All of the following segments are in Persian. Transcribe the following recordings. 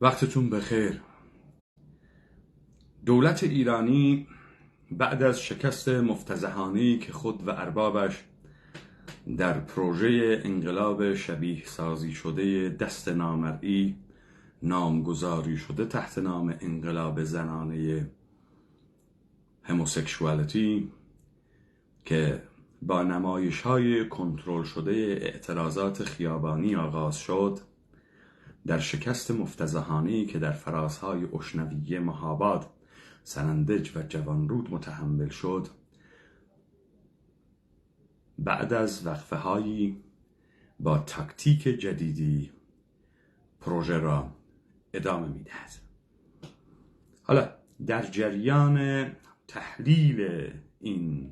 وقتتون بخیر. دولت ایرانی بعد از شکست مفتضحانه‌ای که خود و اربابش در پروژه انقلاب شبیه سازی شده دست نامرئی نامگذاری شده تحت نام انقلاب زنانه هموسکشوالیتی که با نمایش‌های کنترل شده اعتراضات خیابانی آغاز شد، در شکست مفتضحانه‌ای که در فرازهای اشنویه مهاباد سنندج و جوانرود متحمل شد، بعد از وقفه‌هایی با تاکتیک جدیدی پروژه را ادامه می‌دهد. حالا در جریان تحلیل این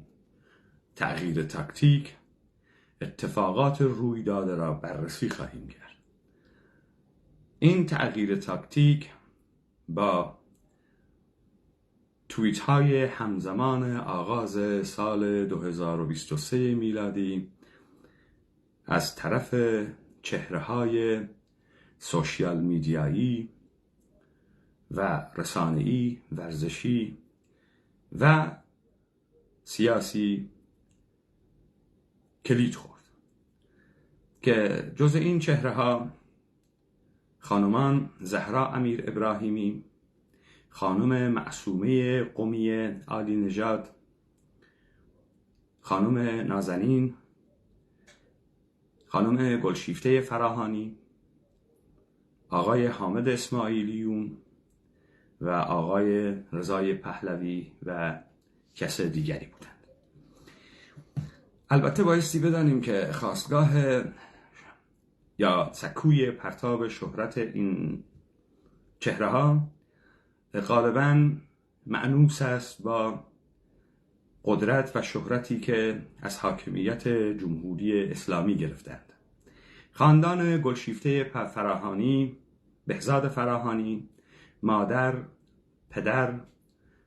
تغییر تاکتیک اتفاقات روی داده را بررسی خواهیم کرد. این تغییر تاکتیک با توییت های همزمان آغاز سال 2023 میلادی از طرف چهره های سوشیال میدیایی و رسانه‌ای، ورزشی و سیاسی کلید خورد که جز این چهره ها خانمان زهرا امیر ابراهیمی، خانم معصومه قمی عالی نژاد، خانم نازنین، خانم گلشیفته فراهانی، آقای حامد اسماعیلیون و آقای رضای پهلوی و کس دیگری بودند. البته بایستی بدانیم که خاستگاه یا سکوی پرتاب شهرت این چهره ها غالباً مأنوس است با قدرت و شهرتی که از حاکمیت جمهوری اسلامی گرفتند. خاندان گلشیفته فراهانی، بهزاد فراهانی، مادر، پدر،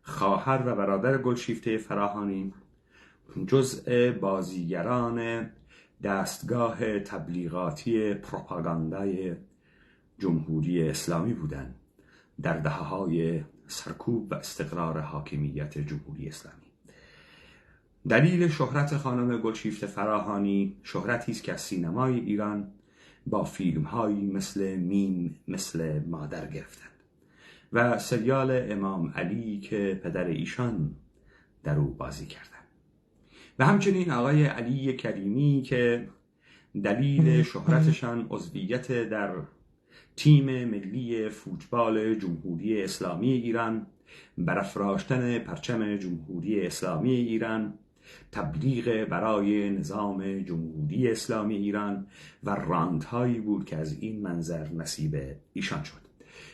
خواهر و برادر گلشیفته فراهانی جزء بازیگران دستگاه تبلیغاتی پروپاگاندای جمهوری اسلامی بودند در دهه‌های سرکوب و استقرار حاکمیت جمهوری اسلامی. دلیل شهرت خانم گلشیفته فراهانی شهرتی است که از سینمای ایران با فیلم‌هایی مثل مادر گرفتند و سریال امام علی که پدر ایشان در او بازی کردند و همچنین آقای علی کریمی که دلیل شهرتشان عضویت در تیم ملی فوتبال جمهوری اسلامی ایران، برافراشتن پرچم جمهوری اسلامی ایران، تبلیغ برای نظام جمهوری اسلامی ایران و راندهایی بود که از این منظر نصیب ایشان شد.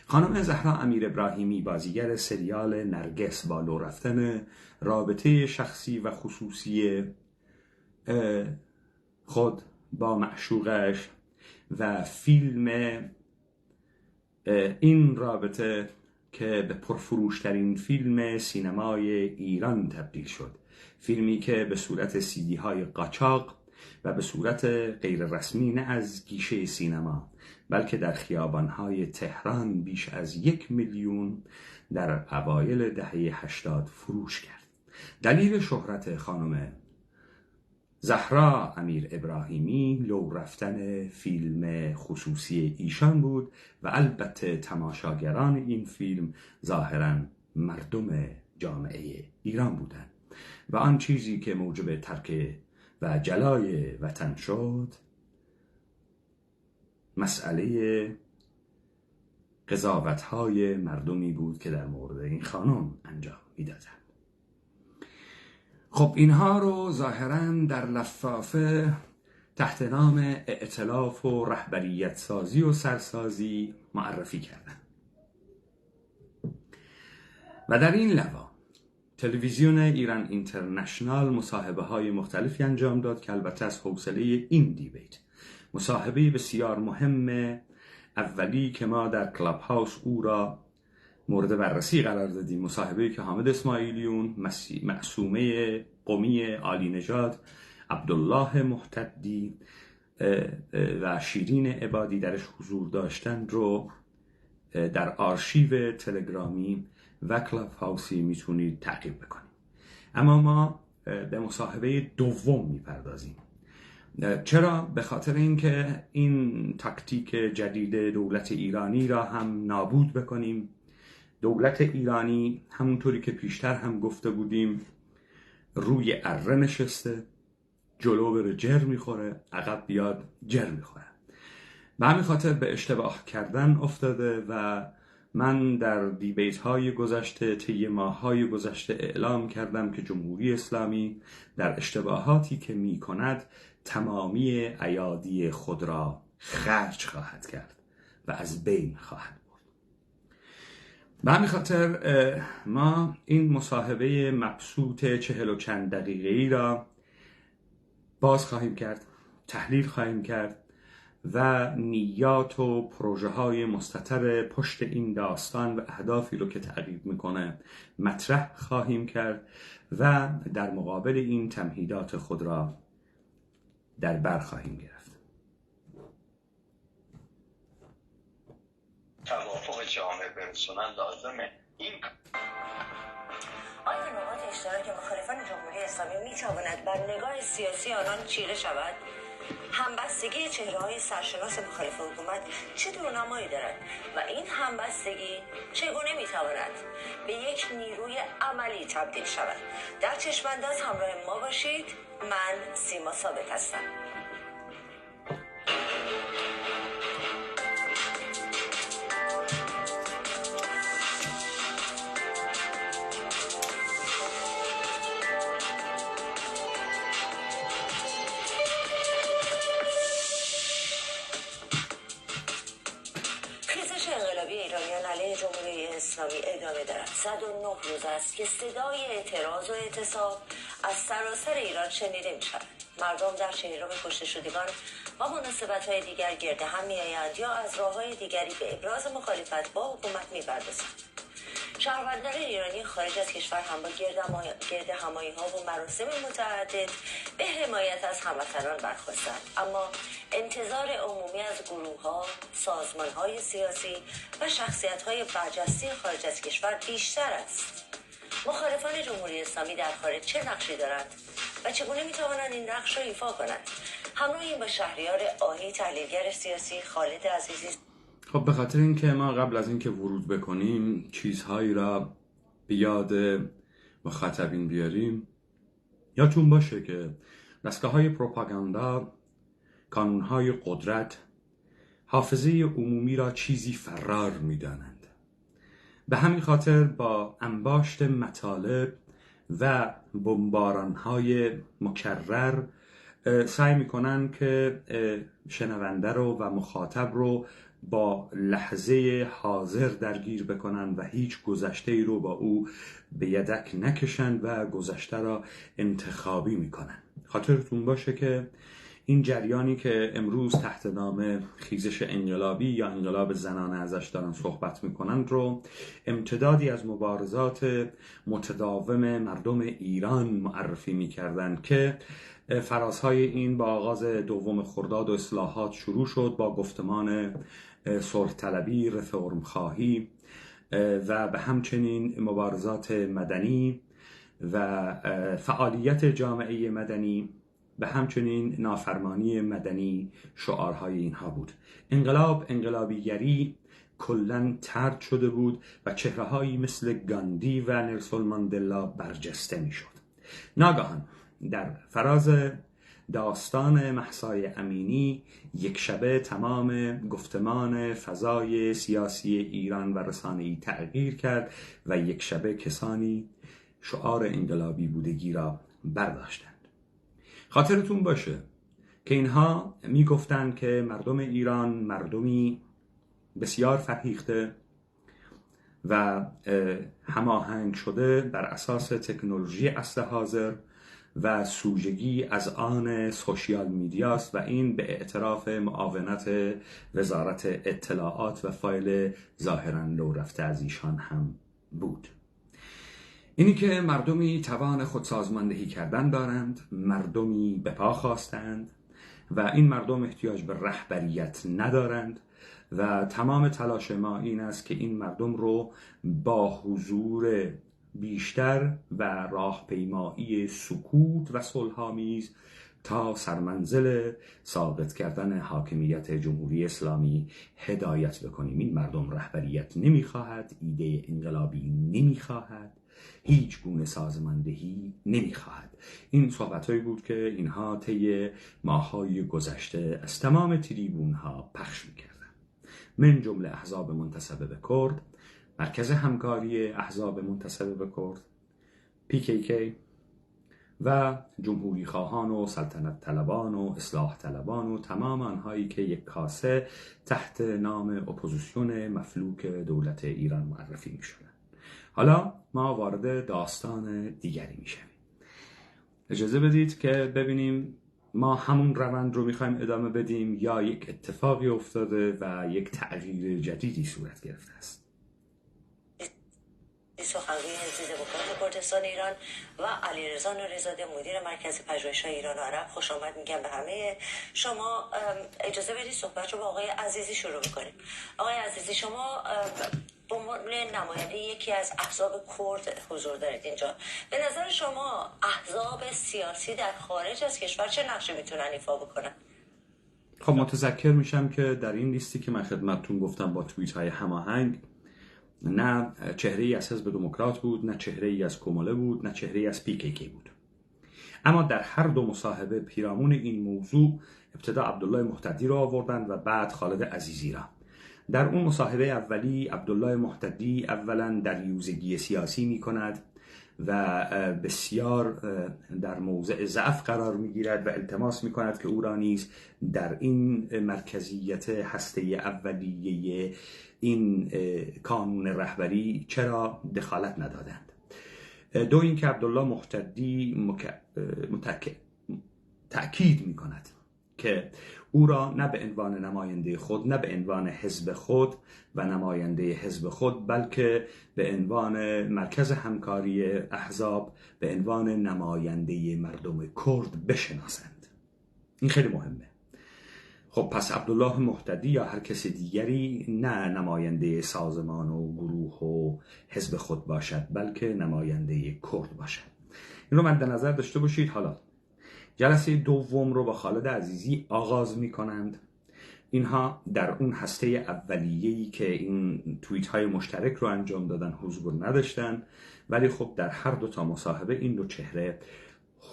خانم زهرا امیر ابراهیمی بازیگر سریال نرگس با لو رفتن رابطه شخصی و خصوصی خود با معشوقش و فیلم این رابطه که به پرفروشترین فیلم سینمای ایران تبدیل شد، فیلمی که به صورت CD های قاچاق و به صورت غیر رسمی نه از گیشه سینما بلکه در خیابان‌های تهران بیش از 1 میلیون در اوایل دهه 80 فروش کرد. دلیل شهرت خانم زهرا امیر ابراهیمی لو رفتن فیلم خصوصی ایشان بود و البته تماشاگران این فیلم ظاهراً مردم جامعه ایران بودند و آن چیزی که موجب ترک و جلای وطن شد مسئله قضاوت‌های مردمی بود که در مورد این خانم انجام می‌دادند. خب اینها رو ظاهراً در لفافه تحت نام ائتلاف و رهبریت سازی و سرسازی معرفی کردن و در این لوا تلویزیون ایران اینترنشنال مصاحبه های مختلفی انجام داد که البته از حوصله این دیبیت مصاحبه بسیار مهم اولی که ما در کلاب هاوس او را مورد بررسی قرار دادیم، مصاحبه‌ای که حامد اسماعیلیون، معصومه قمی عالی نژاد، عبدالله محتدی و شیرین عبادی درش حضور داشتن رو در آرشیو تلگرامی و کلاب هاوسی میتونید تعقیب بکنید. اما ما به مصاحبه دوم میپردازیم. چرا؟ به خاطر اینکه این تاکتیک جدید دولت ایرانی را هم نابود بکنیم. دولت ایرانی همونطوری که پیشتر هم گفته بودیم روی اره نشسته، جلو بره جر میخوره، عقب بیاد جر میخوره. به همین خاطر به اشتباه کردن افتاده و من در دیبیت های گذشته، طی ماه های گذشته اعلام کردم که جمهوری اسلامی در اشتباهاتی که می کند تمامی ایادی خود را خرج خواهد کرد و از بین خواهد برد. به همین خاطر ما این مصاحبه مبسوط 40 و چند دقیقه‌ای را باز خواهیم کرد، تحلیل خواهیم کرد و نیات و پروژه های مستتر پشت این داستان و اهدافی رو که تعقیب میکنه مطرح خواهیم کرد و در مقابل این تمهیدات خود را در بر خواهیم گرفت. توافق جامعه برسونن لازمه. آیا نقاط اشتراک مخالفان جمهوری اسلامی میتواند بر نگاه سیاسی آنان چیره شود؟ همبستگی چهره‌های سرشناس مخالف حکومت چه دورنمایی دارد و این همبستگی چگونه میتواند به یک نیروی عملی تبدیل شود؟ در چشم‌انداز همراه ما باشید. من سیما ثابت هستم. اسلامی ادامه دارد. 109 روز است که صدای اعتراض و اعتصاب از سراسر ایران شنیده می شود. مردم در چهلم کشته شدگان و مناسبت‌های دیگر گرد هم می‌آیند یا از راه‌های دیگری به ابراز مخالفت با حکومت می‌پردازند. شهروندان ایرانی خارج از کشور هم با گرد همایی‌ها و مراسم متعدد به حمایت از هموطنان برخاستند، اما انتظار عمومی از گروه‌ها، سازمان‌های سیاسی و شخصیت‌های برجسته خارج از کشور بیشتر است. مخالفان جمهوری اسلامی در خارج چه نقشی دارند و چگونه می‌توانند این نقش را ایفا کنند؟ همراهیم با شهریار آهی، تحلیلگر سیاسی، خالد عزیزی. خب به خاطر اینکه ما قبل از اینکه ورود بکنیم چیزهایی را به یاد مخاطبین بیاریم، یادتون باشه که دستگاه‌های پروپاگاندا، کانون‌های قدرت، حافظه عمومی را چیزی فرار می‌دانند. به همین خاطر با انباشت مطالب و بمباران‌های مکرر سعی می‌کنن که شنونده رو و مخاطب رو با لحظه حاضر درگیر بکنن و هیچ گذشته‌ای رو با او به یدک نکشن و گذشته را انتخابی میکنن. خاطرتون باشه که این جریانی که امروز تحت نام خیزش انقلابی یا انقلاب زنانه ازش دارن صحبت میکنن رو امتدادی از مبارزات متداوم مردم ایران معرفی میکردن که فرازهای این با آغاز 2 خرداد و اصلاحات شروع شد با گفتمان صلح طلبی، رفرم خواهی و به همچنین مبارزات مدنی و فعالیت جامعه مدنی، به همچنین نافرمانی مدنی شعارهای اینها بود. انقلابیگری کلاً طرد شده بود و چهره‌هایی مثل گاندی و نلسون ماندلا برجسته میشد. ناگهان در فراز داستان مهسا امینی یک شبه تمام گفتمان فضای سیاسی ایران و رسانه‌ای تغییر کرد و یک شبه کسانی شعار انقلابی بودگی را برداشتند. خاطرتون باشه که اینها میگفتند که مردم ایران مردمی بسیار فرهیخته و هماهنگ شده بر اساس تکنولوژی عصر حاضر و سوژگی از آن سوشیال میدیاست و این به اعتراف معاونت وزارت اطلاعات و فایل ظاهراً لو رفته از ایشان هم بود. اینی که مردمی توان خودسازماندهی کردن دارند، مردمی به پا خواستند و این مردم احتیاج به رهبریت ندارند و تمام تلاش ما این است که این مردم رو با حضور بیشتر و راهپیمایی سکوت و صلح‌آمیز تا سرمنزل ساقط کردن حاکمیت جمهوری اسلامی هدایت بکنیم. این مردم رهبریت نمیخواهد، ایده انقلابی نمیخواهد، هیچ گونه سازماندهی نمیخواهد. این صحبت‌هایی بود که اینها طی ماه‌های گذشته از تمام تریبون‌ها پخش می‌کردند، من جمله احزاب منتسب به کرد، مرکز همکاری احزاب منتسب به کرد، PKK و جمهوری خواهان و سلطنت طلبان و اصلاح طلبان و تمام آنهایی که یک کاسه تحت نام اپوزیسیون مفلوک دولت ایران معرفی می‌شدند. حالا ما وارد داستان دیگری میشیم. اجازه بدید که ببینیم ما همون روند رو میخوایم ادامه بدیم یا یک اتفاقی افتاده و یک تغییر جدیدی صورت گرفته است. سخنگوی حزب دموکرات کردستان ایران و علیرضا نوری‌زاده مدیر مرکز پژوهش‌های ایران و عرب خوش آمد میگم به همه شما. اجازه بدید صحبت رو با آقای عزیزی شروع می‌کنیم. آقای عزیزی، شما به عنوان نماینده یکی از احزاب کرد حضور دارید اینجا. به نظر شما احزاب سیاسی در خارج از کشور چه نقشی میتونن ایفا بکنن؟ خب متذکر میشم که در این لیستی که من خدمتتون گفتم با توییت‌های هماهنگ، نه چهره‌ای از حزب دموکرات بود، نه چهره‌ای از کماله بود، نه چهره‌ای از PKK بود. اما در هر دو مصاحبه پیرامون این موضوع ابتدا عبدالله محتدی را آوردند و بعد خالد عزیزی را. در اون مصاحبه اولی عبدالله محتدی اولا دریوزگی سیاسی می کند و بسیار در موضع ضعف قرار می گیرد و التماس می کند که او را نیز در این مرکزیت هسته اولیه این کانون رهبری چرا دخالت ندادند. دو اینکه عبدالله محتدی تأکید می کند که او را نه به عنوان نماینده خود، نه به عنوان حزب خود و نماینده حزب خود، بلکه به عنوان مرکز همکاری احزاب به عنوان نماینده مردم کرد بشناسند. این خیلی مهمه. خب پس عبدالله محتدی یا هر کس دیگری نه نماینده سازمان و گروه و حزب خود باشد، بلکه نماینده کرد باشد. این رو مد نظر داشته باشید. حالا جلسه دوم رو با خالد عزیزی آغاز می کنند. اینها در اون هسته اولیه‌ای که این توییت های مشترک رو انجام دادن حضور نداشتن، ولی خب در هر دو تا مصاحبه این دو چهره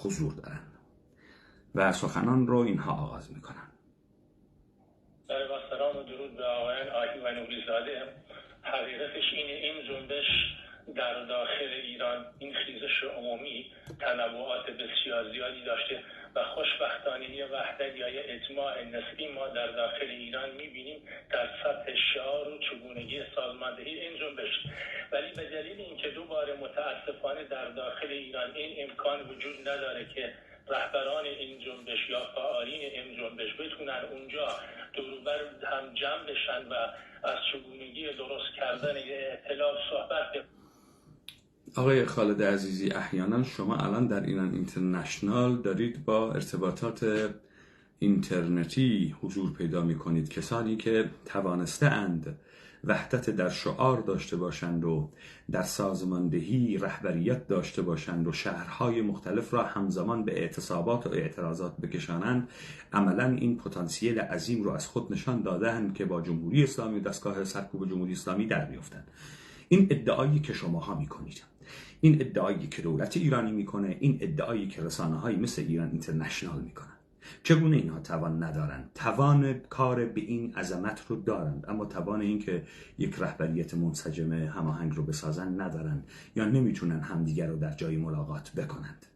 حضور دارن و سخنان رو اینها آغاز می کنن. با سلام و درود به آقایان آهی و نوری‌زاده. حقیقتش این جنبش در داخل ایران، این خیزش عمومی تنوعات بسیار زیادی داشته و خوشبختانه یه وحدت یا یه اجماع نسبی ما در داخل ایران میبینیم در سطح شعار و چگونگی سازماندهی این جنبش. ولی به دلیل اینکه دوباره متاسفانه در داخل ایران این امکان وجود نداره که رهبران این جنبش یا فعالین این جنبش بتونن اونجا دوروبر هم جمع بشن و از چگونگی درست کردن ائتلاف صحبت. آقای خالد عزیزی، احیانا شما الان در ایران اینترنشنال دارید با ارتباطات اینترنتی حضور پیدا می کنید. کسانی که توانسته اند وحدت در شعار داشته باشند و در سازماندهی رهبریت داشته باشند و شهرهای مختلف را همزمان به اعتصابات و اعتراضات بکشانند، عملا این پتانسیل عظیم رو از خود نشان دادند که با جمهوری اسلامی و دستگاه سرکوب جمهوری اسلامی در بیفتند. این ادعایی که شماها میکنید، این ادعایی که دولت ایرانی میکنه، این ادعایی که رسانه‌های مثل ایران اینترنشنال میکنن، چگونه اینها توان ندارند؟ توان کار به این عظمت رو دارند، اما توان این که یک رهبریت منسجم هماهنگ رو بسازن ندارند یا نمیتونن همدیگر رو در جای ملاقات بکنند.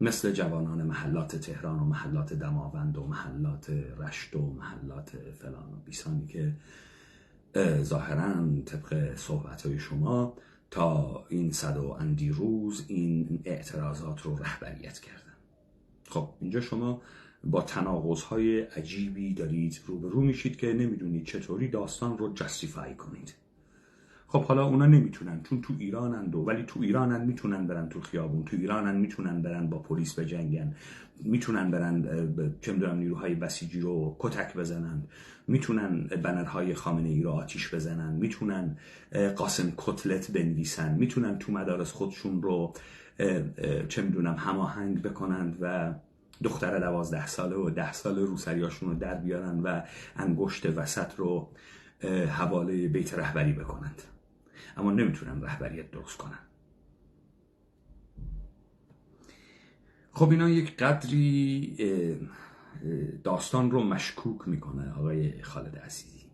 مثل جوانان محلات تهران و محلات دماوند و محلات رشت و محلات فلان و بیسانی که ظاهراً طبق صحبت‌های شما تا این 100 و اندی روز این اعتراضات رو رهبریت کردن. خب اینجا شما با تناقض‌های عجیبی دارید روبرو میشید که نمیدونید چطوری داستان رو جستیفای کنید. خب حالا اونا نمیتونن چون تو ایرانن ولی تو ایرانن میتونن برن تو خیابون، تو ایرانن میتونن برن با پلیس بجنگن، میتونن برن چه میدونم نیروهای بسیجی رو کتک بزنن، میتونن بنرهای خامنه ای رو آتیش بزنن، میتونن قاسم کتلت بنویسن، میتونن تو مدارس خودشون رو چه میدونم هماهنگ بکنن و دختر 12 ساله و 10 ساله روسریاشون رو در بیارن و انگشت وسط رو حواله بیت رهبری بکنند، اما نمیتونن رهبریت درست کنن. خب اینا یک قدری داستان رو مشکوک میکنه آقای خالد عزیزی.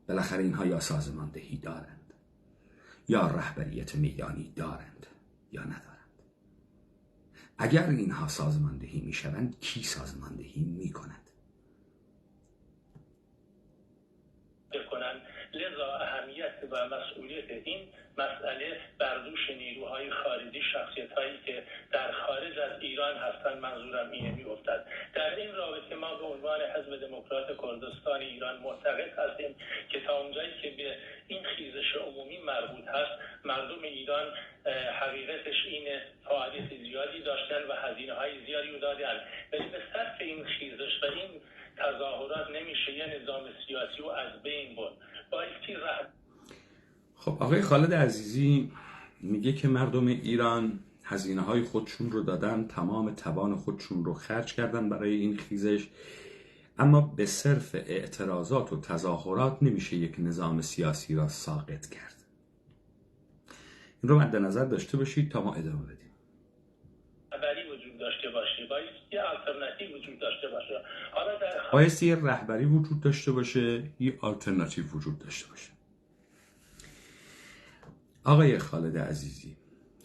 بالاخره اینها یا سازماندهی دارند یا رهبریت میدانی دارند یا ندارند. اگر اینها سازماندهی میشوند کی سازماندهی میکند؟ لذا اهمیت و مسئولیت این مسئله بر دوش نیروهای خارجی، شخصیت‌هایی که در خارج از ایران هستند، منظورم اینه، می‌افتد. در این رابطه ما به عنوان حزب دموکرات کردستان ایران معتقد هستیم که تا اونجایی که به این خیزش عمومی مربوط هست، مردم ایران حقیقتش اینه فعالیت زیادی داشتن و هزینه‌های زیادی رو دادن، ولی به صرف این خیزش و این تظاهرات نمیشه یه نظام سیاسی رو از بین برد. خب آقای خالد عزیزی میگه که مردم ایران هزینه‌های خودشون رو دادن، تمام توان خودشون رو خرج کردن برای این خیزش، اما به صرف اعتراضات و تظاهرات نمیشه یک نظام سیاسی را ساقط کرد. این رو مد نظر داشته باشید تا ما ادامه بدیم. رهبری وجود داشته باشه، باید یه آلترناتیو وجود داشته باشه. باید یه رهبری وجود داشته باشه، یه آلترناتیو وجود داشته باشه. آقای خالد عزیزی،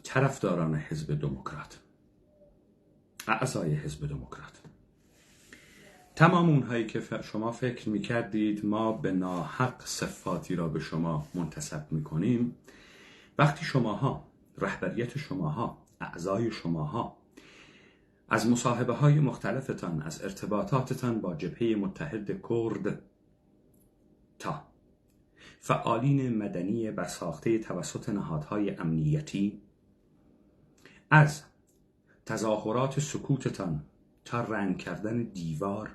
طرفداران حزب دموکرات، اعضای حزب دموکرات، تمام اونهایی که شما فکر میکردید ما به ناحق صفاتی را به شما منتسب میکنیم، وقتی شماها، رهبریت شماها، اعضای شماها از مصاحبه های مختلفتان، از ارتباطاتتان با جبهه متحد کرد تا فعالین مدنی برساخته توسط نهادهای امنیتی، از تظاهرات سکوتتان تا رنگ کردن دیوار،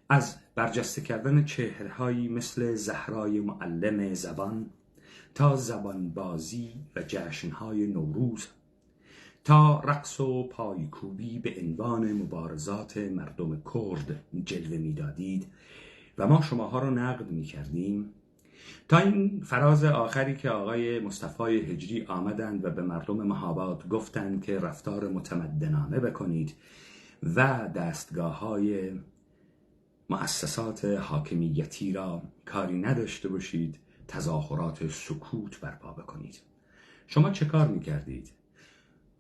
از برجسته کردن چهرهایی مثل زهرای معلم زبان تا زبانبازی و جشنهای نوروز، تا رقص و پایکوبی به عنوان مبارزات مردم کرد جلوه میدادید و ما شماها رو نقد میکردیم، تا این فراز آخری که آقای مصطفی هجری آمدند و به مردم مهاباد گفتند که رفتار متمدنانه بکنید و دستگاه‌های مؤسسات حاکمیتی را کاری نداشته باشید، تظاهرات سکوت برپا بکنید. شما چه کار میکردید؟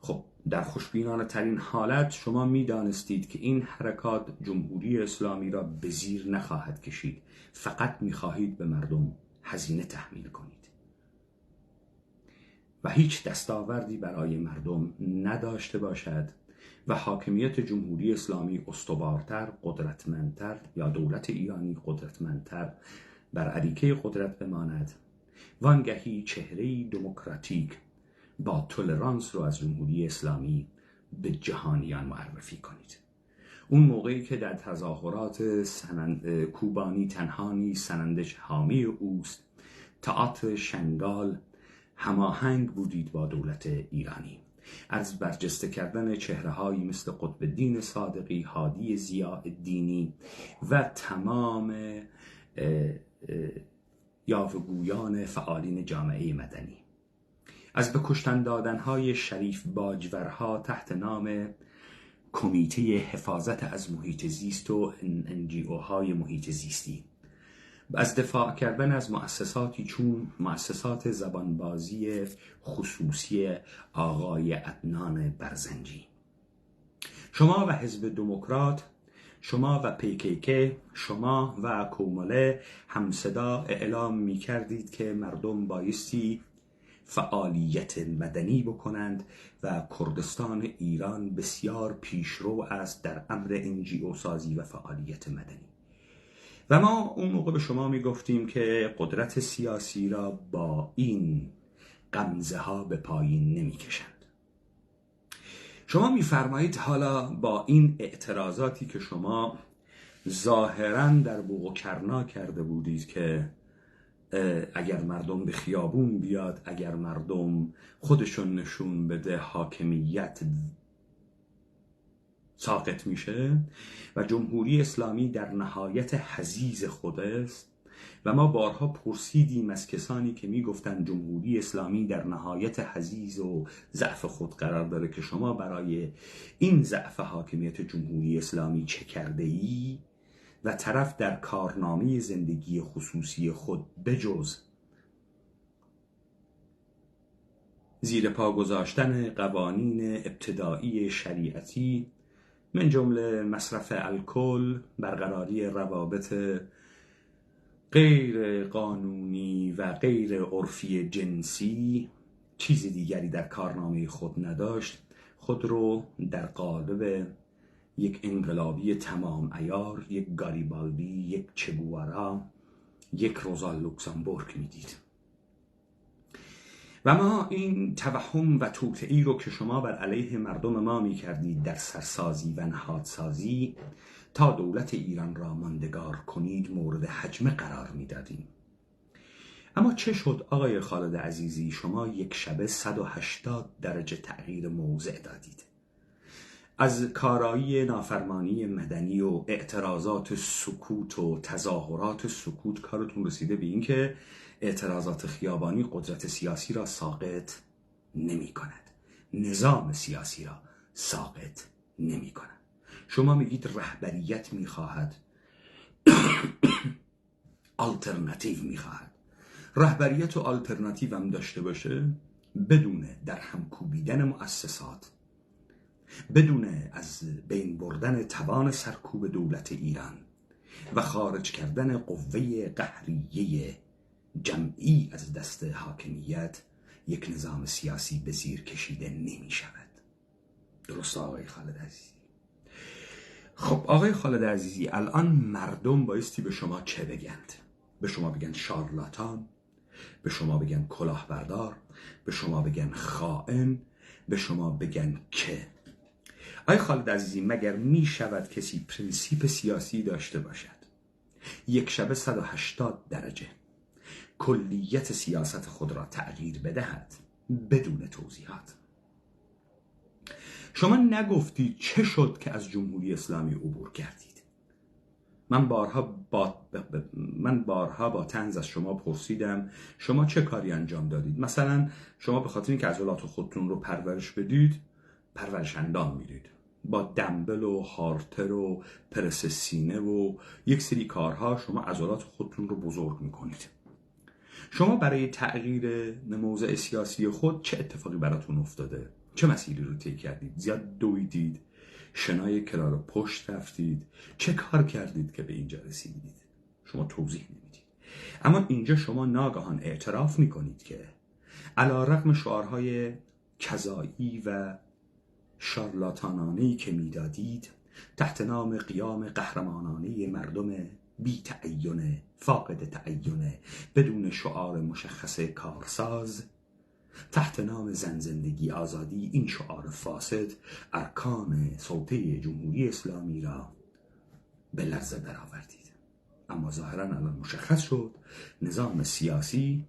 خب در خوشبینانه ترین حالت شما میدانستید که این حرکات جمهوری اسلامی را به زیر نخواهد کشید، فقط میخواهید به مردم هزینه تحمیل کنید و هیچ دستاوردی برای مردم نداشته باشد و حاکمیت جمهوری اسلامی استوارتر، قدرتمندتر یا دولت ایرانی قدرتمندتر بر اریکه قدرت بماند، وانگهی چهره‌ای دموکراتیک با تولرانس رو از جمهوری اسلامی به جهانیان معرفی کنید. اون موقعی که در تظاهرات کوبانی تنها نیست سنندج حامی اوست، تئاتر شنگال هماهنگ بودید با دولت ایرانی، از برجسته کردن چهره‌هایی مثل قطب الدین صادقی، هادی ضیاءالدینی و تمام یاوه‌گویان فعالین جامعه مدنی، از به کشتن دادن‌های شریف باجورها تحت نام کمیته حفاظت از محیط زیست و NGO-های محیط زیستی، از دفاع کردن از مؤسساتی چون مؤسسات زبانبازی خصوصی آقای عدنان برزنجی. شما و حزب دموکرات، شما و PKK، شما و کومله همصدا اعلام می کردید که مردم بایستی فعالیت مدنی بکنند و کردستان ایران بسیار پیشرو است در امر NGO سازی و فعالیت مدنی. و ما اون موقع به شما میگفتیم که قدرت سیاسی را با این غمزه ها به پایین نمیکشند. شما میفرمایید حالا با این اعتراضاتی که شما ظاهراً در بوق و کرنا کرده بودید که اگر مردم به خیابون بیاد، اگر مردم خودشون نشون بده، حاکمیت ساقط میشه و جمهوری اسلامی در نهایت حضیض خود است. و ما بارها پرسیدیم از کسانی که میگفتن جمهوری اسلامی در نهایت حضیض و ضعف خود قرار داره که شما برای این ضعف حاکمیت جمهوری اسلامی چه کرده ای؟ و طرف در کارنامه زندگی خصوصی خود بجز زیر پا گذاشتن قوانین ابتدایی شریعتی من جمله مصرف الکل، برقراری روابط غیر قانونی و غیر عرفی جنسی، چیز دیگری در کارنامه خود نداشت، خود رو در قالب یک انقلابی تمام عیار، یک گاریبالدی، یک چگوارا، یک روزا لوکزامبورگ میدید. و ما این توهم و توطئه‌ای رو که شما بر علیه مردم ما میکردید در سرسازی و نهادسازی تا دولت ایران را ماندگار کنید مورد حجمه قرار میدادیم. اما چه شد آقای خالد عزیزی؟ شما یک شبه 180 درجه تغییر موضع دادید. از کارایی نافرمانی مدنی و اعتراضات سکوت و تظاهرات سکوت کارتون رسیده به این که اعتراضات خیابانی قدرت سیاسی را ساقط نمی کند، نظام سیاسی را ساقط نمی کند. شما میگید رهبریت میخواهد آلترناتیو میخواهد. رهبریت و آلترناتیو هم داشته باشه بدون در هم کوبیدن مؤسسات، بدون از بین بردن توان سرکوب دولت ایران و خارج کردن قوه قهریه جمعی از دست حاکمیت، یک نظام سیاسی به زیر کشیده نمی شود. درست آقای خالد عزیزی؟ خب آقای خالد عزیزی، الان مردم بایستی به شما چه بگند؟ به شما بگن شارلاتان، به شما بگن کلاهبردار، به شما بگن خائن، به شما بگن که؟ آقای خالد عزیزی، مگر می شود کسی پرنسیپ سیاسی داشته باشد یک شبه 180 درجه کلیت سیاست خود را تغییر بدهد بدون توضیحات؟ شما نگفتید چه شد که از جمهوری اسلامی عبور کردید. من بارها با طنز از شما پرسیدم شما چه کاری انجام دادید. مثلا شما به خاطر اینکه عضلات خودتون رو پرورش بدید، پرورش اندام میدید با دمبل و هارتر و پرس سینه و یک سری کارها شما عضلات خودتون رو بزرگ میکنید. شما برای تغییر موضع سیاسی خود چه اتفاقی براتون افتاده؟ چه مسیری رو طی کردید؟ زیاد دویدید؟ شنای کلار پشت رفتید؟ چه کار کردید که به اینجا رسیدید؟ شما توضیح نمیدید. اما اینجا شما ناگهان اعتراف میکنید که علی رغم شعارهای کذایی و شارلاتانانه‌ای که میدادید تحت نام قیام قهرمانانه مردم بی تعین، فاقد تعین، بدون شعار مشخص کارساز، تحت نام زن زندگی آزادی، این شعار فاسد ارکان سلطه جمهوری اسلامی را به لرزه درآوردید. اما ظاهراً الان مشخص شد نظام سیاسی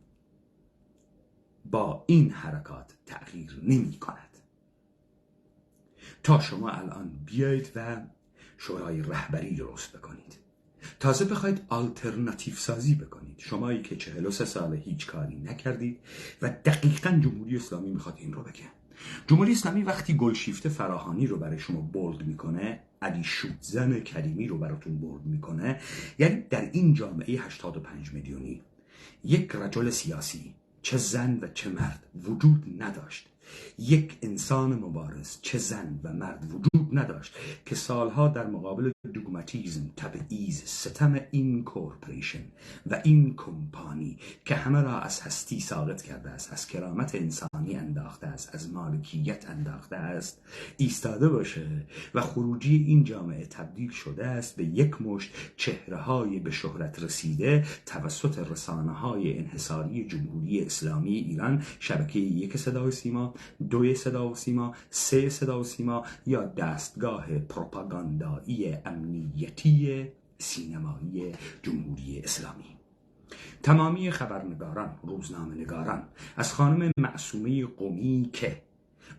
با این حرکات تغییر نمی کند تا شما الان بیایید و شورای رهبری درست بکنید، تازه بخواید آلترناتیو سازی بکنید. شمایی که 43 سال هیچ کاری نکردید و دقیقاً جمهوری اسلامی میخواد این رو بگه. جمهوری اسلامی وقتی گلشیفته فراهانی رو برای شما بولد میکنه، علی شودزن کریمی رو براتون بولد میکنه، یعنی در این جامعه 85 میلیونی یک رجل سیاسی چه زن و چه مرد وجود نداشت یک انسان مبارز، چه زن و مرد، وجود نداشت که سالها در مقابل دوگماتیزم، تبعیض، ستم این کورپوریشن و این کمپانی که همه را از هستی ساقط کرده است، از کرامت انسانی انداخته است، از مالکیت انداخته است، ایستاده باشه و خروجی این جامعه تبدیل شده است به یک مشت چهره‌های به شهرت رسیده توسط رسانه‌های انحصاری جمهوری اسلامی ایران، شبکه 1 صدا و سیما، 2 صدا و سیما، 3 صدا و سیما یا دستگاه پروپاگاندایی امنیتی سینمایی جمهوری اسلامی. تمامی خبرنگاران، روزنامه‌نگاران، از خانم معصومه قمی که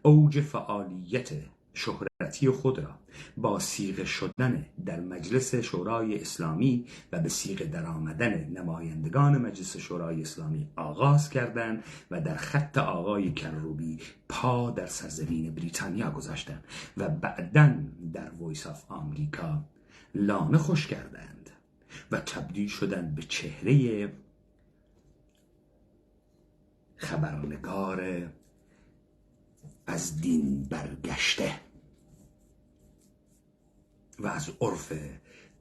اوج فعالیت شهرتی خود را با صیغه شدن در مجلس شورای اسلامی و به صیغه درآمدن نمایندگان مجلس شورای اسلامی آغاز کردند و در خط آقای کروبی پا در سرزمین بریتانیا گذاشتند و بعداً در وایس آف آمریکا لانه خوش کردند و تبدیل شدند به چهره خبرنگار از دین برگشته و از عرف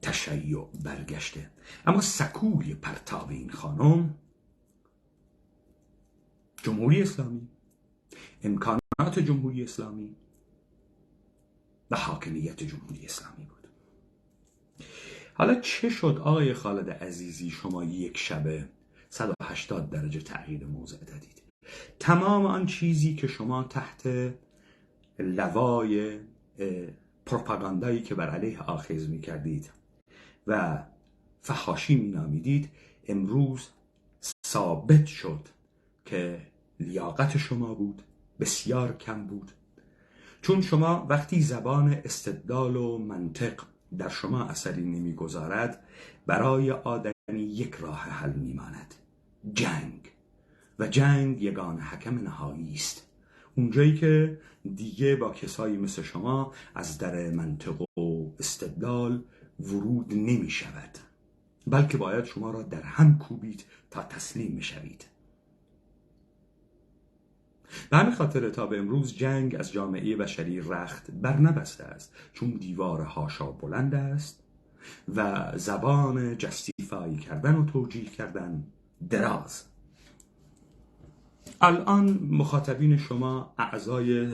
تشیع برگشته. اما سکوی پرتاب این خانم جمهوری اسلامی، امکانات جمهوری اسلامی و حاکمیت جمهوری اسلامی بود. حالا چه شد آقای خالد عزیزی شما یک شبه 180 درجه تغییر موضع دادید؟ تمام آن چیزی که شما تحت لوای پروپاگاندایی که بر علیه آخذ می کردید و فحاشی می نامیدید امروز ثابت شد که لیاقت شما بود، بسیار کم بود. چون شما وقتی زبان استدلال و منطق در شما اثری نمیگذارد، برای آدمی یک راه حل میماند: جنگ. و جنگ یگان حکم نهایی است. اونجایی که دیگه با کسایی مثل شما از در منطق و استدلال ورود نمی شود، بلکه باید شما را در هم کوبید تا تسلیم شوید. به همین خاطر تا به امروز جنگ از جامعه بشری رخت برنبسته است، چون دیوار هاشا بلند است و زبان جستیفای کردن و توجیه کردن دراز. الان مخاطبین شما، اعضای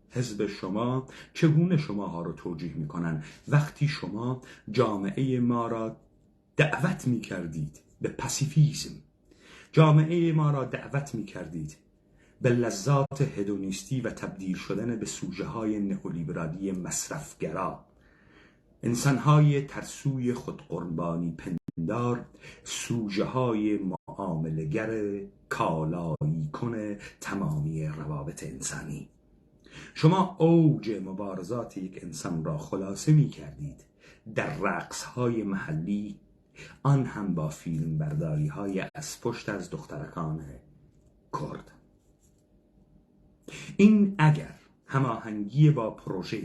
حزب شما، چگونه شماها رو توجیه میکنن وقتی شما جامعه ما را دعوت میکردید به پاسیفیسم، جامعه ما را دعوت میکردید به لذات هدونیستی و تبدیل شدن به سوژه های نئولیبرالی مصرفگرا، انسانهای ترسوی خودقربانی پندار، سوژه های معامله‌گر کالایی کن تمامی روابط انسانی. شما اوج مبارزات یک انسان را خلاصه می کردید در رقص های محلی، آن هم با فیلم برداری های از پشت از دخترکان کرد. این اگر هماهنگی با پروژه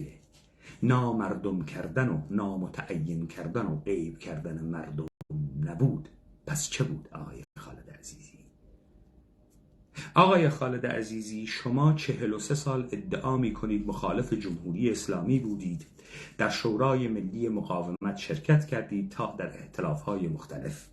نامردم کردن و نامتعین کردن و غیب کردن مردم نبود، پس چه بود آقای خالد عزیزی؟ آقای خالد عزیزی، شما 43 سال ادعا می کنید مخالف جمهوری اسلامی بودید، در شورای ملی مقاومت شرکت کردید تا در ائتلاف‌های مختلف،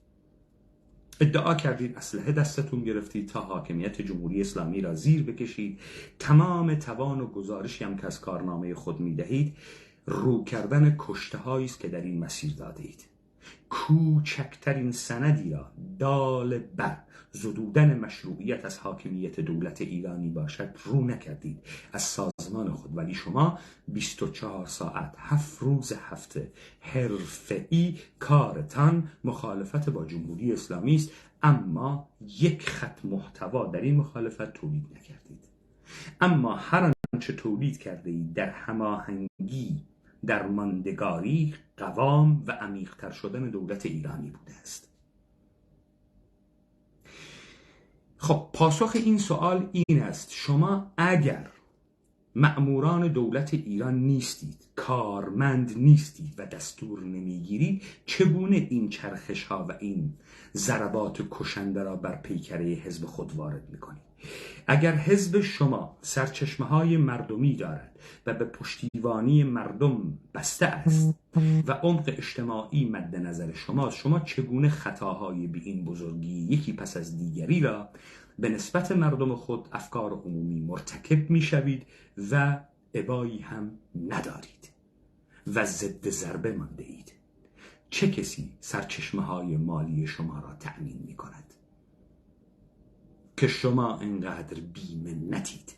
ادعا کردید اسلحه دستتون گرفتید تا حاکمیت جمهوری اسلامی را زیر بکشید. تمام توان و گزارشی هم که از کارنامه خود میدهید رو کردن کشته هایی است که در این مسیر دادید. کوچکترین سندی را دال بر زدودن مشروعیت از حاکمیت دولت ایرانی باشد رو نکردید از سازمان خود، ولی شما 24 ساعت 7 روز هفته حرفه‌ای کارتان مخالفت با جمهوری اسلامی است، اما یک خط محتوا در این مخالفت تولید نکردید. اما هر آنچه تولید کرده اید در هماهنگی، در ماندگاری، قوام و عمیق‌تر شدن دولت ایرانی بوده است. خب پاسخ این سوال این است: شما اگر مأموران دولت ایران نیستید، کارمند نیستید و دستور نمیگیرید، چگونه این چرخش ها و این ضربات کشنده را بر پیکره حزب خود وارد میکنید؟ اگر حزب شما سرچشمه های مردمی دارد و به پشتیبانی مردم بسته است و عمق اجتماعی مد نظر شما چگونه خطاهای به این بزرگی یکی پس از دیگری را به نسبت مردم خود افکار عمومی مرتکب میشوید و ابایی هم ندارید و ضد ضربه مانده اید؟ چه کسی سرچشمه های مالی شما را تأمین می کند که شما اینقدر بی‌منتید؟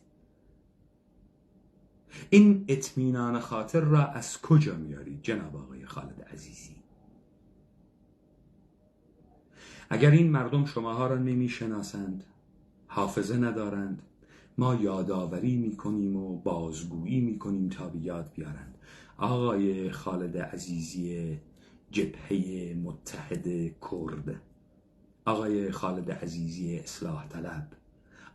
این اطمینان خاطر را از کجا میارید جناب آقای خالد عزیزی؟ اگر این مردم شماها را نمیشناسند، حافظه ندارند، ما یادآوری میکنیم و بازگویی میکنیم تا به یاد بیارند. آقای خالد عزیزی جبهه متحد کرد، آقای خالد عزیزی اصلاح طلب،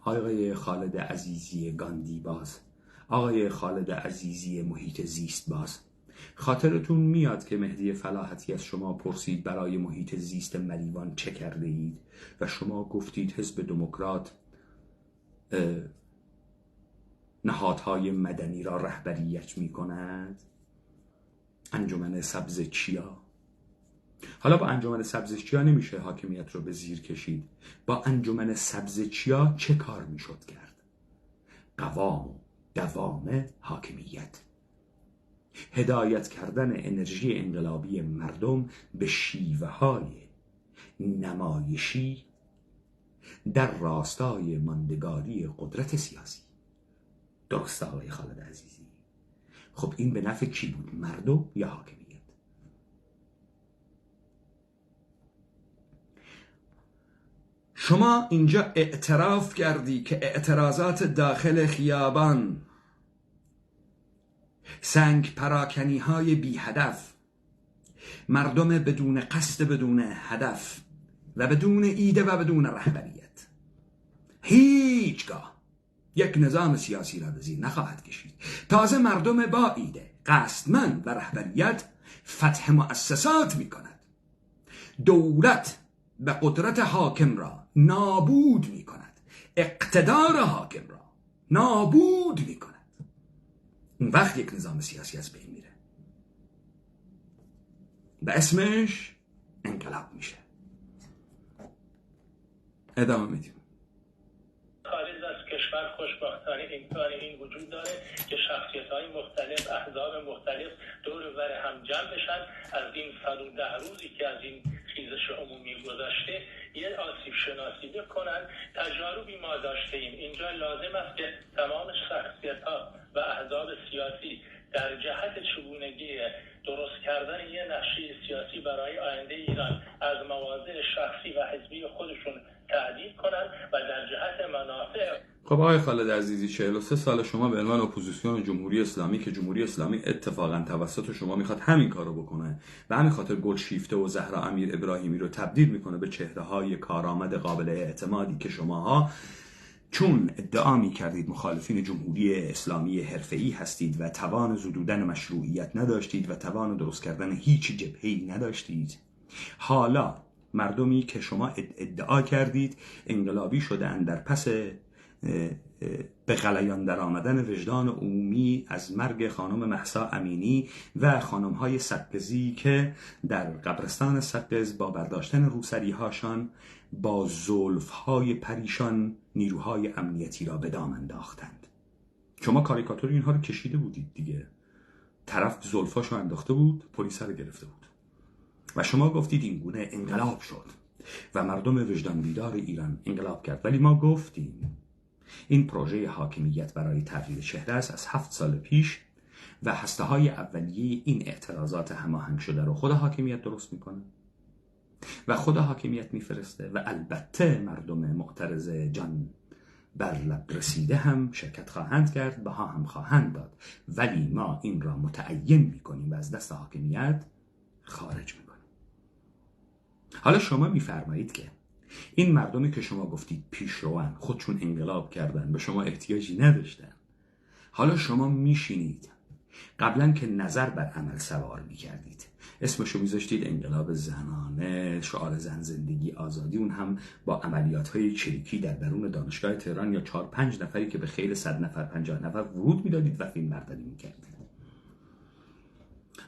آقای خالد عزیزی گاندی باز، آقای خالد عزیزی محیط زیست باز، خاطرتون میاد که مهدی فلاحتی از شما پرسید برای محیط زیست مریوان چه کرده اید و شما گفتید حزب دموکرات نهادهای مدنی را رهبریت می کند. انجمن سبز چیا؟ حالا با انجمن سبز چیا نمیشه حاکمیت رو به زیر کشید. با انجمن سبز چیا چه کار میشد کرد؟ قوام و دوام حاکمیت، هدایت کردن انرژی انقلابی مردم به شیوه های نمایشی در راستای ماندگاری قدرت سیاسی. درست آقای خالد عزیزی؟ خب این به نفع کی بود؟ مردم یا حاکمیت؟ شما اینجا اعتراف کردی که اعتراضات داخل خیابان، سنگ پراکنی های بی هدف، مردم بدون قصد، بدون هدف و بدون ایده و بدون رهبریت هیچگاه یک نظام سیاسی را به زیر نخواهد کشید. تازه مردم با ایده، قصدمند و رهبریت فتح مؤسسات می کند. دولت به قدرت حاکم را نابود می کند، اقتدار حاکم را نابود می کند. اون وقت یک نظام سیاسی از بین میره و اسمش انقلاب میشه. ادامه میدیم. خارج از کشور خوشبختانه امکان این وجود داره که شخصیت‌های مختلف، احزاب مختلف دور و بر هم جمع بشن، از این 110 روزی که از این خیزش عمومی گذشته یه آسیب شناسی بکنن. تجاربی ما داشته ایم. اینجا لازم است که تمام شخصیت‌ها و احزاب سیاسی در جهت چگونگی درست کردن یه نقشه سیاسی برای آینده ایران از مواضع شخصی و حزبی خودشون تعدیل کنن و در جهت منافع. خب آقای خالد عزیزی، 43 سال شما به عنوان اپوزیسیون جمهوری اسلامی که جمهوری اسلامی اتفاقا توسط شما میخواد همین کارو بکنه و همین خاطر گلشیفته و زهرا امیر ابراهیمی رو تبدیل میکنه به چهره‌های کارآمد قابل اعتمادی که شماها چون ادعا می‌کردید مخالفین جمهوری اسلامی حرفه‌ای هستید و توان زدودن مشروعیت نداشتید و توان درست کردن هیچ جبهه‌ای نداشتید، حالا مردمی که شما ادعا کردید انقلابی شدن در پس به غلیان در آمدن وجدان عمومی از مرگ خانم مهسا امینی و خانم‌های سقزی که در قبرستان سقز با برداشتن روسری‌هاشان با زلف‌های پریشان نیروهای امنیتی را به دام انداختند. شما کاریکاتور اینها رو کشیده بودید دیگه. طرف زلفاشو انداخته بود، پلیس رو گرفته بود و شما گفتید این گونه انقلاب شد و مردم وجدان بیدار ایران انقلاب کرد. ولی ما گفتیم این پروژه حاکمیت برای تغییر چهره است از 7 سال پیش و هسته‌های اولیه این اعتراضات هماهنگ شده رو خود حاکمیت درست میکنه و خود حاکمیت میفرسته و البته مردم معترض جان بر لب رسیده هم شرکت خواهند کرد، بها هم خواهند داد، ولی ما این را متعین میکنیم و از دست حاکمیت خارج میکنیم. حالا شما میفرمایید که این مردمی که شما گفتید پیشروان، خودشون انقلاب کردن، به شما احتیاجی نداشتن، حالا شما میشینید، قبلا که نظر بر عمل سوار میکردید، اسمشو میذاشتید انقلاب زنانه، شعار زن زندگی آزادی، اون هم با عملیات‌های چریکی در درون دانشگاه تهران یا 4-5 نفری که به خیل 100 نفر 50 نفر ورود میدادید و فیلم برداری میکردید.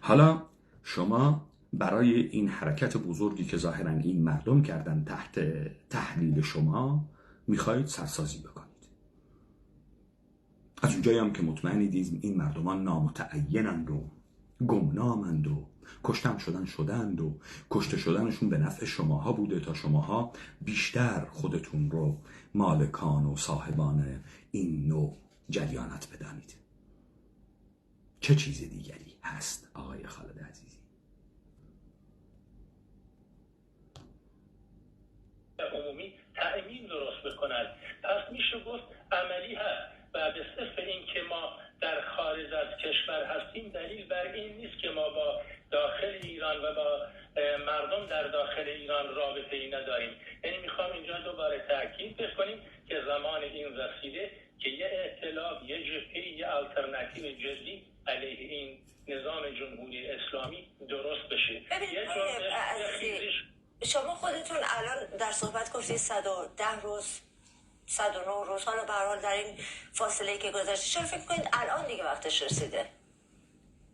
حالا شما برای این حرکت بزرگی که ظاهراً این مردم کردن تحت تحلیل شما میخواید سرسازی بکنید. از اونجایی هم که مطمئنید این مردمان نامتعینند و گمنامند و کشته شدند و کشته شدنشون به نفع شماها بوده تا شماها بیشتر خودتون رو مالکان و صاحبان این نوع جریانات بدانید. چه چیز دیگری هست آقای خالد عزیزی؟ عمومی تأمین درست بکنند. پس میشه گفت عملی هست و به صرف این که ما در خارج از کشور هستیم دلیل بر این نیست که ما با داخل ایران و با مردم در داخل ایران رابطه ای نداریم. یعنی میخوام اینجا دوباره تاکید بکنیم که زمان این رسیده که یه ائتلاف، یه جبهه، یه آلترناتیو جدی علیه این نظام جمهوری اسلامی درست بشه. ببینید شما خودتون الان در صحبت گفتید 110 روز 109 روز، حالا به هر حال در این فاصله که گذشته، چرا فکر کنید الان دیگه وقتش رسیده؟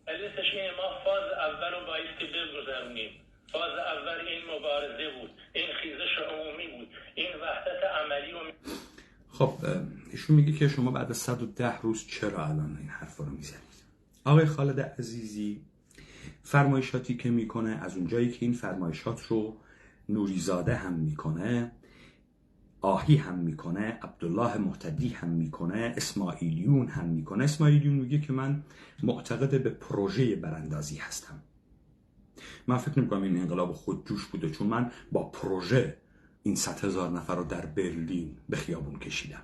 علتش اینه ما فاز اول رو بایستی بگذرونیم. فاز اول این مبارزه بود، این خیزش عمومی بود، این وحدت عملی و خب ایشون میگه که شما بعد از 110 روز چرا الان این حرف رو میزنید؟ آقای خالد عزیزی فرمایشاتی که میکنه، از اونجایی که این فرمایشات رو نوریزاده هم میکنه، آهی هم میکنه، عبدالله محتدی هم میکنه، اسماعیلیون هم میکنه. اسماعیلیون میگه که من معتقد به پروژه براندازی هستم. من فکر نمیکنم این انقلاب خودجوش بوده، چون من با پروژه این 100,000 نفر رو در برلین به خیابون کشیدم.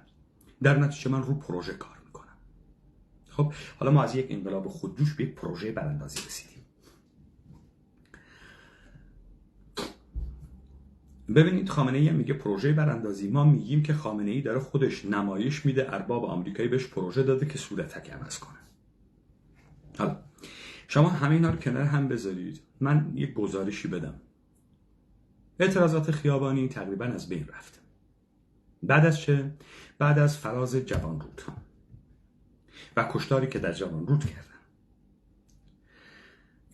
در نتیجه من رو پروژه کار میکنم. خب حالا ما از یک انقلاب خودجوش به یک پروژه براندازی رسیدیم. ببینید خامنه‌ای هم میگه پروژه براندازی، ما میگیم که خامنه‌ای داره خودش نمایش میده، ارباب آمریکایی بهش پروژه داده که صورتک عوض کنه. حالا شما همه اینا رو کنار هم بذارید، من یک گزارشی بدم. اعتراضات خیابانی تقریبا از بین رفت. بعد از چه؟ بعد از فراز جوانرودها و کشتاری که در جوانرود کردن.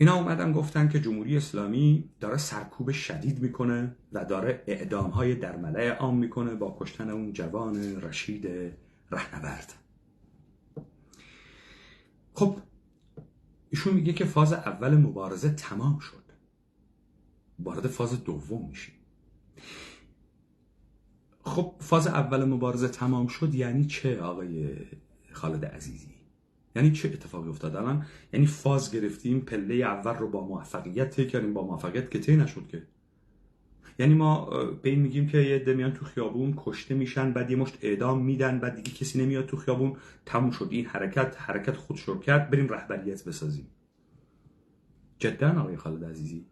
اینا اومدن گفتن که جمهوری اسلامی داره سرکوب شدید میکنه و داره اعدامهای در ملأ عام میکنه با کشتن اون جوان رشید رهنورد. خب ایشون میگه که فاز اول مبارزه تمام شد، وارد فاز دوم میشیم. خب فاز اول مبارزه تمام شد یعنی چه آقای خالد عزیزی؟ یعنی چه اتفاقی افتاد الان؟ یعنی فاز گرفتیم، پله اول رو با موفقیت طی کردیم، با موفقیت که طی نشد که. یعنی ما به این میگیم که یه عده میان تو خیابون کشته میشن، بعد یه مشت اعدام میدن، بعد دیگه کسی نمیاد تو خیابون، تموم شد این حرکت خودش رو کرد، بریم رهبریت بسازیم. جدا آقای خالد عزیزی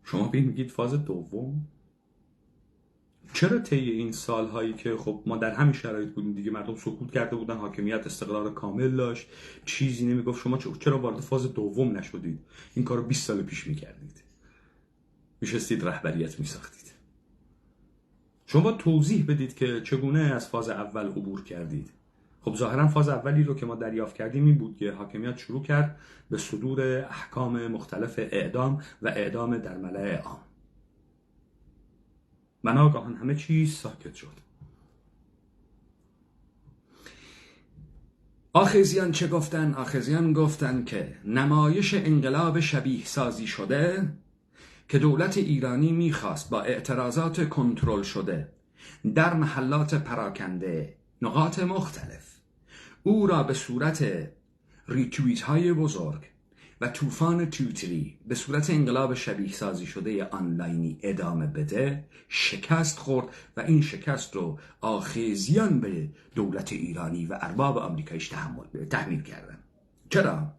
شما به این میگید فاز دوم؟ چرا طی این سالهایی که خب ما در همین شرایط بودیم دیگه، مردم سکوت کرده بودن، حاکمیت استقرار کامل داشت، چیزی نمیگفت، شما چرا وارد فاز دوم نشدید؟ این کارو 20 سال پیش میکردید، میشستید رهبریت میساختید. شما توضیح بدید که چگونه از فاز اول عبور کردید. خب ظاهرا فاز اولی رو که ما دریافت کردیم این بود که حاکمیت شروع کرد به صدور احکام مختلف اعدام و اعدام در ملأ عام. ناگهان همه چیز ساکت شد. آخذیان چه گفتن؟ آخذیان گفتن که نمایش انقلاب شبیه سازی شده که دولت ایرانی میخواست با اعتراضات کنترل شده در محلات پراکنده نقاط مختلف او را به صورت ریتویت های بزرگ و طوفان توییتری به صورت انقلاب شبیه سازی شده آنلاینی ادامه بده، شکست خورد و این شکست رو آخذیان به دولت ایرانی و ارباب آمریکاییش تحمیل کردن. چرا؟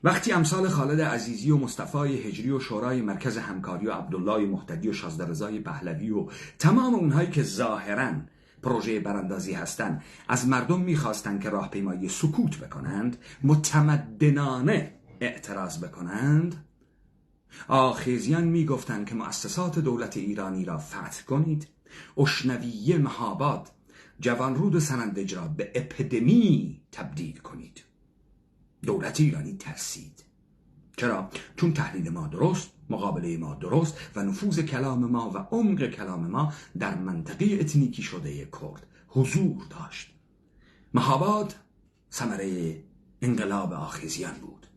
وقتی امثال خالد عزیزی و مصطفی هجری و شورای مرکز همکاری و عبدالله محتدی و شازده رضای پهلوی و تمام اونهایی که ظاهراً پروژه براندازی هستند از مردم میخواستند که راهپیمایی سکوت بکنند، متمدنانه اعتراض بکنند، آخذیان میگفتند که مؤسسات دولت ایرانی را فتح کنید، اشنویه، مهاباد، جوانرود و سنندج را به اپیدمی تبدیل کنید. دولت ایرانی ترسید. چرا؟ چون تحلیل ما درست، مقابله ما درست و نفوذ کلام ما و عمق کلام ما در منطقه اتنیکی شده کرد حضور داشت. مهاباد ثمره انقلاب آخذیان بود،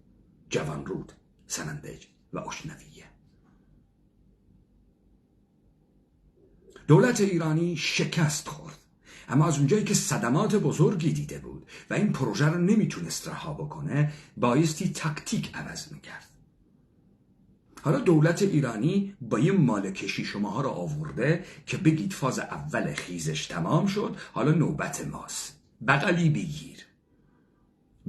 جوانرود، سنندج و اشنویه. دولت ایرانی شکست خورد، اما از اونجایی که صدمات بزرگی دیده بود و این پروژه رو نمیتونست رها بکنه، بایستی تاکتیک عوض میکرد. حالا دولت ایرانی با یه مالکشی شماها رو آورده که بگید فاز اول خیزش تمام شد، حالا نوبت ماست، بغلی بگیر.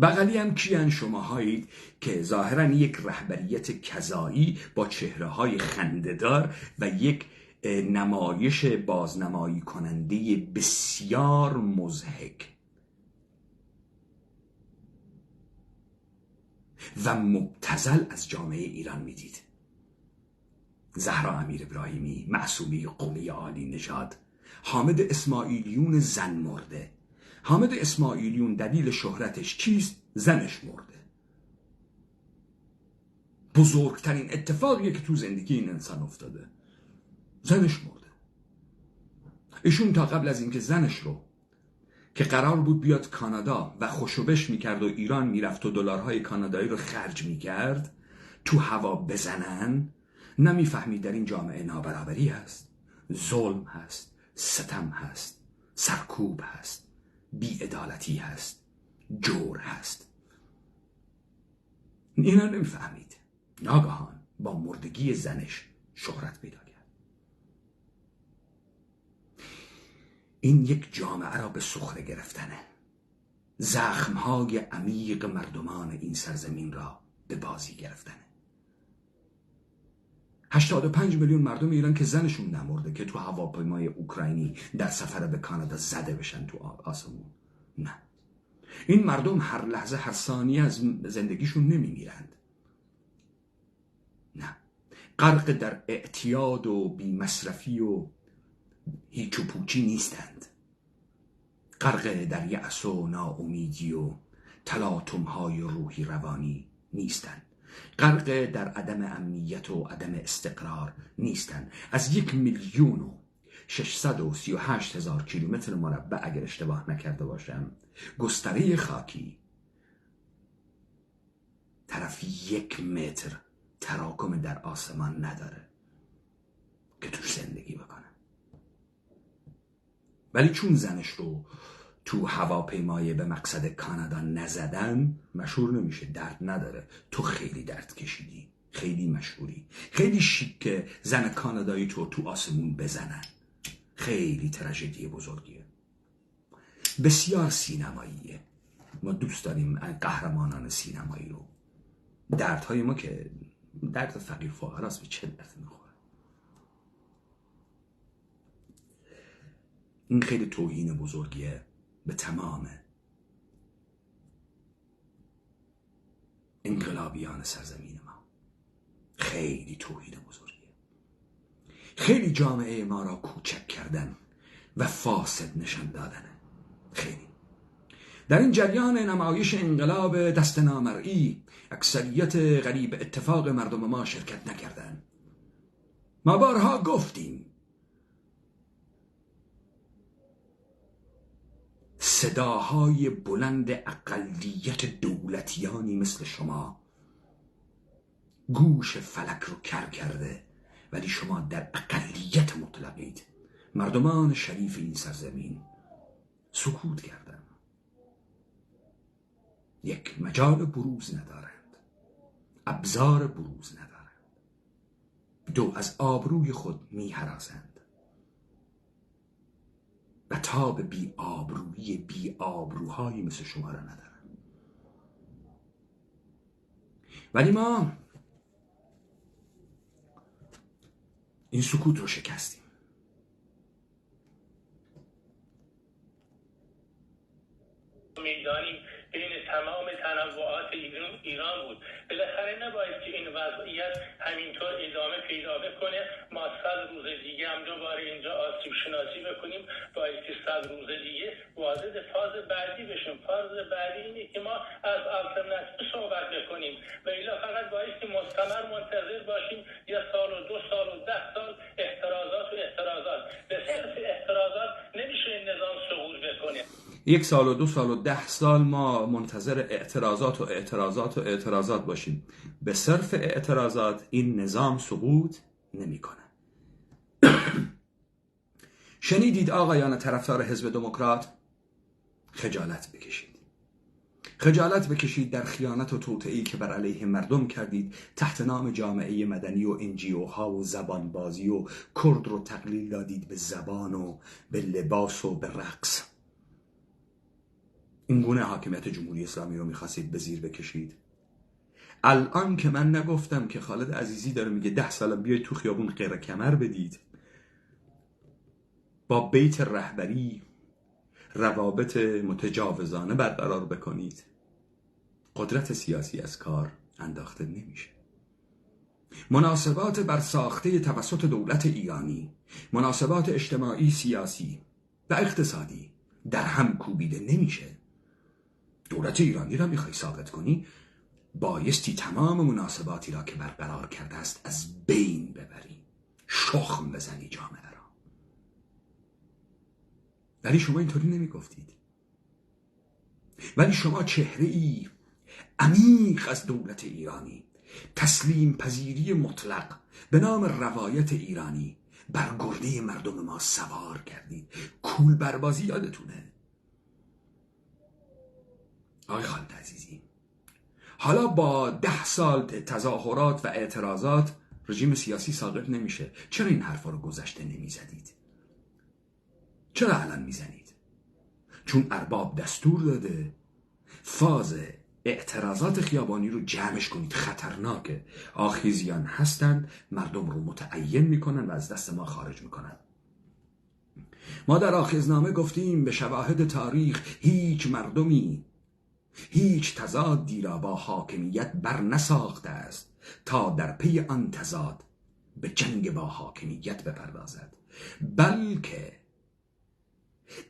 بغلی هم کیان؟ شماهایید که ظاهراً یک رهبریت کذایی با چهره‌های خنده‌دار و یک نمایش بازنمایی کننده بسیار مضحک و مبتذل از جامعه ایران میدید. زهرا امیر ابراهیمی، معصومی قمی عالی نژاد، حامد اسماعیلیون زن مرده. حامد اسماعیلیون دلیل شهرتش چیست؟ زنش مرده. بزرگترین اتفاقیه که تو زندگی این انسان افتاده، زنش مرده. ایشون تا قبل از اینکه زنش رو که قرار بود بیاد کانادا و خوشوبش میکرد و ایران میرفت و دلارهای کانادایی رو خرج میکرد تو هوا بزنن، نمیفهمید در این جامعه نابرابری هست، ظلم هست، ستم هست، سرکوب هست، بی‌عدالتی هست، جور هست. اینا نمیفهمید. ناگهان با مردگی زنش شهرت پیدا کرد. این یک جامعه را به سخره گرفتنه. زخمهای عمیق مردمان این سرزمین را به بازی گرفتنه. 85 میلیون مردم ایران که زنشون نمرده که تو هواپیمای اوکراینی در سفر به کانادا زده بشن تو آسمون. نه، این مردم هر لحظه، هر ثانیه از زندگیشون نمیمیرند. نه، غرق در اعتیاد و بی‌مصرفی و هیچ و پوچی نیستند. غرق در یأس و ناامیدی و تلاطم‌های روحی روانی نیستند. غرق در عدم امنیت و عدم استقرار نیستند. از 1,638,000 کیلومتر مربع اگر اشتباه نکرده باشم، گستره خاکی طرف 1 متر تراکم در آسمان نداره که توش زندگی بکنه. ولی چون زنش رو تو هواپیمای به مقصد کانادا نزدن، مشهور نمیشه، درد نداره. تو خیلی درد کشیدی، خیلی مشهوری، خیلی شیک که زن کانادایی تو آسمون بزنن. خیلی تراژدی بزرگیه، بسیار سینماییه. ما دوست داریم قهرمانان سینمایی رو. دردهای ما که درد فقیر فقراست، به چه درد میخوره؟ این خیلی توهین بزرگیه به تمام انقلابیان سرزمین ما. خیلی توهین بزرگیه. خیلی جامعه ما را کوچک کردن و فاسد نشان دادن. خیلی در این جریان نمایش انقلاب دست نامرئی اکثریت غریب اتفاق مردم ما شرکت نکردند. ما بارها گفتیم صداهای بلند اقلیت دولتیانی مثل شما گوش فلک رو کر کرده، ولی شما در اقلیت مطلقید. مردمان شریف این سرزمین سکوت کردند، یک مجال بروز ندارند، ابزار بروز ندارند، دو از آبروی خود می‌هراسند و تاب بی آبرویی بی آبروهایی مثل شما را ندارن. ولی ما این سکوت رو شکستیم. میدانیم بین تمام تنوعات ایران بود. بالاخره نباید که این وضعیت همینطور ادامه پیدا بکنه. ما 100 روز دیگه هم دوباره اینجا آسیب شناسی بکنیم، باید که 100 روز دیگه وارد فاز بعدی بشیم. فاز بعدی اینه که ما از آلترناتیو صحبت بکنیم و الا فقط باید که مستمر منتظر باشیم یا سال و 2 سال و 10 سال احترازات. به صرف احترازات نمیشه این نظام سقوط بکنه. 1 سال و 2 سال و 10 سال ما منتظر اعتراضات باشیم. به صرف اعتراضات این نظام سقوط نمیکنه. شنیدید آقایان طرفدار حزب دموکرات؟ خجالت بکشید در خیانت و توطئه‌ای که بر علیه مردم کردید تحت نام جامعه مدنی و NGOها و زبانبازی و کرد رو تقلیل دادید به زبان و به لباس و به رقص. این گونه حاکمیت جمهوری اسلامی رو میخواستید به زیر بکشید. الان که من نگفتم که خالد عزیزی داره میگه 10 سال بیاید تو خیابون غیر کمر بدید، با بیت رهبری روابط متجاوزانه برقرار بکنید، قدرت سیاسی از کار انداخته نمیشه. مناسبات برساخته توسط دولت ایرانی، مناسبات اجتماعی، سیاسی و اقتصادی در هم کوبیده نمیشه. دولت ایرانی را میخوای ساقط کنی، بایستی تمام مناسباتی را که برقرار کرده است از بین ببری، شخم بزنی جامعه را. ولی شما اینطوری نمیگفتید. ولی شما چهره‌ای عمیق از دولت ایرانی، تسلیم پذیری مطلق به نام روایت ایرانی بر گرده مردم ما سوار کردید. کول بربازی یادتونه؟ آقای خالد عزیزی، حالا با 10 سال تظاهرات و اعتراضات رژیم سیاسی ساقط نمیشه. چرا این حرفا رو گذشته نمیزدید؟ چرا الان میزنید؟ چون ارباب دستور داده فاز اعتراضات خیابانی رو جمعش کنید. خطرناکه. آخیزیان هستند، مردم رو متعین میکنن و از دست ما خارج میکنن. ما در آخذنامه گفتیم به شواهد تاریخ هیچ مردمی هیچ تضادی را با حاکمیت بر نساخته است تا در پی آن تضاد به جنگ با حاکمیت بپردازد، بلکه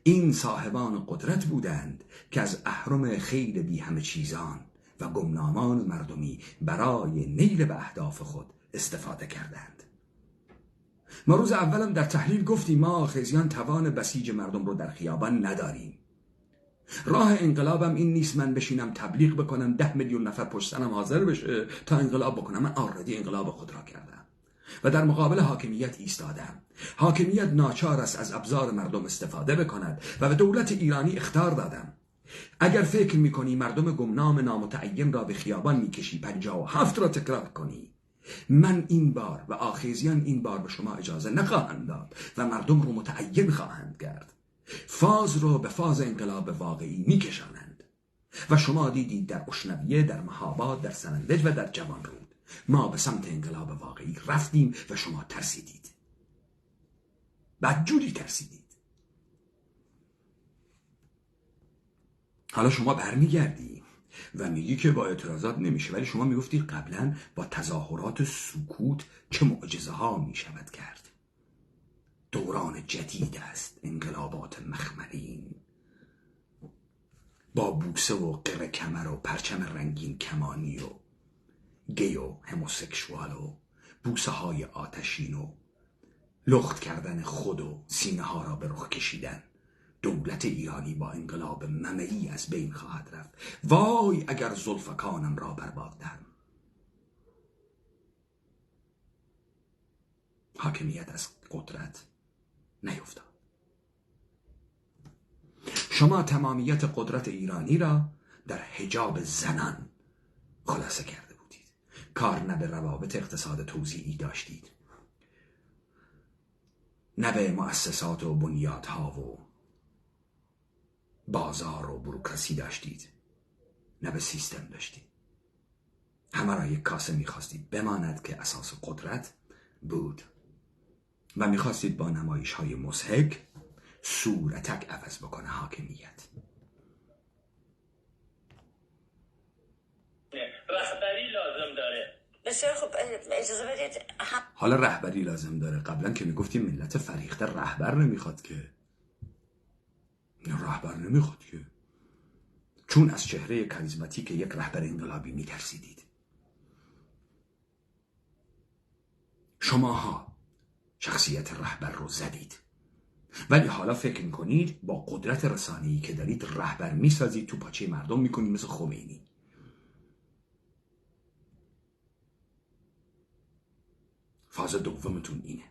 این صاحبان قدرت بودند که از اهرم خیل بی همه چیزان و گمنامان مردمی برای نیل به اهداف خود استفاده کردند. ما روز اولم در تحلیل گفتیم ما آخذیان توان بسیج مردم رو در خیابان نداریم. راه انقلابم این نیست من بشینم تبلیغ بکنم 10 میلیون نفر پشت سرم حاضر بشه تا انقلاب بکنم. من آردی انقلاب خود را کردم و در مقابل حاکمیت ایستادم. حاکمیت ناچار است از ابزار مردم استفاده بکند و به دولت ایرانی اخطار دادم. اگر فکر میکنی مردم گمنام نامتعین را به خیابان میکشی 57 را تکرار کنی، من این بار و آخذیان این بار به شما اجازه نخواهند داد و مردم رو متعین خواهند کرد. فاز رو به فاز انقلاب واقعی میکشانند و شما دیدید در اشنویه، در مهاباد، در سنندج و در جوانرود ما به سمت انقلاب واقعی رفتیم و شما ترسیدید. بدجوری ترسیدید. حالا شما برمیگردی و میگی که با اعتراضات نمیشه، ولی شما میگفتی قبلا با تظاهرات سکوت چه معجزه ها میشود کرد. دوران جدید است، انقلابات مخملین با بوسه و قره کمر و پرچم رنگین کمانی و گی و هموسکشوال و بوسه های آتشین و لخت کردن خود و سینه ها را به رخ کشیدن. دولت ایرانی با انقلاب ممعی از بین خواهد رفت. وای اگر زلفکانم را برباد دهم. حاکمیت از قدرت نیفتاد. شما تمامیت قدرت ایرانی را در حجاب زنان خلاصه کرده بودید. کار نه به روابط اقتصاد توزیعی داشتید، نه به مؤسسات و بنیادها و بازار و بروکراسی داشتید، نه به سیستم داشتید. همه را یک کاسه میخواستید بماند که اساس قدرت بود و میخواستید با نمایش های مضحک صورتک عوض بکنه حاکمیت. رهبری لازم داره. بسیار خوب، اجازه بدید. حالا رهبری لازم داره. قبلا که میگفتیم ملت فریخته رهبر نمیخواد که، رهبر نمیخواد که، چون از چهره کاریزماتیک یک رهبر انقلابی میترسیدید. شماها شخصیت رهبر رو زدید، ولی حالا فکر میکنید با قدرت رسانه‌ای که دارید رهبر میسازید، تو پاچه مردم میکنید مثل خمینی. فاز دومتون اینه.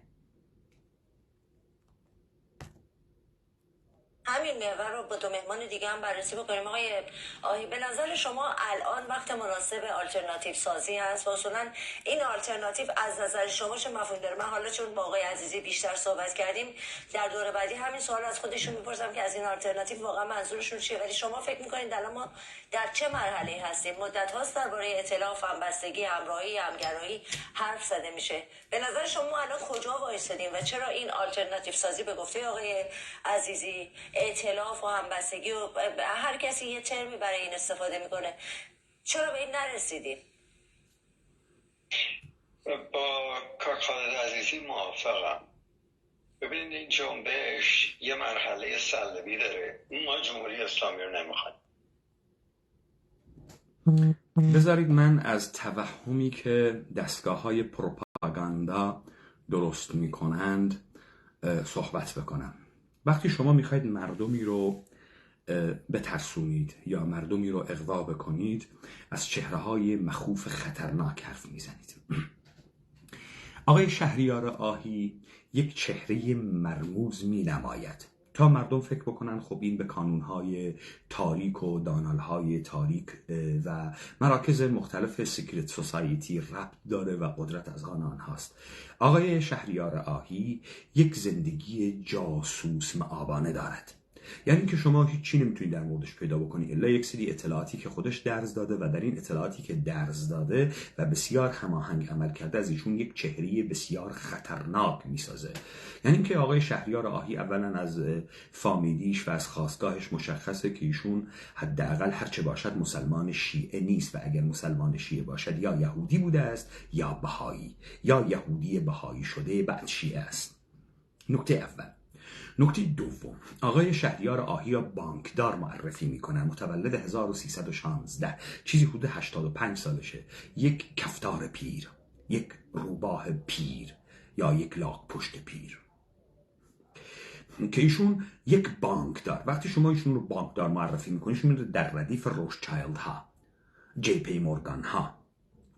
همین محور رو با دو مهمان دیگه هم بررسی بکنیم. آقای آهی، به نظر شما الان وقت مناسب آلترناتیو سازی هست و اصولا این آلترناتیو از نظر شما چه مفهومی داره؟ من حالا چون با آقای عزیزی بیشتر صحبت کردیم، در دور بعدی همین سوال از خودشون میپرسم که از این آلترناتیو واقعا منظورشون چیه، ولی شما فکر میکنید الان ما در چه مرحله هستیم؟ مدت هاست درباره ائتلاف، همبستگی، همراهی، همگرایی حرف زده میشه. به نظر شما الان کجا وایسادیم و چرا این آلترناتیو سازی به گفته آقای عزیزی ائتلاف و همبستگی و هر کسی یه ترمی برای این استفاده میکنه، چرا به این نرسیدیم؟ با کار خالد عزیزی موافقم. ببینید این جنبش یه مرحله سلبی داره. ما جمهوری اسلامی رو نمیخوایم. بذارید من از توهمی که دستگاه‌های پروپاگاندا درست میکنند صحبت بکنم. وقتی شما میخواید مردمی رو بترسونید یا مردمی رو اغوا بکنید، از چهره‌های مخوف خطرناک حرف میزنید. آقای شهریار آهی یک چهره مرموز مینماید تا مردم فکر بکنن خب این به کانونهای تاریک و دانالهای تاریک و مراکز مختلف سیکرت سوسایتی ربط داره و قدرت از آن آنهاست. آقای شهریار آهی یک زندگی جاسوس مآبانه دارد، یعنی که شما هیچی نمیتونید در موردش پیدا بکنی الا یک سری اطلاعاتی که خودش درز داده و در این اطلاعاتی که درز داده و بسیار هماهنگ عمل کرده از ایشون یک چهره بسیار خطرناک میسازه. یعنی که آقای شهریار آهی اولا از فامیلیش و از خاستگاهش مشخصه که ایشون حداقل هرچه باشد مسلمان شیعه نیست و اگر مسلمان شیعه باشد یا یهودی بوده است یا بهایی، یا یهودی بهایی شده بعد شیعه است. نکته اول. نکته دوم، آقای شهریار آهی را بانکدار معرفی میکنن، متولد 1316، چیزی حدود 85 سالشه، یک کفتار پیر، یک روباه پیر یا یک لاک پشت پیر که ایشون یک بانکدار. وقتی شما ایشون رو بانکدار معرفی میکنید، ایشون در ردیف روثشایلد ها، جی پی مورگان ها،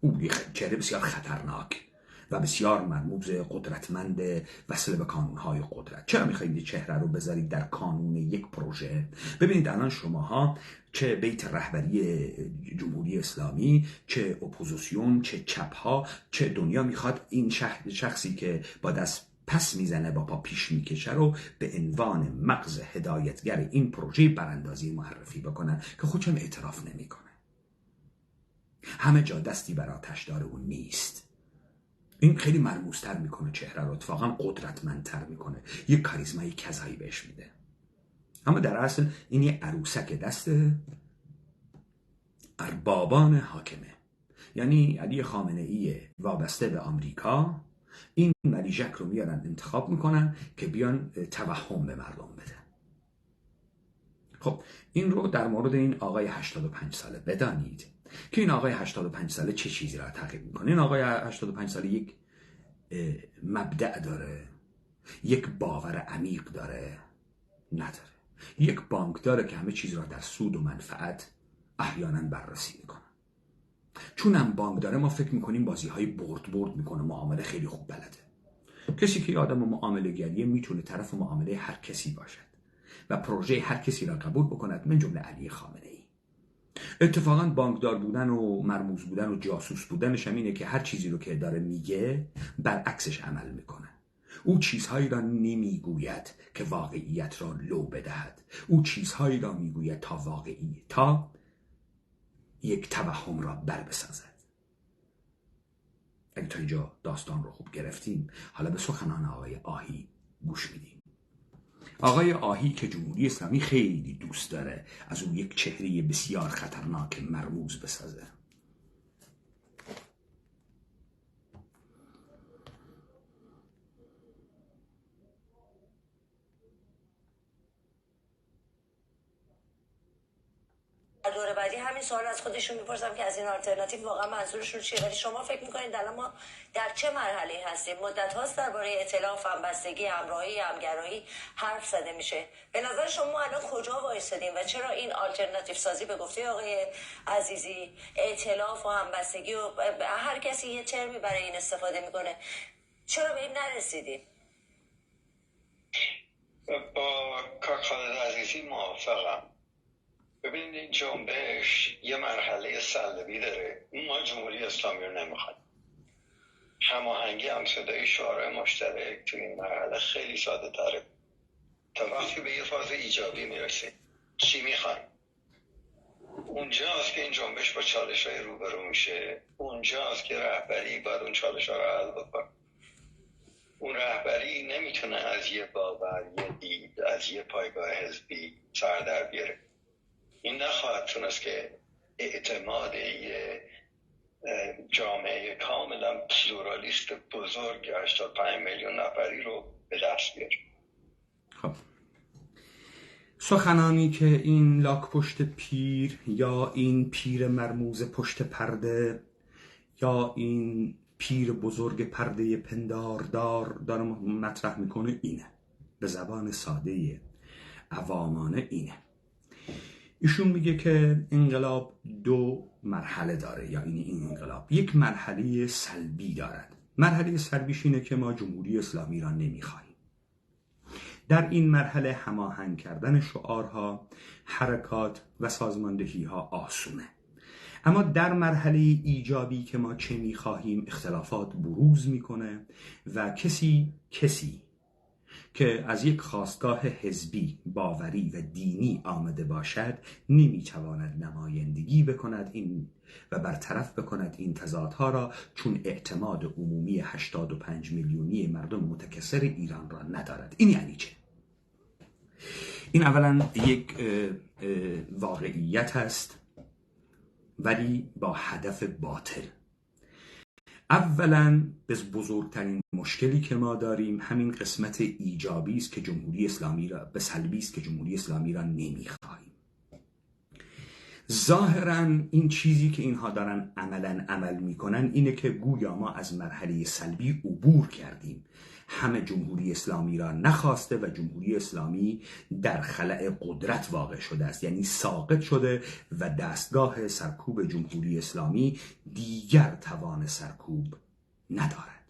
او چهره بسیار خطرناک و بسیار مرموز، قدرتمند، وصل به کانونهای قدرت. چرا میخواید این چهره رو بذارید در کانون یک پروژه؟ ببینید الان شماها چه بیت رهبری جمهوری اسلامی، چه اپوزیسیون، چه چپها، چه دنیا میخواد این شخصی که با دست پس میزنه با پا پیش میکشه رو به عنوان مغز هدایتگر این پروژه براندازی معرفی بکنن که خودشم اعتراف نمیکنه. همه جا دستی بر آتش داره و نیست. این خیلی مرموزتر میکنه چهره رو، اتفاقا قدرتمندتر میکنه، یک کاریزمای کذایی بهش میده. اما در اصل این یه عروسک دست اربابان حاکمه، یعنی علی خامنه ای وابسته به آمریکا. این ملیجک رو میارن انتخاب میکنن که بیان توهم به مردم بده. خب این رو در مورد این آقای 85 ساله بدانید که این آقای 85 ساله چه چیزی را تعقیب میکنه. این آقای 85 ساله یک مبدأ داره، یک باور عمیق داره؟ نداره. یک بانک داره که همه چیز را در سود و منفعت احیانا بررسی میکنه. چون هم بانک داره ما فکر میکنیم بازی های برد میکنه، معامله خیلی خوب بلده. کسی که آدم معامله گریه میتونه طرف معامله هر کسی باشد و پروژه هر کسی را قبول بکند، من جمله علی خامنه ای. اتفاقا بانکدار بودن و مرموز بودن و جاسوس بودنش هم اینه که هر چیزی رو که داره میگه برعکسش عمل میکنه. او چیزهایی را نمیگوید که واقعیت را لو بدهد، او چیزهایی را میگوید تا یک توهم را بر بسازد. اگه تا اینجا داستان رو خوب گرفتیم، حالا به سخنان آقای آهی گوش میدیم. آقای آهی که جمهوری اسلامی خیلی دوست داره از اون یک چهره بسیار خطرناک مرموز بسازه. در دور بعدی همین سوال از خودشون میپرسم که از این آلترناتیو واقعا منظورشون چیه. ولی شما فکر میکنید الان ما در چه مرحله هستیم؟ مدت هاست درباره ائتلاف، همبستگی، همراهی، همگرایی حرف زده میشه. به نظر شما الان کجا وایسادیم و چرا این آلترناتیو سازی به گفته آقای عزیزی ائتلاف و همبستگی و هر کسی یه ترمی برای این استفاده میکنه، چرا به این نرسیدیم؟ با کاک خالد عزیزی موافقم. ببینید این جنبش یه مرحله سلبی داره. ما جمهوری اسلامی رو نمیخوایم. هماهنگی هم صدای شعارهای مشترک تو این مرحله خیلی ساده تره. تا وقتی به یه فاز ایجابی میرسیم چی میخوایم؟ اونجاست که این جنبش با چالش‌های روبرو میشه. اونجاست که رهبری باید اون چالش‌ها رو حل بکنه. اون رهبری نمیتونه از یه باور، یه دید، از یه پایگاه حزبی سر در بیاره. این نخواهد تونست که اعتماد یه جامعه کاملا پلورالیست بزرگ 85 میلیون نفری رو به دست بیاره. خب سخنانی که این لاک پشت پیر یا این پیر مرموز پشت پرده یا این پیر بزرگ پرده پنداردار داره مطرح میکنه اینه، به زبان ساده عوامانه اینه. ایشون میگه که انقلاب دو مرحله داره، یا این انقلاب یک مرحله سلبی دارد. مرحله سلبیش اینه که ما جمهوری اسلامی را نمیخواهیم. در این مرحله هماهنگ کردن شعارها، حرکات و سازماندهی‌ها آسونه. اما در مرحله ایجابی که ما چه میخواهیم اختلافات بروز میکنه و کسی که از یک خواستگاه حزبی، باوری و دینی آمده باشد نمیتواند نمایندگی بکند این و برطرف بکند این تضادها را، چون اعتماد عمومی 85 میلیونی مردم متکثر ایران را ندارد. این یعنی چه؟ این اولا یک واقعیت است ولی با هدف باطل. اولا بزرگترین مشکلی که ما داریم همین قسمت ایجابی است که جمهوری اسلامی را به سلبی است که جمهوری اسلامی را نمیخواهیم. ظاهرا این چیزی که اینها دارن عمل میکنن اینه که گویا ما از مرحله سلبی عبور کردیم، همه جمهوری اسلامی را نخواسته و جمهوری اسلامی در خلأ قدرت واقع شده است، یعنی ساقط شده و دستگاه سرکوب جمهوری اسلامی دیگر توان سرکوب ندارد.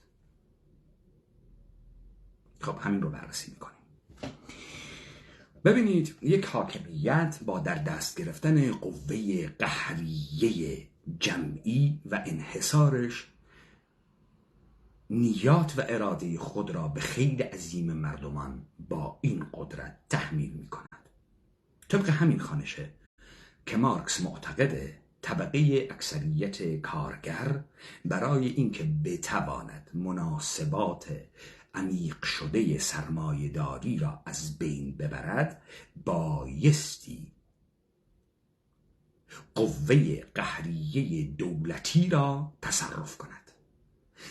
خب همین رو بررسی میکنیم. ببینید، یک حاکمیت با در دست گرفتن قوه قهریه جمعی و انحصارش نیات و اراده خود را به خیل عظیم مردمان با این قدرت تحمیل می کند. طبق همین خوانشه که مارکس معتقده طبقه اکثریت کارگر برای اینکه بتواند مناسبات عمیق شده سرمایه‌داری را از بین ببرد بایستی قوه قهریه دولتی را تصرف کند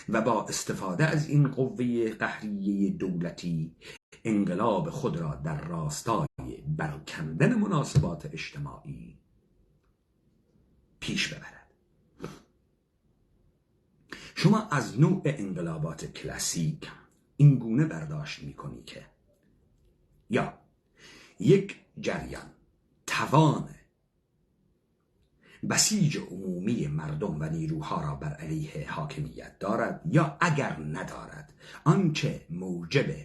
و با استفاده از این قوه قهریه دولتی انقلاب خود را در راستای برکندن مناسبات اجتماعی پیش ببرد. شما از نوع انقلابات کلاسیک این گونه برداشت می‌کنی که یا یک جریان توان بسیج عمومی مردم و نیروها را بر علیه حاکمیت دارد، یا اگر ندارد آنچه موجب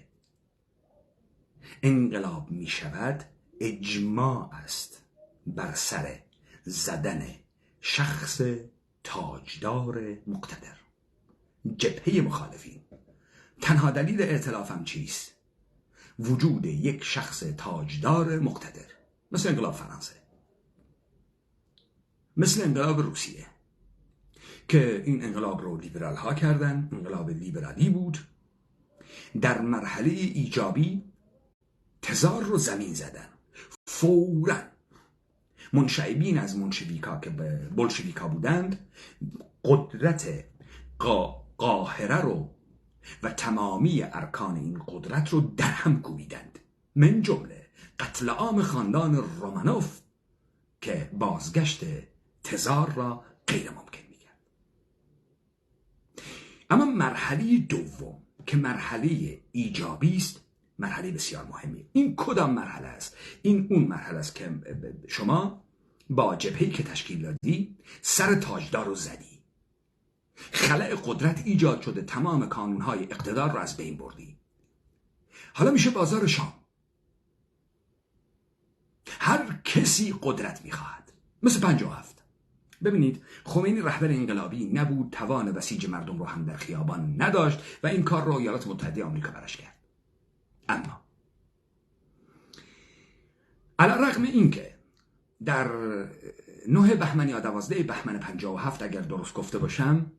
انقلاب می شود اجماع است بر سر زدن شخص تاجدار مقتدر. جبهه مخالفین تنها دلیل ائتلافم چیست؟ وجود یک شخص تاجدار مقتدر، مثل انقلاب فرانسه، مثل انقلاب روسیه که این انقلاب رو لیبرال ها کردن، انقلاب لیبرالی بود. در مرحله ایجابی تزار رو زمین زدن، فوراً منشعبین از منشویکا که به بولشویکا بودند قدرت قاهره رو و تمامی ارکان این قدرت رو در هم کوبیدند، من جمله قتل عام خاندان رومانوف که بازگشت تزار را غیر ممکن می‌کرد. اما مرحله دوم که مرحله ایجابی است، مرحله بسیار مهمی. این کدام مرحله است؟ این اون مرحله است که شما با جبهه‌ای که تشکیل دادی سر تاجدار رو زدی، خلأ قدرت ایجاد شده، تمام کانونهای اقتدار رو از بین بردی. حالا میشه بازار شام. هر کسی قدرت میخواهد، مثل 57. ببینید خمینی رهبر انقلابی نبود، توان بسیج مردم رو هم در خیابان نداشت و این کار رو ایالات متحده آمریکا براش کرد. اما علی‌رغم اینکه در 9 بهمن یا 12 بهمن 57 اگر درست گفته باشم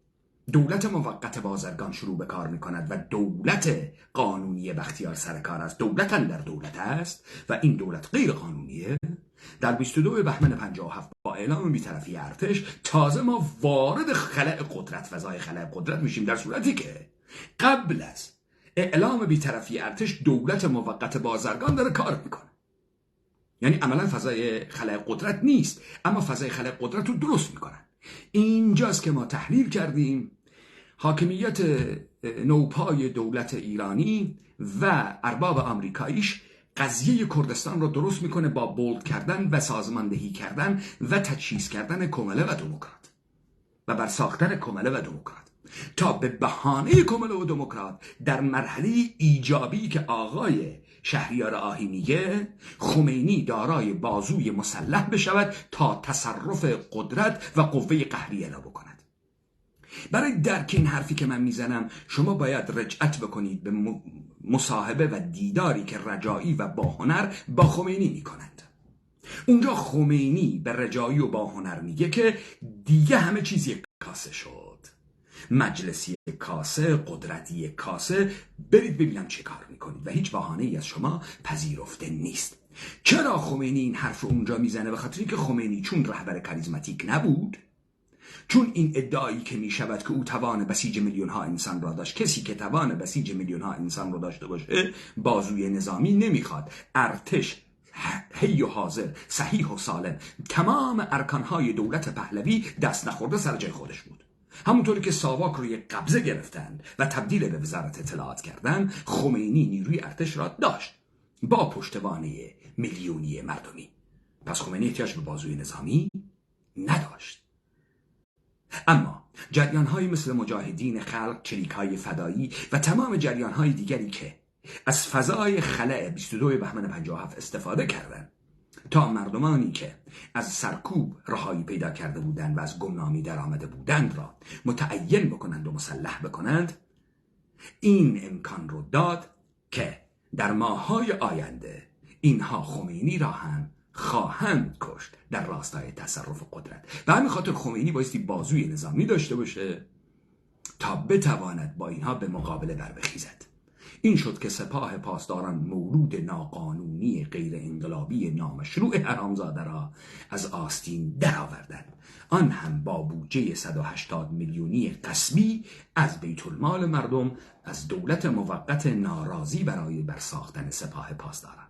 دولت موقت بازرگان شروع به کار می کند و دولت قانونی بختیار سر کار است، دولت اندر دولت است و این دولت غیر قانونیه، در 22 بهمن 57 با اعلام بی‌طرفی ارتش تازه ما وارد خلأ قدرت، فضای خلأ قدرت میشیم، در صورتی که قبل از اعلام بی‌طرفی ارتش دولت موقت بازرگان داره کار میکنه. یعنی عملا فضای خلأ قدرت نیست، اما فضای خلأ قدرت رو درست میکنن. اینجاست که ما تحلیل کردیم حاکمیت نوپای دولت ایرانی و ارباب آمریکاییش قضیه کردستان رو درست میکنه با بولد کردن و سازماندهی کردن و تجهیز کردن کمله و دموکرات و بر ساختن کمله و دموکرات، تا به بهانه کمله و دموکرات در مرحله ایجابی که آقای شهریار آهی میگه خمینی دارای بازوی مسلح بشود تا تصرف قدرت و قوه قهری اعلا بکند. برای درک این حرفی که من میزنم شما باید رجعت بکنید به مصاحبه و دیداری که رجایی و باهنر با خمینی میکنند. اونجا خمینی به رجایی و باهنر میگه که دیگه همه چیز یک کاسه شد، مجلسی کاسه، قدرتی کاسه، برید ببینم چه کار میکنید و هیچ بهانه‌ای از شما پذیرفته نیست. چرا خمینی این حرف رو اونجا میزنه؟ به خاطر اینکه خمینی چون رهبر کاریزماتیک نبود، چون این ادعایی که میشود که او توان بسیج میلیون ها انسان را داشت، کسی که توان بسیج میلیون ها انسان را داشته باشه بازوی نظامی نمیخواد. ارتش حی و حاضر، صحیح و سالم، تمام ارکانهای دولت پهلوی دست نخورده سر جای خودش بود. همونطوری که ساواک رو یک قبضه گرفتن و تبدیل به وزارت اطلاعات کردن، خمینی نیروی ارتش را داشت با پشتوانه میلیونی مردمی. پس خمینی احتیاج به بازوی نظامی نداشت. اما جریان‌هایی مثل مجاهدین خلق، چریک‌های فدایی و تمام جریان‌های دیگری که از فضای خلأ 22 بهمن 57 استفاده کردند تا مردمانی که از سرکوب رهایی پیدا کرده بودند و از گمنامی در آمده بودند را متعین بکنند و مسلح بکنند، این امکان رو داد که در ماه‌های آینده اینها خمینی را هم خواهند کشت در راستای تصرف قدرت. و همین خاطر خمینی بایستی بازوی نظامی داشته باشه تا بتواند با اینها به مقابله بر بخیزد. این شد که سپاه پاسداران مولود ناقانونی غیر انقلابی نامشروع حرامزاده را از آستین درآوردند، آن هم با بودجه 180 میلیونی غصبی از بیت المال مردم، از دولت موقت ناراضی برای برساختن سپاه پاسداران.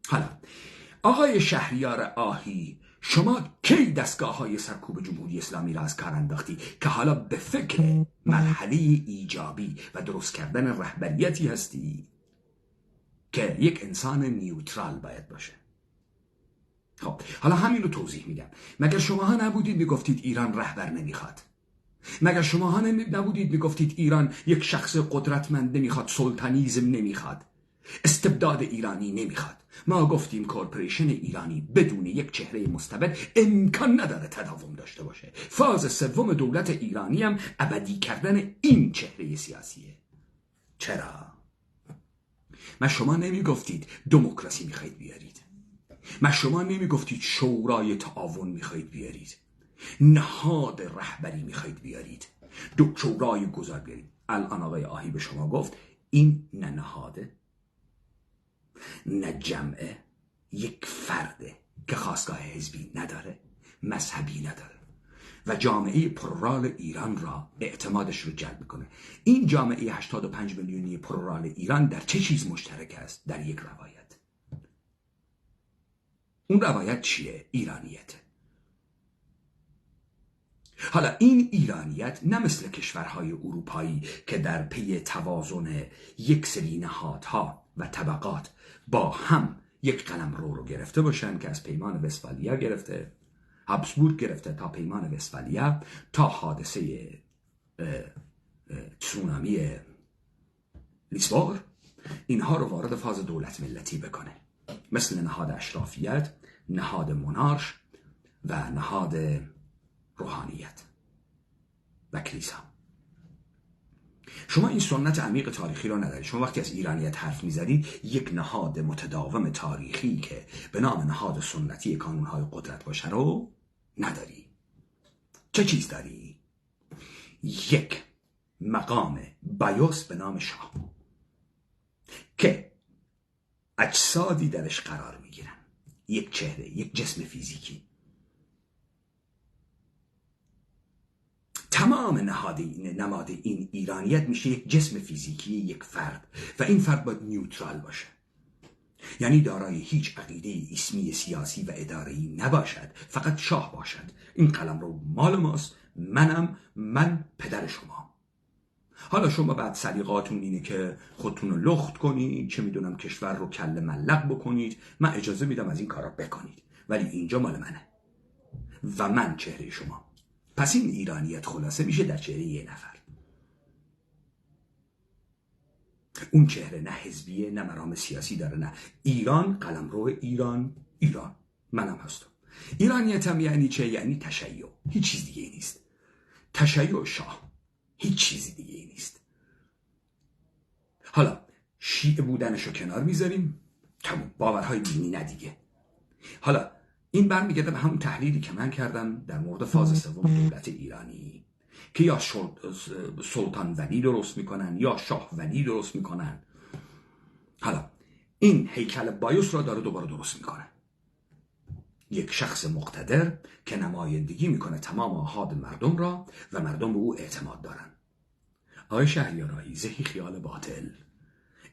حالا آقای شهریار آهی، شما کی دستگاه‌های سرکوب جمهوری اسلامی را از کار انداختی که حالا به فکر مرحله ایجابی و درست کردن رهبریتی هستی که یک انسان نیوترال باید باشه؟ خب حالا همین رو توضیح میدم. مگر شماها نبودید میگفتید ایران رهبر نمیخواد؟ مگر شماها نبودید میگفتید ایران یک شخص قدرتمند نمیخواد، سلطانیزم نمیخواد، استبداد ایرانی نمیخواد؟ ما گفتیم کورپوریشن ایرانی بدون یک چهره مستبد امکان نداره تداوم داشته باشه. فاز سوم دولت ایرانی هم ابدی کردن این چهره سیاسیه. چرا؟ ما شما نمیگفتید دموکراسی میخواید بیارید؟ ما شما نمیگفتید شورای تعاون میخواید بیارید؟ نهاد رهبری میخواید بیارید؟ شورای گذار بیارید؟ الان آقای آهی به شما گفت این نه نهاده نه جمعه، یک فرده که خواستگاه حزبی نداره، مذهبی نداره و جامعه پررال ایران را اعتمادش رو جلب کنه. این جامعه 85 میلیونی پررال ایران در چه چیز مشترک است؟ در یک روایت. اون روایت چیه؟ ایرانیت. حالا این ایرانیت نه مثل کشورهای اروپایی که در پی توازن یک سری نهادها و طبقات با هم یک قلمرو رو گرفته باشن که از پیمان وستفالیا گرفته، هابسبورگ گرفته تا پیمان وستفالیا، تا حادثه تسونامی لیسبور، اینها رو وارد فاز دولت ملتی بکنه، مثل نهاد اشرافیت، نهاد مونارش و نهاد روحانیت و کلیسا. شما این سنت عمیق تاریخی رو ندارید. شما وقتی از ایرانیت حرف میزنید یک نهاد متداوم تاریخی که به نام نهاد سنتی کانونهای قدرت باشه رو نداری. چه چیز داری؟ یک مقام بایوس به نام شاه که اجسادی درش قرار میگیرن، یک چهره، یک جسم فیزیکی. تمام نماد این ایرانیت میشه یک جسم فیزیکی، یک فرد، و این فرد باید نیوترال باشه، یعنی دارای هیچ عقیده اسمی سیاسی و اداری نباشد، فقط شاه باشد. این قلمرو مال ماست، من پدر شما. حالا شما بعد سلیقاتون اینه که خودتون رو لخت کنید، چه میدونم کشور رو کله ملق بکنید، من اجازه میدم از این کارا بکنید، ولی اینجا مال منه و من چهره شما. پس این ایرانیت خلاصه میشه در چهره یه نفر. اون چهره نه حزبیه نه مرام سیاسی داره، نه. ایران، قلمرو ایران، منم هستم. ایرانیت هم یعنی چه؟ یعنی تشیع، هیچ چیز دیگه نیست. تشیع شاه، هیچ چیز دیگه نیست. حالا شیعه بودنشو کنار میذاریم، تموم، باورهای دینی نه دیگه. حالا این برمیگرده به همون تحلیلی که من کردم در مورد فاز سوم دولت ایرانی که یا سلطان ولی درست میکنن یا شاه ولی درست میکنن. حالا این هیکل بایوس را داره دوباره درست میکنه، یک شخص مقتدر که نمایندگی میکنه تمام آحاد مردم را و مردم به او اعتماد دارن. آقای شهریارایی، زهی خیال باطل.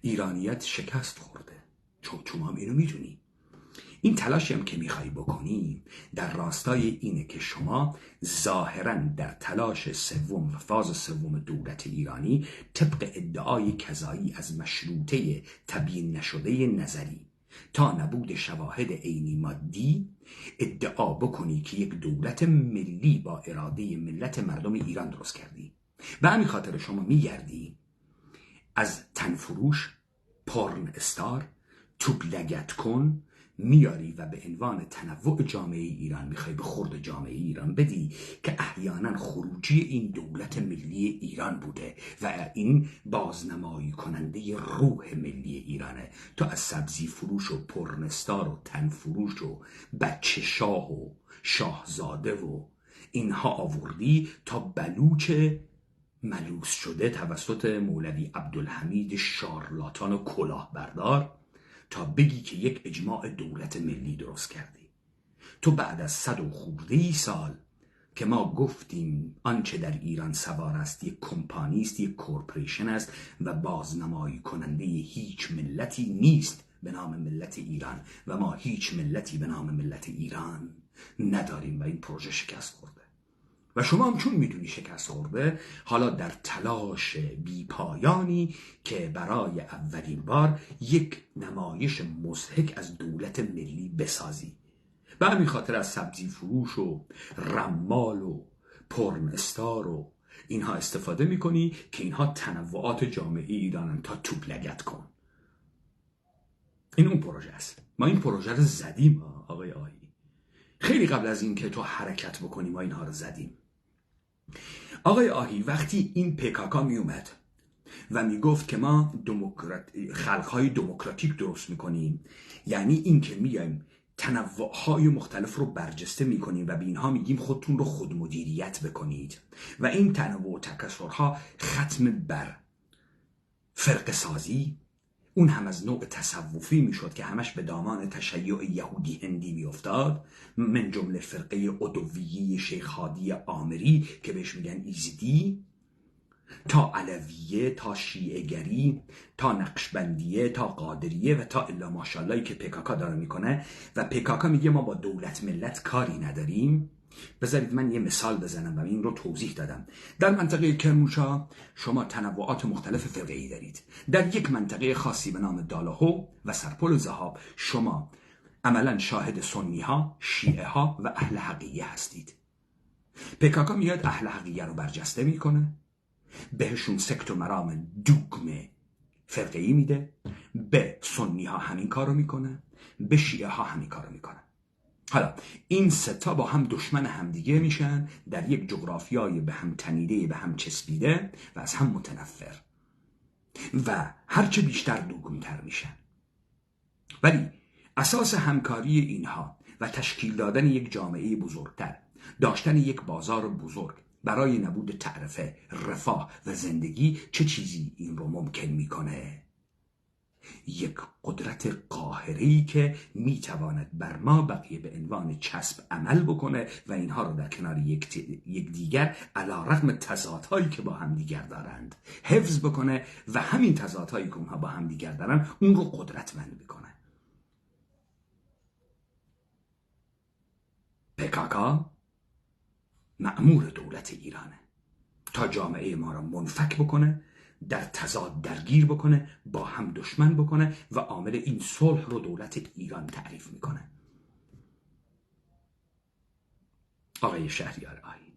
ایرانیت شکست خورده، چون هم اینو میدونی. این تلاشی هم که میخوایی بکنی در راستای اینه که شما ظاهراً در تلاش سوم و فاز سوم دولت ایرانی طبق ادعای کذایی از مشروطه تبیین نشده نظری تا نبود شواهد عینی مادی ادعا بکنی که یک دولت ملی با اراده ملت مردم ایران درست کردی. به همین خاطر شما میگردی از تنفروش، پورن استار، توپ لگت کن میاری و به عنوان تنوع جامعه ایران میخوای به خورد جامعه ایران بدی که احیانا خروجی این دولت ملی ایران بوده و این بازنمایی کننده روح ملی ایرانه. تو از سبزی فروش و پرنستار و تنفروش و بچه شاه و شاهزاده و اینها آوردی تا بلوچ ملوس شده توسط مولوی عبدالحمید شارلاتان و کلاهبردار تا بگی که یک اجماع دولت ملی درست کردی. تو بعد از 100 خورده سال که ما گفتیم آنچه در ایران سوار است یک کمپانی است، یک کورپوریشن است و بازنمایی کننده هیچ ملتی نیست به نام ملت ایران و ما هیچ ملتی به نام ملت ایران نداریم و این پروژه شکست خورده و شما هم چون میدونی شکست خورده، حالا در تلاش بیپایانی که برای اولین بار یک نمایش مضحک از دولت ملی بسازی. به همین خاطر از سبزی فروش و رمال و پورن استار و اینها استفاده میکنی که اینها تنوعات جامعه ایرانن تا توپ لگت کن. این اون پروژه است. ما این پروژه رو زدیم آقای آهی. خیلی قبل از این که تو حرکت بکنی ما اینها رو زدیم. آقای آهی وقتی این پیکاکا می اومد و می گفت که ما خلقهای دموکراتیک درست میکنیم، یعنی این که میایم تنوعهای مختلف رو برجسته میکنیم و به اینها میگیم خودتون رو خودمدیریت بکنید و این تنوع و تکثرها ختم بر فرق سازی، اون هم از نوع تصوفی میشد که همش به دامان تشیع یهودی هندی میافتاد، من جمله فرقه ادویی شیخ هادی آمری که بهش میگن ایزدی تا علویه، تا شیعه‌گری، تا نقشبندیه، تا قادریه و تا الا ماشاءاللهی که پکاکا داره میکنه و پکاکا میگه ما با دولت ملت کاری نداریم. بذارید من یه مثال بزنم و این رو توضیح دادم. در منطقه کرمانشاه شما تنوعات مختلف فرقه‌ای دارید. در یک منطقه خاصی به نام دالاهو و سرپل ذهاب شما عملا شاهد سنی ها، شیعه ها و اهل حقیقه هستید. پکاکا میاد اهل حقیقه رو برجسته میکنه، بهشون سکت و مرام دوگمه فرقه‌ای میده، به سنی ها همین کارو میکنه، به شیعه ها همین کارو میکنه. حالا این ستا با هم دشمن همدیگه میشن در یک جغرافیای به هم تنیده، به هم چسبیده و از هم متنفر و هرچه بیشتر دوگمتر میشن. ولی اساس همکاری اینها و تشکیل دادن یک جامعه بزرگتر، داشتن یک بازار بزرگ برای نبود تعرفه، رفاه و زندگی، چه چیزی این رو ممکن میکنه؟ یک قدرت قاهری که میتواند بر ما بقیه به عنوان چسب عمل بکنه و اینها رو در کنار یک دیگر علی رغم تضادهایی که با هم دیگر دارند حفظ بکنه و همین تضادهایی که اونها با هم دیگر دارن اون رو قدرتمند بکنه. پکاکا مأمور دولت ایرانه تا جامعه ما را منفک بکنه، در تضاد درگیر بکنه، با هم دشمن بکنه و عامل این صلح رو دولت ایران تعریف میکنه. آقای شهریار آیین،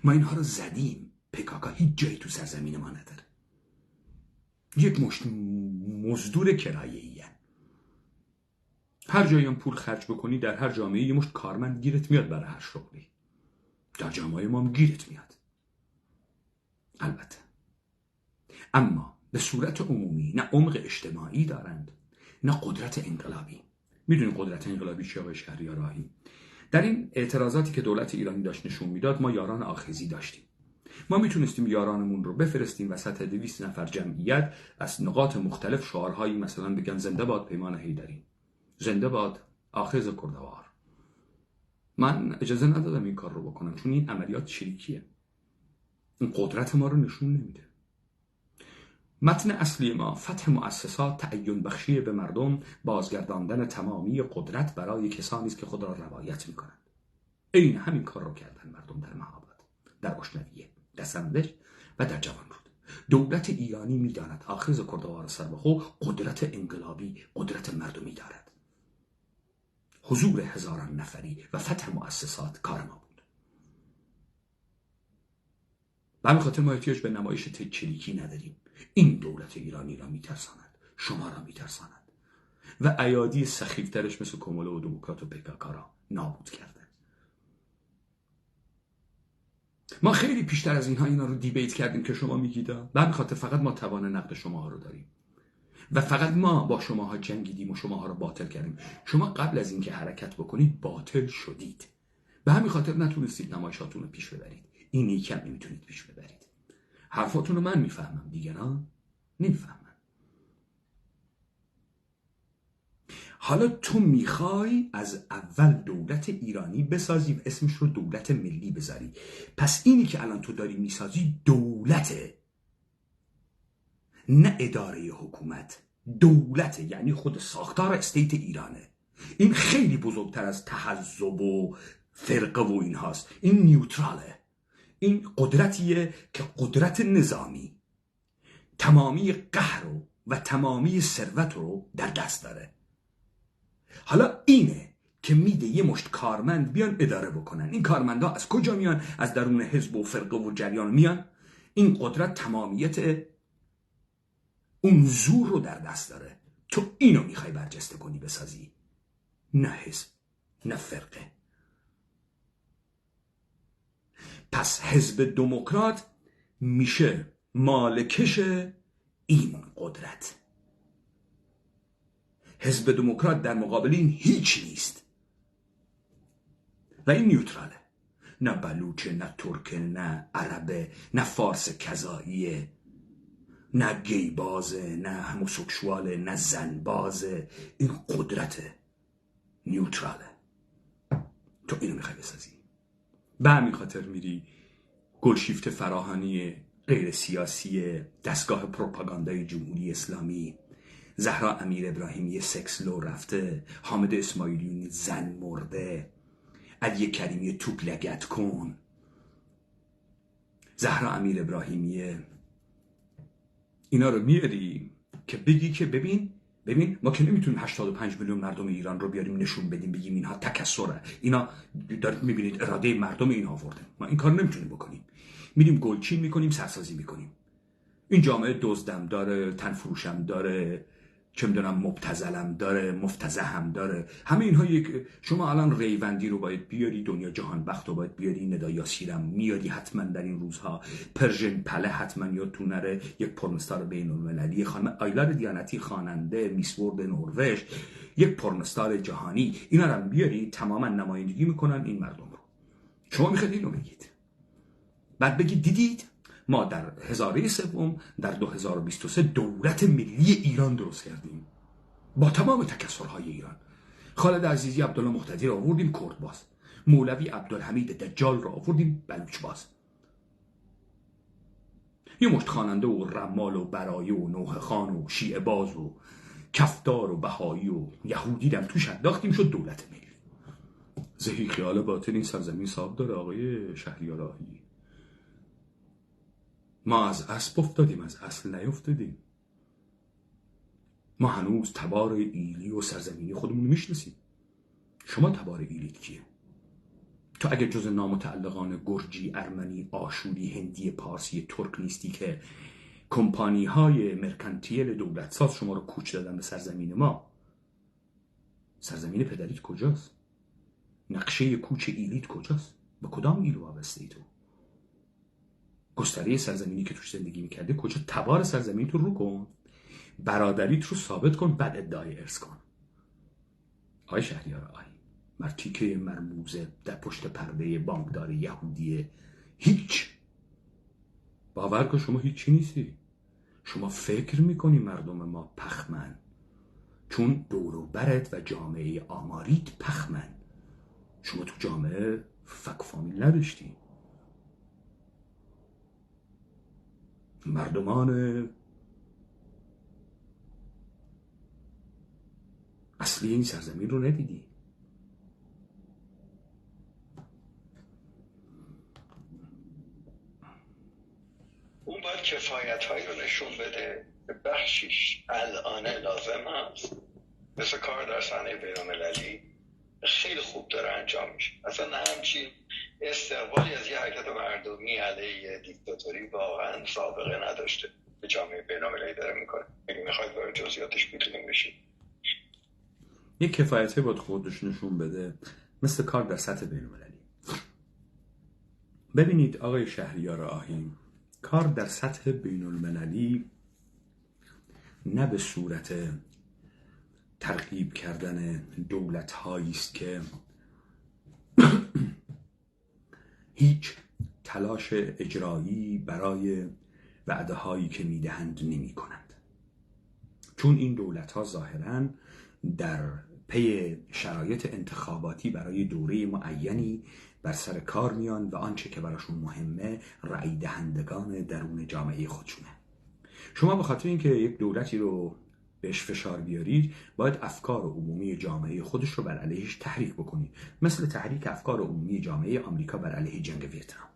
ما اینها رو زدیم. پکاکا هیچ جایی تو سرزمین ما نداره. یک مشت مزدور کرایه‌ای. هر جایی هم پول خرج بکنی در هر جامعه یه مشت کارمند گیرت میاد برای هر شغلی. در جامعه ما هم گیرت میاد البته، اما به صورت عمومی نه عمق اجتماعی دارند نه قدرت انقلابی. میدونی قدرت انقلابی چیه آقای شهریار آیین؟ در این اعتراضاتی که دولت ایرانی داشت نشون میداد ما یاران آخذی داشتیم. ما میتونستیم یارانمون رو بفرستیم وسط 200 نفر جمعیت از نقاط مختلف شعارهایی مثلا بگن زنده باد پیمان حیدری، زنده باد آخذ کردوار. من اجازه ندادم این کار رو بکنم چون این عملیات چریکیه. این قدرت ما رو نشون نمیده. متن اصلی ما فتح مؤسسات، تعین بخشی به مردم، بازگرداندن تمامی قدرت برای کسانی است که خود را روایت میکنند. این همین کار رو کردن مردم در مهاباد، در اشنویه، در سندش و در جوانرود. دولت ایرانی میداند آخذ کردوار سربخو قدرت انقلابی، قدرت مردمی دارد. حضور هزاران نفری و فتح مؤسسات کار ما بود. به همین خاطر ما احتیاج به نمایش چریکی نداریم. این دولت ایرانی را میترساند، شما را میترساند و ایادی سخیفترش مثل کموله و دموکرات و پکاکا را نابود کرده. ما خیلی پیشتر از اینها اینا رو دیبیت کردیم که شما میگید. به همین خاطر فقط ما توان نقد شما رو داریم و فقط ما با شماها جنگیدیم و شماها رو باطل کردیم. شما قبل از اینکه حرکت بکنید باطل شدید. به همین خاطر نتونستید نمایشاتون رو پیش ببرید. این یکم نمیتونید پیش ببرید. حرفاتون رو من میفهمم، دیگران نمیفهمن. حالا تو میخوای از اول دولت ایرانی بسازی و اسمش رو دولت ملی بذاری. پس اینی که الان تو داری میسازی دولته، نه اداره حکومت. دولته یعنی خود ساختار استیت ایرانه. این خیلی بزرگتر از تحزب و فرقه و این هاست. این نیوتراله. این قدرتیه که قدرت نظامی تمامی قهر و تمامی ثروت رو در دست داره. حالا اینه که میده یه مشت کارمند بیان اداره بکنن. این کارمندها از کجا میان؟ از درون حزب و فرقه و جریان میان. این قدرت تمامیت اون زور رو در دست داره. تو اینو میخوای برجسته کنی بسازی، نه حزب نه فرقه. پس حزب دموکرات میشه مالکش این قدرت. حزب دموکرات در مقابل این هیچ نیست و این نیوتراله. نه بلوچه، نه ترکه، نه عربه، نه فارس کذاییه، نه گیبازه، نه هموسکشواله، نه زنبازه. این قدرت نیوتراله. تو اینو میخوای بسازی. به همین خاطر میری گلشیفت فراهانی غیر سیاسی دستگاه پروپاگاندای جمهوری اسلامی، زهرا امیر ابراهیمی سکس لو رفته، حامد اسماعیلیون زن مرده، علی کریمی توپ لگت کن، زهرا امیر ابراهیمی، اینا رو میاری که بگی که ببین ما که نمیتونیم 85 میلیون مردم ایران رو بیاریم نشون بدیم بگیم اینها تکثره، اینا دارید میبینید اراده مردم اینها آورده، ما این کار نمیتونیم بکنیم، میریم گلچین میکنیم، سرسازی میکنیم. این جامعه دزدم داره، تنفروشم داره، چه میدونم مبتذلم داره، مفتضحم داره، همه اینها شما الان ریوندی رو باید بیاری، دنیا جهان بخت رو باید بیاری، ندا یاسیرم میاری حتما در این روزها، پرژن پله حتما یادتون نره، یک پرنستار بین المللی، خانم آیلار دیانتی خواننده میس ورلد نروژ، یک پرنستار جهانی، اینا رو بیاری، تماما نمایندگی میکنن این مردم رو. شما میخواید اینو بگید، بعد بگید دیدید ما در هزاره سوم در 2023 دولت ملی ایران درست کردیم با تمام تکثرهای ایران. خالد عزیزی عبدالله مقتدی رو آوردیم کرد باز، مولوی عبدالحمید دجال رو آوردیم بلوچ باز، یه مشت خواننده و رمال و برایه و نوحه خان و شیعه باز و کفدار و بهایی و یهودی دم توش انداختیم، شد دولت ملی. زهی خیال باطل این سرزمین صاحب داره آقای شهریار آهی. ما از اسب افتادیم، از اصل نیفتادیم. ما هنوز تبار ایلی و سرزمینی خودمون میشناسیم. شما تبار ایلیت کیه؟ تو اگه جز نامتعلقان گرجی، ارمنی، آشوری، هندی، پارسی، ترک نیستی که کمپانی های مرکنتیل دولت ساز شما رو کوچ دادن به سرزمین ما، سرزمین پدریت کجاست؟ نقشه کوچ ایلیت کجاست؟ به کدام ایل وابسته ای تو؟ گستره سرزمینی که توش زندگی میکرده کجا؟ تبار سرزمین تو رو کن، برادریت رو ثابت کن، بعد ادعای ارث کن. آقای شهریار آهی، مرتیکه مرموزه در پشت پرده بانکدار یهودی، هیچ باور کن شما هیچی نیستی. شما فکر میکنی مردم ما پخمن چون دور و برت و جامعه آماریت پخمن. شما تو جامعه فک فامیل نداشتی. مردمان اصلی این سرزمین رو ندیدی. اون باید کفایت هایی رو نشون بده که بخشیش الان لازم هست، مثل کار در صحنه بین‌المللی خیلی خوب داره انجام میشه. اصلا همچین استقبالی از یه حرکت مردمی علیه دیکتاتوری واقعا سابقه نداشته به جامعه بین‌المللی داره میکنه. اگه میخواید برای جزئیاتش میتونیم بشیم. یک کفایتی باید خودش نشون بده، مثل کار در سطح بین‌المللی. ببینید آقای شهریار آهی، کار در سطح بین‌المللی نه به صورت ترغیب کردن دولت هایی است که هیچ تلاش اجرایی برای وعده هایی که میدهند نمی کنند، چون این دولت ها ظاهراً در پی شرایط انتخاباتی برای دوره معینی بر سر کار میان و آنچه که براشون مهمه رأی دهندگان درون جامعه خودشونه. شما به خاطر اینکه یک دولتی رو بهش فشار بیارید باید افکار عمومی جامعه خودش رو بر علیهش تحریک بکنید، مثل تحریک افکار عمومی جامعه آمریکا بر علیه جنگ ویتنام،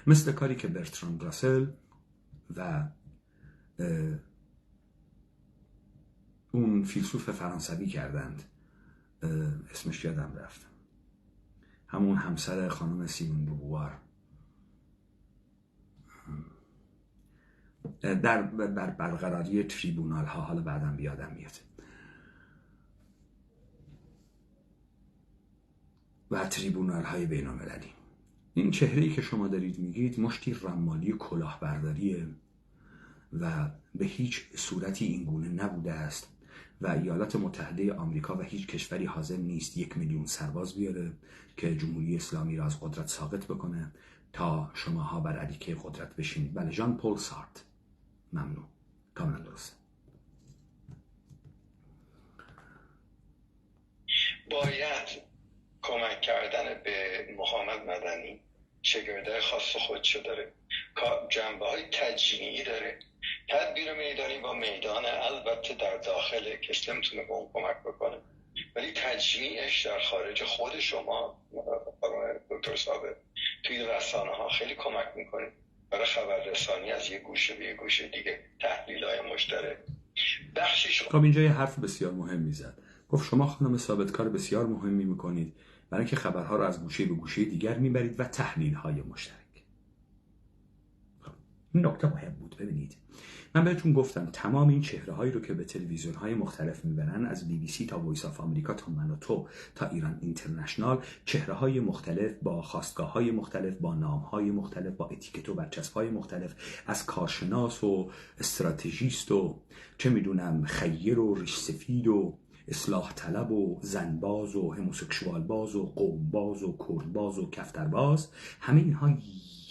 مثل کاری که برتراند راسل و اون فیلسوف فرانسوی کردند، اسمش یادم رفت، همون همسر خانم سیمون بووار، در برقراری تریبونال ها، حالا بعدم بیادم میاد، و تریبونال های بین المللی. این چهره‌ای که شما دارید میگید مشتی رمالی کلاهبرداریه و به هیچ صورتی این گونه نبوده است و ایالات متحده آمریکا و هیچ کشوری حاضر نیست 1 میلیون سرباز بیاره که جمهوری اسلامی را از قدرت ساقط بکنه تا شماها بر علیه قدرت بشینید. بله، ژان پل سارتر. ممنون، کاملا درسته. باید کمک کردن به محمد مدنی شگرده خاص خودشو داره. جنبه های تجمیعی داره. تدبیر میدانی با میدان البته در داخل کسی نمیتونه به اون کمک بکنه، ولی تجمیعش در خارج خود شما دکتر ثابت توی رسانه ها خیلی کمک میکنه برای خبررسانی از یک گوشه به یک گوشه دیگه، تحلیل های مشترک بخشی شما. خب اینجا یه حرف بسیار مهمی زد. گفت شما خانم ثابت کار بسیار مهمی میکنید برای اینکه خبرها رو از گوشه به گوشه دیگر میبرید و تحلیل های مشترک. خب این نکته مهم بود. ببینید من بهتون گفتم تمام این چهره هایی رو که به تلویزیون های مختلف میبرن، از BBC تا وایس آف آمریکا تا من و تو تا ایران اینترنشنال، چهره های مختلف با خاستگاه های مختلف، با نام های مختلف، با اتیکت و برچسب های مختلف، از کارشناس و استراتژیست و چه میدونم خیر و ریش سفید و اصلاح طلب و زنباز و هموسکشوال باز و قوم باز و کرد باز و کفتر باز، همه اینها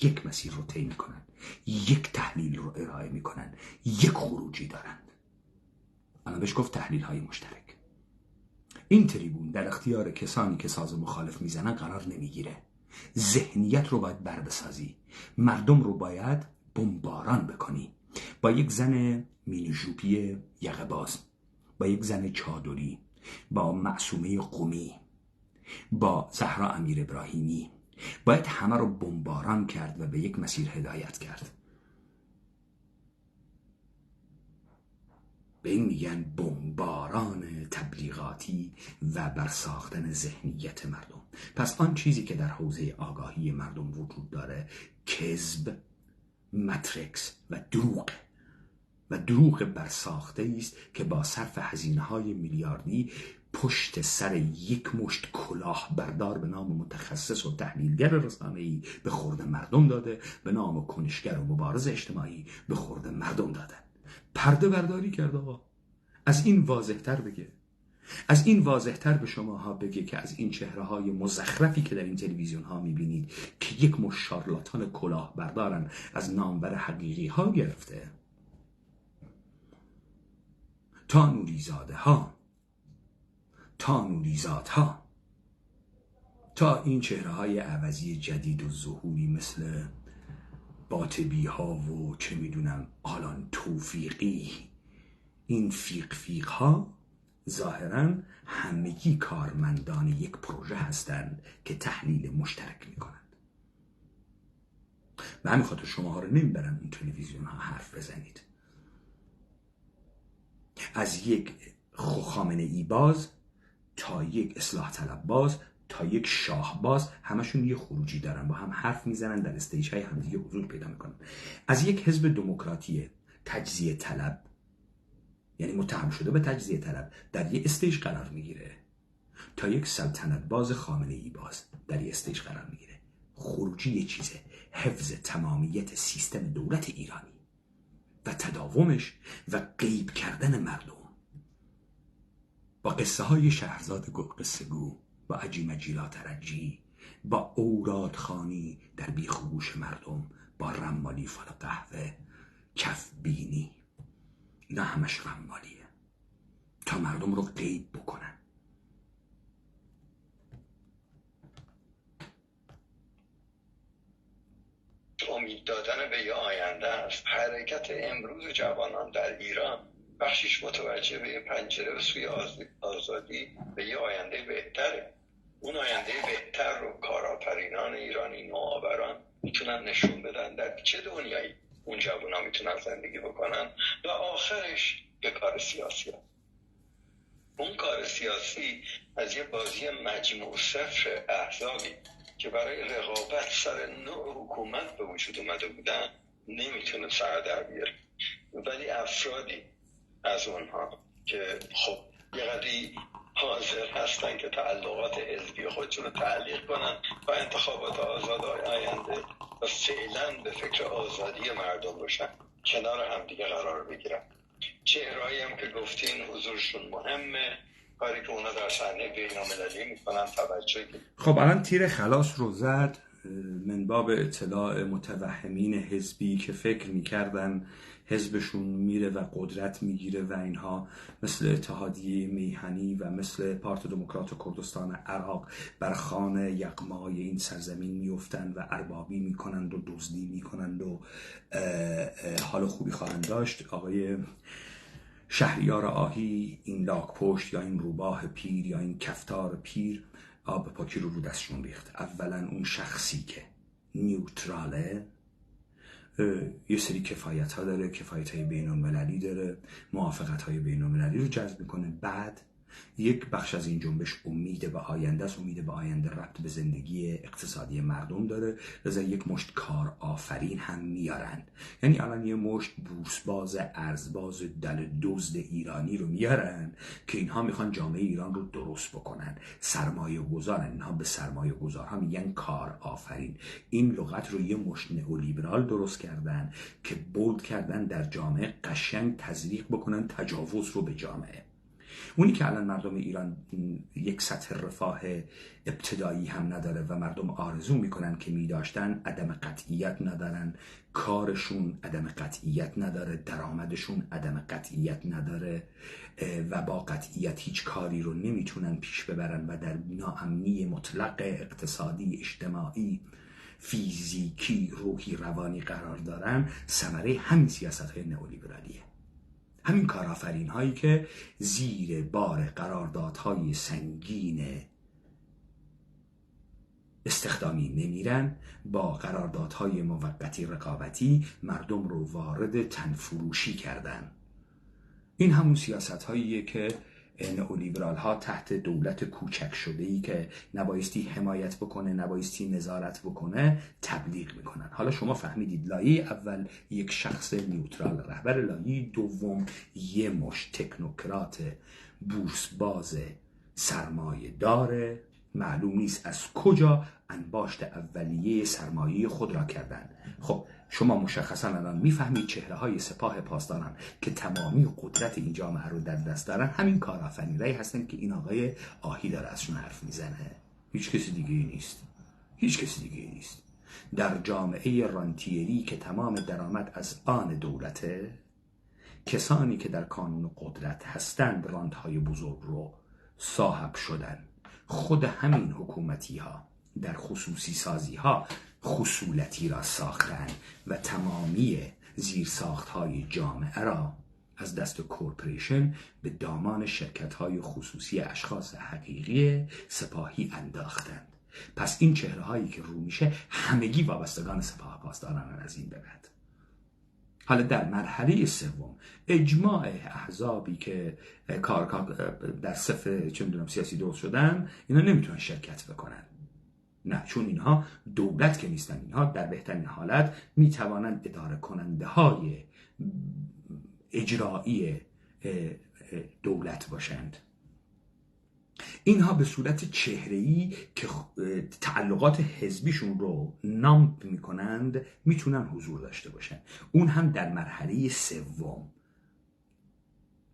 یک مسیر رو طی میکنن، یک تحلیل رو ارائه میکنن، یک خروجی دارند. الان بهش گفت تحلیل های مشترک. این تریبون در اختیار کسانی که ساز مخالف میزنن قرار نمیگیره. ذهنیت رو باید بربسازی، مردم رو باید بمباران بکنی. با یک زن مینیژوپی یقه باز، با یک زن چادری، با معصومه قمی، با زهرا امیر ابراهیمی باید همه رو بمباران کرد و به یک مسیر هدایت کرد. به این میگن بمباران تبلیغاتی و برساختن ذهنیت مردم. پس آن چیزی که در حوزه آگاهی مردم وجود داره کذب، ماتریکس و دروغ برساخته است که با صرف هزینه‌های میلیاردی پشت سر یک مشت کلاه بردار به نام متخصص و تحلیلگر رسانه‌ای به خورد مردم داده، به نام کنشگر و مبارز اجتماعی به خورد مردم داده. پرده برداری کرد. آقا از این واضح‌تر بگه، از این واضح‌تر به شماها بگه که از این چهره‌های مزخرفی که در این تلویزیون‌ها می‌بینید که یک مشت شارلاتان کلاه بردارن از نامور حقیقی‌ها گرفته تا نوریزاده ها، تا نوریزادها، تا این چهره های عوضی جدید و ظهوری مثل باطبی ها و چه میدونم آلان توفیقی، این فیق ها ظاهرا همگی کارمندان یک پروژه هستند که تحلیل مشترک میکنند. به همین خاطر شما ها رو نمیبرن اون تلویزیون ها حرف بزنید. از یک خامنه‌ای باز تا یک اصلاح طلب باز تا یک شاه باز، همشون یه خروجی دارن، با هم حرف میزنن، در استیج های همدیگه حضور پیدا میکنن. از یک حزب دموکراتی تجزیه طلب، یعنی متهم شده به تجزیه طلب، در یه استیج قرار میگیره تا یک سلطنت باز خامنه‌ای باز در یه استیج قرار میگیره. خروجی یه چیزه، حفظ تمامیت سیستم دولت ایرانی و تداومش و غیب کردن مردم با قصه های شهرزاد قصه گو، با عجیمجیلا ترجی، با اورادخانی در بیخوش مردم، با رمالی فال قهوه، کف بینی، اینا همش رمالیه تا مردم رو غیب بکنن. امید دادن به یه آینده است. حرکت امروز جوانان در ایران بخشش متوجه به پنجره و سوی آزادی به یه آینده بهتره. اون آینده بهتر رو کارآفرینان ایرانی، نوآوران میتونن نشون بدن در چه دنیایی اون جوونا میتونن زندگی بکنن. و آخرش یه کار سیاسی هست. اون کار سیاسی از یه بازی مجموع صفر احزابی که برای رقابت سر نوع حکومت به وجود اومده بودن نمیتونه سر در بیاره، ولی افرادی از اونها که خب یه قدری حاضر هستن که تعلقات حزبی خودشون رو تعلیق کنن و انتخابات آزاد آینده و فعلا به فکر آزادی مردم باشن، کنار همدیگه قرار بگیرن. چهرهایی هم که گفتین حضورشون مهمه، کاری که اونا در صحنه بین‌المللی میکنن توجهی. خب الان تیر خلاص رو زد من باب اطلاع متوهمین حزبی که فکر میکردن حزبشون میره و قدرت میگیره و اینها مثل اتحادیه میهنی و مثل پارت دموکرات کردستان عراق بر خوان یغمای این سرزمین میفتند و اربابی میکنند و دزدی میکنند و حال خوبی خواهند داشت. آقای شهریار آهی این لاک پشت یا این روباه پیر یا این کفتار پیر آب پاکی رو دستشون ریخت. اولا اون شخصی که نیوتراله یه سری کفایت ها داره، کفایت های بین المللی داره، موافقت های بین المللی رو جذب میکنه. بعد یک بخش از این جنبش امید به آینده است، امید به آینده ربط به زندگی اقتصادی مردم داره، لذا یک مشت کار آفرین هم میارن. یعنی الان یه مشت بورسباز ارزباز دل دزد ایرانی رو میارن که اینها میخوان جامعه ایران رو درست بکنن، سرمایه گذارن. اینها به سرمایه گذارها میگن کار آفرین. این لغت رو یه مشت نئولیبرال درست کردن که بولد کردن در جامعه قشنگ تزریق بکنن تجاوز رو به جامعه. اونی که الان مردم ایران یک سطح رفاه ابتدایی هم نداره و مردم آرزو میکنن که میداشتن، عدم قطعیت ندارن، کارشون عدم قطعیت نداره، درآمدشون عدم قطعیت نداره و با قطعیت هیچ کاری رو نمیتونن پیش ببرن و در ناامنی مطلق اقتصادی، اجتماعی، فیزیکی، روحی، روانی قرار دارن. ثمره همین سیاست‌های نئولیبرالیه، همین کارآفرین هایی که زیر بار قراردادهای سنگین استخدامی نمیرن، با قراردادهای موقتی رقابتی مردم رو وارد تنفروشی کردن. این همون سیاست هاییه که نئولیبرال ها تحت دولت کوچک شده‌ای که نبایستی حمایت بکنه، نبایستی نظارت بکنه، تبلیغ میکنن. حالا شما فهمیدید لایه اول یک شخص نیوترال رهبر، لایه دوم یه مش تکنوکرات بورس باز سرمایه داره، معلوم نیست از کجا انباشت اولیه سرمایه خود را کردن. خب شما مشخصا الان میفهمید چهره های سپاه پاسداران که تمامی قدرت این جامعه رو در دست دارن همین کارآفرینایی هستن که این آقای آهی داره ازشون حرف میزنه. هیچ کسی دیگه ای نیست، هیچ کسی دیگه ای نیست. در جامعه رانتیری که تمام درآمد از آن دولته، کسانی که در کانون قدرت هستند رانت‌های بزرگ رو صاحب شدن. خود همین حکومتی ها در خصوصی سازی ها خصولتی را ساختن و تمامی زیرساخت های جامعه را از دست کورپوریشن به دامان شرکت های خصوصی اشخاص حقیقی سپاهی انداختند. پس این چهره هایی که رو میشه همگی وابستگان سپاه پاسداران از این به بعد. حالا در مرحله سوم اجماع احزابی که در صف سیاسی درست شدن، اینا نمیتونن شرکت بکنن. نه، چون اینها دولت که نیستن، اینها در بهترین حالت میتوانند اداره کننده های اجرایی دولت باشند. اینها به صورت چهره‌ای که تعلقات حزبیشون رو نام میکنند میتونن حضور داشته باشن، اون هم در مرحله سوم.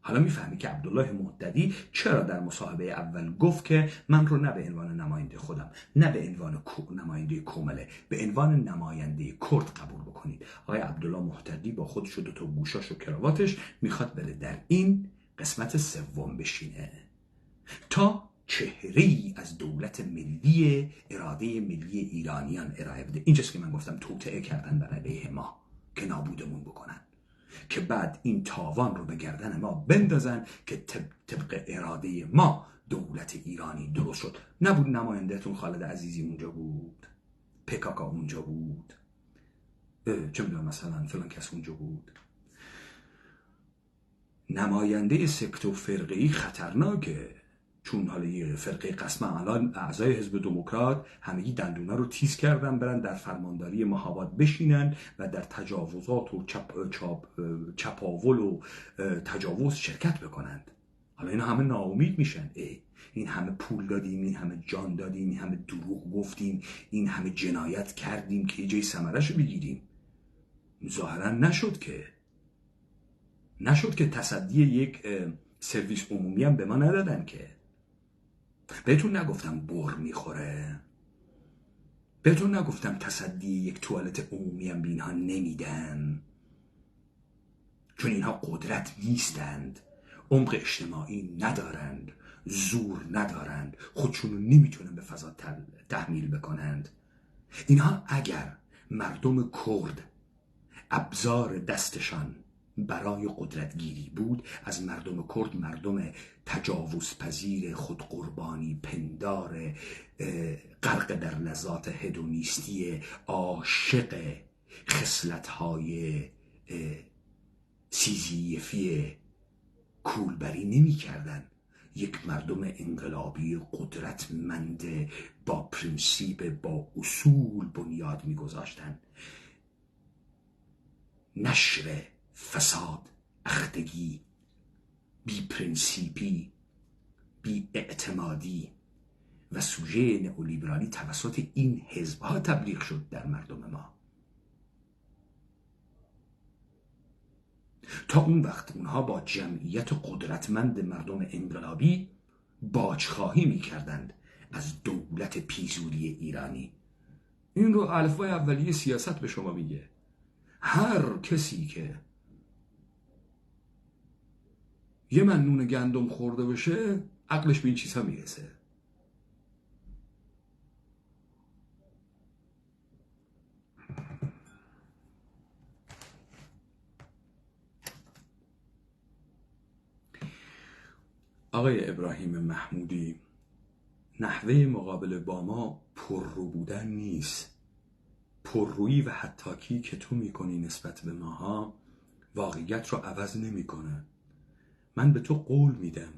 حالا میفهمی که عبدالله مهدوی چرا در مصاحبه اول گفت که من رو نه به عنوان نماینده خودم، نه به عنوان نماینده کومله، به عنوان نماینده کرد قبول بکنید. آقای عبدالله مهدوی با خودش و دوتا گوشاش و کراواتش میخواد بره در این قسمت سوم بشینه تا چهره‌ای از دولت ملی، اراده ملی ایرانیان ارائه بده. اینجاست که من گفتم توطئه کردن بر علیه ما که نابودمون بکنن، که بعد این تاوان رو به گردن ما بندازن که طبق اراده ما دولت ایرانی درست شد. نبود نمایندهتون خالد عزیزی اونجا بود، پکاکا اونجا بود، چه میدونم مثلا فلان کس اونجا بود. نماینده سکت و فرقه‌ای خطرناکه، چون حالا یه فرقه قسمه الان اعضای حزب دموکرات همگی دندونا رو تیز کردن برن در فرمانداری مهاباد بشینن و در تجاوزات و چپاول و تجاوز شرکت بکنند. حالا اینا همه ناامید میشن. این همه پول دادیم، این همه جان دادیم، این همه دروغ گفتیم، این همه جنایت کردیم که یه جای ثمره‌شو بگیریم. ظاهرا نشد که تصدی یک سرویس عمومی هم به ما ندادن. که بهتون نگفتم بر میخوره؟ بهتون نگفتم تصدی یک توالت عمومی هم به اینها نمیدم، چون اینها قدرت نیستند، عمق اجتماعی ندارند، زور ندارند، خودشونو نمیتونن به فضا تحمیل بکنند. اینها اگر مردم کرد ابزار دستشان برای قدرتگیری بود، از مردم کرد مردم تجاوزپذیر، خودقربانی پندار، غرق در لذات هدونیستی، عاشق خصلت‌های سیزیفی کولبری نمی کردن. یک مردم انقلابی قدرتمند با پرنسیپ، با اصول بنیاد می گذاشتن. نشر فساد، اختگی، بی پرنسیپی، بی اعتمادی و سوژه نئولیبرالی توسط این حزب‌ها تبلیغ شد در مردم ما. تا اون وقت اونها با جمعیت قدرتمند مردم انقلابی باجخواهی می‌کردند از دولت پیزوری ایرانی. این رو الفبای اولیه سیاست به شما میگه. هر کسی که یه من نون گندم خورده بشه عقلش به این چیزها میرسه. آقای ابراهیم محمودی، نحوه مقابله با ما پررو بودن نیست. پررویی و حطاکی که تو میکنی نسبت به ماها واقعیت رو عوض نمیکنه. من به تو قول میدم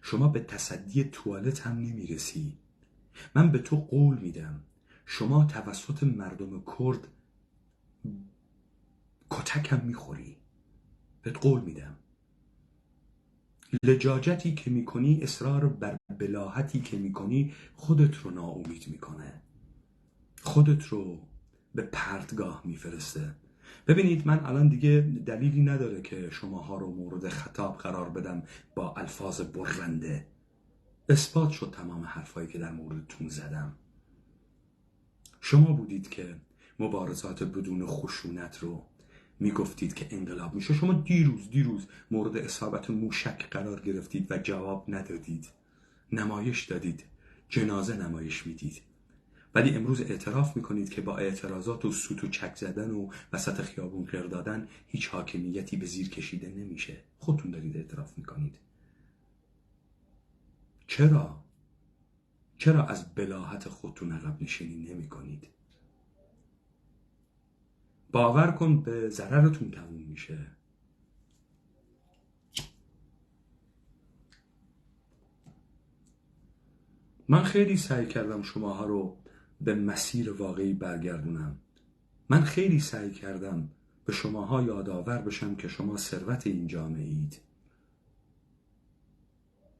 شما به تصدی توالت هم نمیرسی. من به تو قول میدم شما توسط مردم کرد کتک هم میخوری. بهت قول میدم. لجاجتی که میکنی، اصرار بر بلاهتی که میکنی خودت رو ناامید میکنه، خودت رو به پرتگاه میفرسته. ببینید من الان دیگه دلیلی نداره که شماها رو مورد خطاب قرار بدم با الفاظ برنده. اثبات شد تمام حرفایی که در موردتون زدم. شما بودید که مبارزات بدون خشونت رو میگفتید که انقلاب میشه. شما دیروز مورد اصابت موشک قرار گرفتید و جواب ندادید، نمایش دادید، جنازه نمایش میدید. ولی امروز اعتراف میکنید که با اعتراضات و سوت و چک زدن و وسط خیابون غر دادن هیچ حاکمیتی به زیر کشیده نمیشه. خودتون دارید اعتراف میکنید. چرا از بلاهت خودتون عقب نشینی نمیکنید؟ باور کن به ضررتون تموم میشه. من خیلی سعی کردم شماها رو به مسیر واقعی برگردونم. من خیلی سعی کردم به شماها یادآور بشم که شما ثروت این جامعه اید.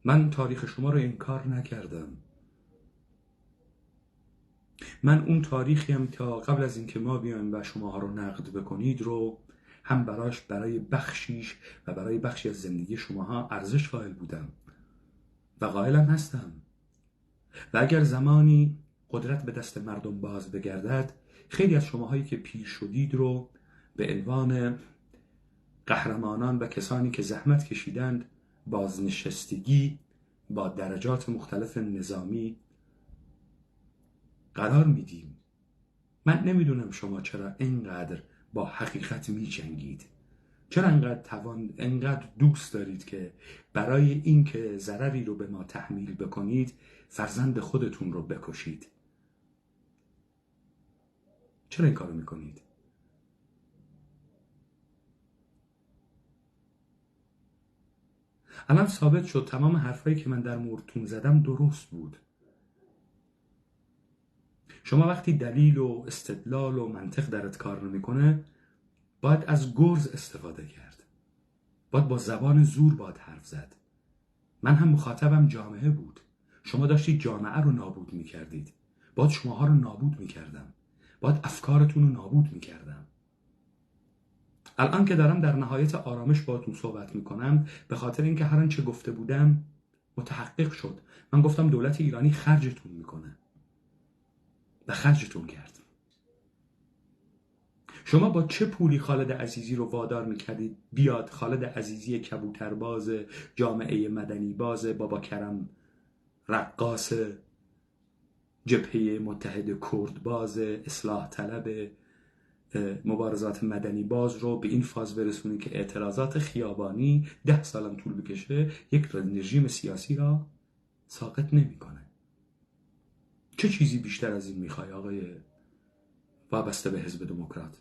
من تاریخ شما رو انکار نکردم. من اون تاریخی هم تا قبل از اینکه ما بیایم و شماها رو نقد بکنید رو هم برای بخشیش و برای بخشی از زندگی شماها ارزش قائل بودم و قائلم هستم. و اگر زمانی قدرت به دست مردم باز بگردد، خیلی از شماهایی که پیر شدید رو به عنوان قهرمانان و کسانی که زحمت کشیدند بازنشستگی با درجات مختلف نظامی قرار میدیم. من نمیدونم شما چرا اینقدر با حقیقت میجنگید، چرا انقدر دوست دارید که برای اینکه ضرری رو به ما تحمیل بکنید فرزند خودتون رو بکشید. چرا این کارو میکنید؟ الان ثابت شد تمام حرفایی که من در موردتون زدم درست بود. شما وقتی دلیل و استدلال و منطق درت کار نمیکنه باید از گرز استفاده کرد. باید با زبان زور باید حرف زد. من هم مخاطبم جامعه بود. شما داشتید جامعه رو نابود میکردید. باید شماها رو نابود میکردم. باید افکارتون رو نابود میکردم. الان که دارم در نهایت آرامش باهاتون صحبت میکنم به خاطر اینکه هر آنچه گفته بودم متحقق شد. من گفتم دولت ایرانی خرجتون میکنه. و خرجتون کرد. شما با چه پولی خالد عزیزی رو وادار میکردید بیاد خالد عزیزی کبوترباز، جامعه مدنی باز، بابا کرم رقاص، جبهه متحد کرد باز، اصلاح طلب، مبارزات مدنی باز رو به این فاز برسونید که اعتراضات خیابانی 10 سالم طول بکشه یک رژیم سیاسی را ساقط نمیکنه. چه چیزی بیشتر از این میخوای آقای وابسته به حزب دموکرات؟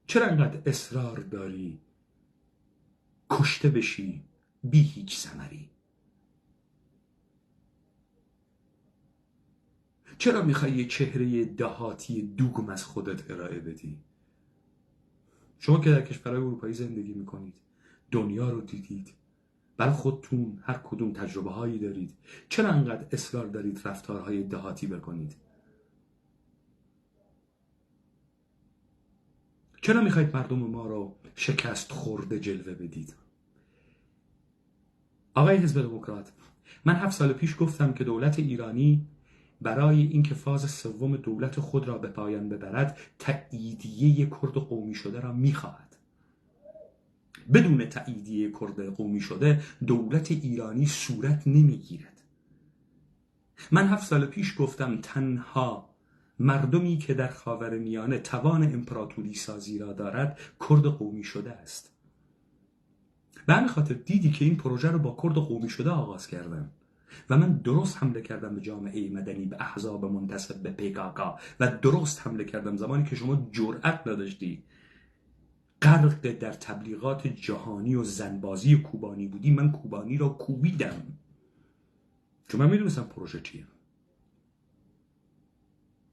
چرا انقدر اصرار داری کشته بشی بی هیچ ثمری؟ چرا میخوای یه چهره دهاتی دوگم از خودت ارائه بدی؟ شما که در کشورهای اروپایی زندگی میکنید، دنیا رو دیدید، برای خودتون هر کدوم تجربه هایی دارید، چرا انقدر اصرار دارید رفتارهای دهاتی بکنید؟ چرا میخواید مردم ما رو شکست خورده جلوه بدید؟ آقای حزب دموکرات، من 7 سال پیش گفتم که دولت ایرانی برای اینکه فاز سوم دولت خود را به پایان ببرد تأییدیه کرد قومی شده را میخواهد. بدون تأییدیه کرد قومی شده دولت ایرانی صورت نمیگیرد. من 7 سال پیش گفتم تنها مردمی که در خاورمیانه توان امپراتوری سازی را دارد کرد قومی شده است. به همین خاطر دیدی که این پروژه رو با کرد قومی شده آغاز کردم و من درست حمله کردم به جامعه مدنی، به احزاب منتسب به PKK و درست حمله کردم زمانی که شما جرأت نداشتی غرق در تبلیغات جهانی و زنبازی کوبانی بودی. من کوبانی را کوبیدم چون من میدونستم پروژه چیه.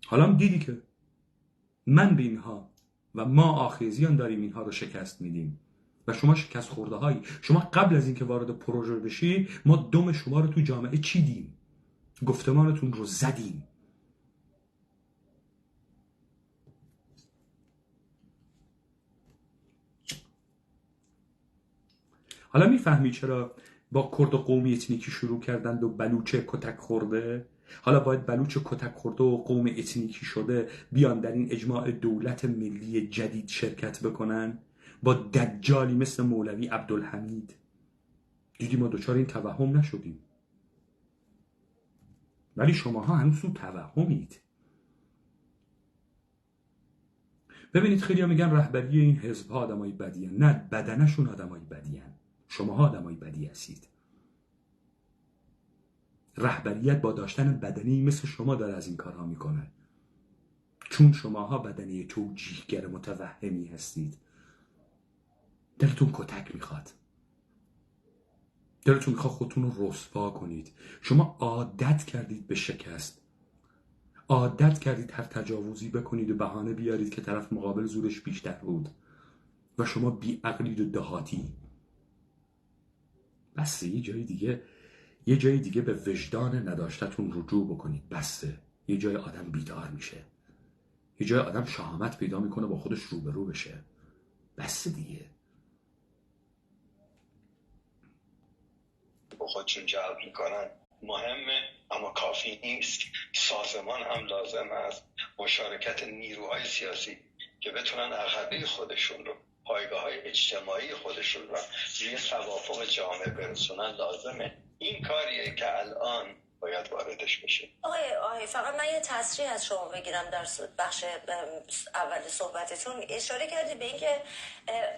حالا هم دیدی که من به اینها و ما آخیزیان داریم اینها رو شکست میدیم و شما شکست خورده هایی. شما قبل از اینکه وارد پروژه بشی ما دم شما رو تو جامعه چیدیم، گفتمانتون رو زدیم. حالا میفهمی چرا با کرد قومی اتنیکی شروع کردند و بلوچ کتک خورده؟ حالا باید بلوچ کتک خورده و قوم اتنیکی شده بیان در این اجماع دولت ملی جدید شرکت بکنن با دجالی مثل مولوی عبدالحمید. دیدی ما دوچار این توهم نشدیم، ولی شماها هنوز تو توهمید. ببینید خیلی ها میگن رهبری این حزب ها آدمای بدی هن. نه، بدنشون آدمای بدی هن. شماها آدمای بدی هستید. رهبریت با داشتن بدنی مثل شما داره از این کارها میکنه، چون شماها بدنی توجیهگر متوهمی هستید. دلتون کتک میخواد، دلتون میخواد خودتون رو رسوا کنید. شما عادت کردید به شکست، عادت کردید هر تجاوزی بکنید و بهانه بیارید که طرف مقابل زورش بیشتر بود و شما بیعقلید و دهاتی. بسه یه جای دیگه به وجدان نداشتتون رجوع بکنید. بسه یه جای آدم بیدار میشه، یه جای آدم شهامت پیدا میکنه با خودش روبرو بشه. بسه دیگه. با خودشون جلب میکنن مهمه، اما کافی نیست. سازمان هم لازم است مشارکت نیروهای سیاسی که بتونن عقبه خودشون رو، پایگاه‌های اجتماعی خودشون رو روی توافق جامعه برسونن. لازمه. این کاریه که الان باید واردش بشه. آقای فقط من یه تصریح از شما بگیرم. در بخش اول صحبتتون اشاره کردی به اینکه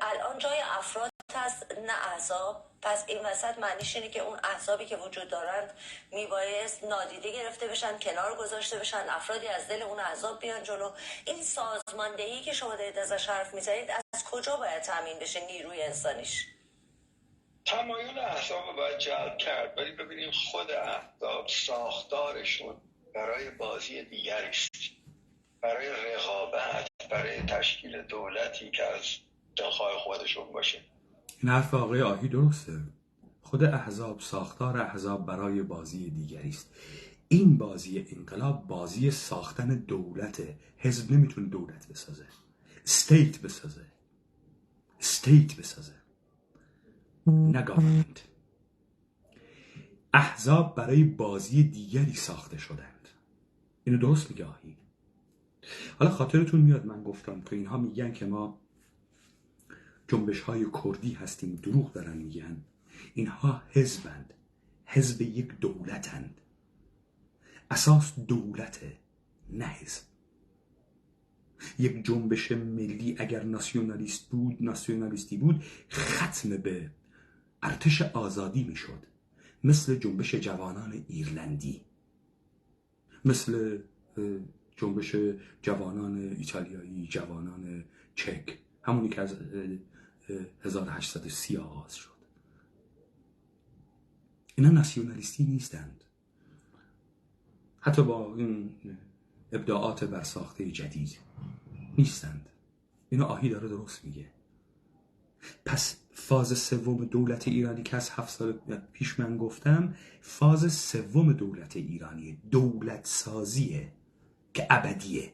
الان جای افراد هست نه احزاب. پس این وسط معنیش اینه که اون احزابی که وجود دارند میبایست نادیده گرفته بشن، کنار گذاشته بشن، افرادی از دل اون احزاب بیان جلو. این سازماندهی که شما دارید ازش حرف میزنید از کجا باید تامین بشه نیروی انسانیش؟ تمایل احزاب رو باید جلب کرد، ولی ببینیم خود احزاب ساختارشون برای بازی دیگری است، برای رقابت، برای تشکیل دولتی که از دلخواه خودشون باشه. این حرف آقای آهی درسته. خود احزاب، ساختار احزاب برای بازی دیگری است. این بازی انقلاب بازی ساختن دولته. حزب نمیتونه دولت بسازه، استیت بسازه، نه گاورمنت. احزاب برای بازی دیگری ساخته شدند. اینو درست میگه آهی. حالا خاطرتون میاد من گفتم که اینها میگن که ما جنبش های کردی هستیم، دروغ دارن میگن. اینها حزبند، حزب یک دولتند، اساس دولته نه حزب. یک جنبش ملی اگر ناسیونالیستی بود ختم به ارتش آزادی میشد، مثل جنبش جوانان ایرلندی، مثل جنبش جوانان ایتالیایی، جوانان چک، همونی که از 1830 آغاز شد. اینا ناسیونالیستی نیستند، حتی با این ابداعات برساخته جدید نیستند. اینا آهی داره درست میگه. پس فاز سوم دولت ایرانی که از 7 سال پیش من گفتم، فاز سوم دولت ایرانی دولت سازیه که ابدیه،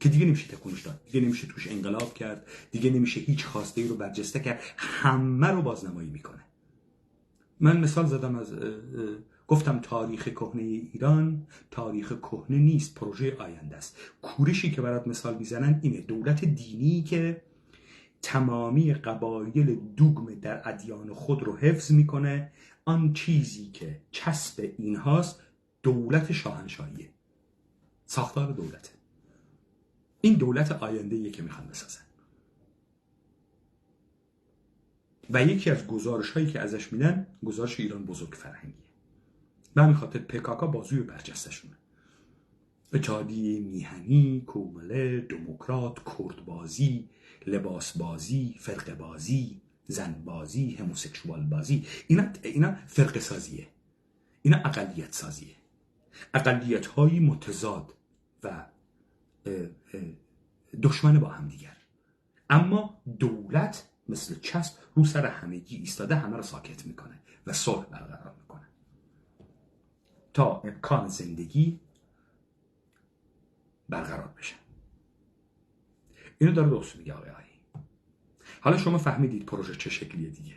که دیگه نمیشه تکونش داد، دیگه نمیشه توش انقلاب کرد، دیگه نمیشه هیچ خواسته ای رو برجسته کرد، همه رو بازنمایی میکنه. من مثال زدم از گفتم تاریخ کهنه ایران تاریخ کهنه نیست، پروژه آینده است. کورشی که برات مثال میزنن اینه، دولت دینی که تمامی قبایل دوگم در ادیان خود رو حفظ میکنه. آن چیزی که چسب اینهاست دولت شاهنشاهیه، ساختار دولت. این دولت آینده‌ایه که میخوان بسازن و یکی از گزارش هایی که ازش میدن گزارش ایران بزرگ فرهنگیه. به همین خاطر پکاکا بازوی برجستشونه، اتحادیه میهنی، کومله، دموکرات، کردبازی، لباسبازی، فرقه بازی، زنبازی، هموسکشوال بازی، اینا فرقه سازیه، اینا اقلیت سازیه، اقلیت های متضاد و دشمن با هم دیگر. اما دولت مثل چسب رو سر همگی ایستاده، همه رو ساکت میکنه و صلح برقرار میکنه تا امکان زندگی برقرار بشه. اینو داره درست میگه آقای آهی. حالا شما فهمیدید پروژه چه شکلیه دیگه.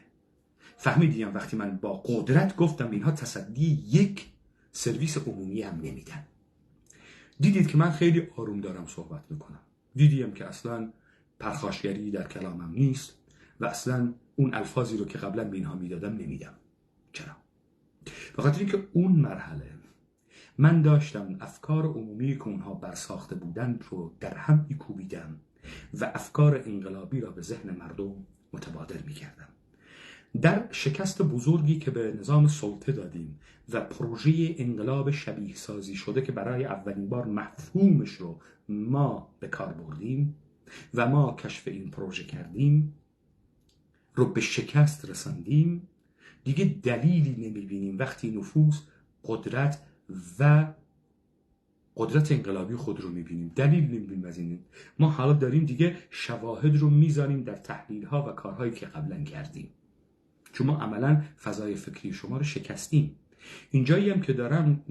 فهمیدیم وقتی من با قدرت گفتم اینها تصدی یک سرویس عمومی هم نمیدن. دیدید که من خیلی آروم دارم صحبت میکنم. دیدیم که اصلا پرخاشگری در کلامم نیست و اصلا اون الفاظی رو که قبلا به اینها میدادم نمیدم. چرا؟ بخاطر اینکه اون مرحله من داشتم افکار عمومی که اونها برساخته بودن رو در هم میکوبیدم و افکار انقلابی را به ذهن مردم متبادر میکردم. در شکست بزرگی که به نظام سلطه دادیم و پروژه انقلاب شبیه سازی شده که برای اولین بار مفهومش رو ما به کار بردیم و ما کشف این پروژه کردیم رو به شکست رساندیم، دیگه دلیلی نمیبینیم وقتی نفوذ، قدرت و قدرت انقلابی خود رو میبینیم، دلیل نمیبینیم از این. ما حالا داریم دیگه شواهد رو میذاریم در تحلیل ها و کارهایی که قبلا کردیم، چون ما عملا فضای فکری شما رو شکستیم. اینجایی هم که دارم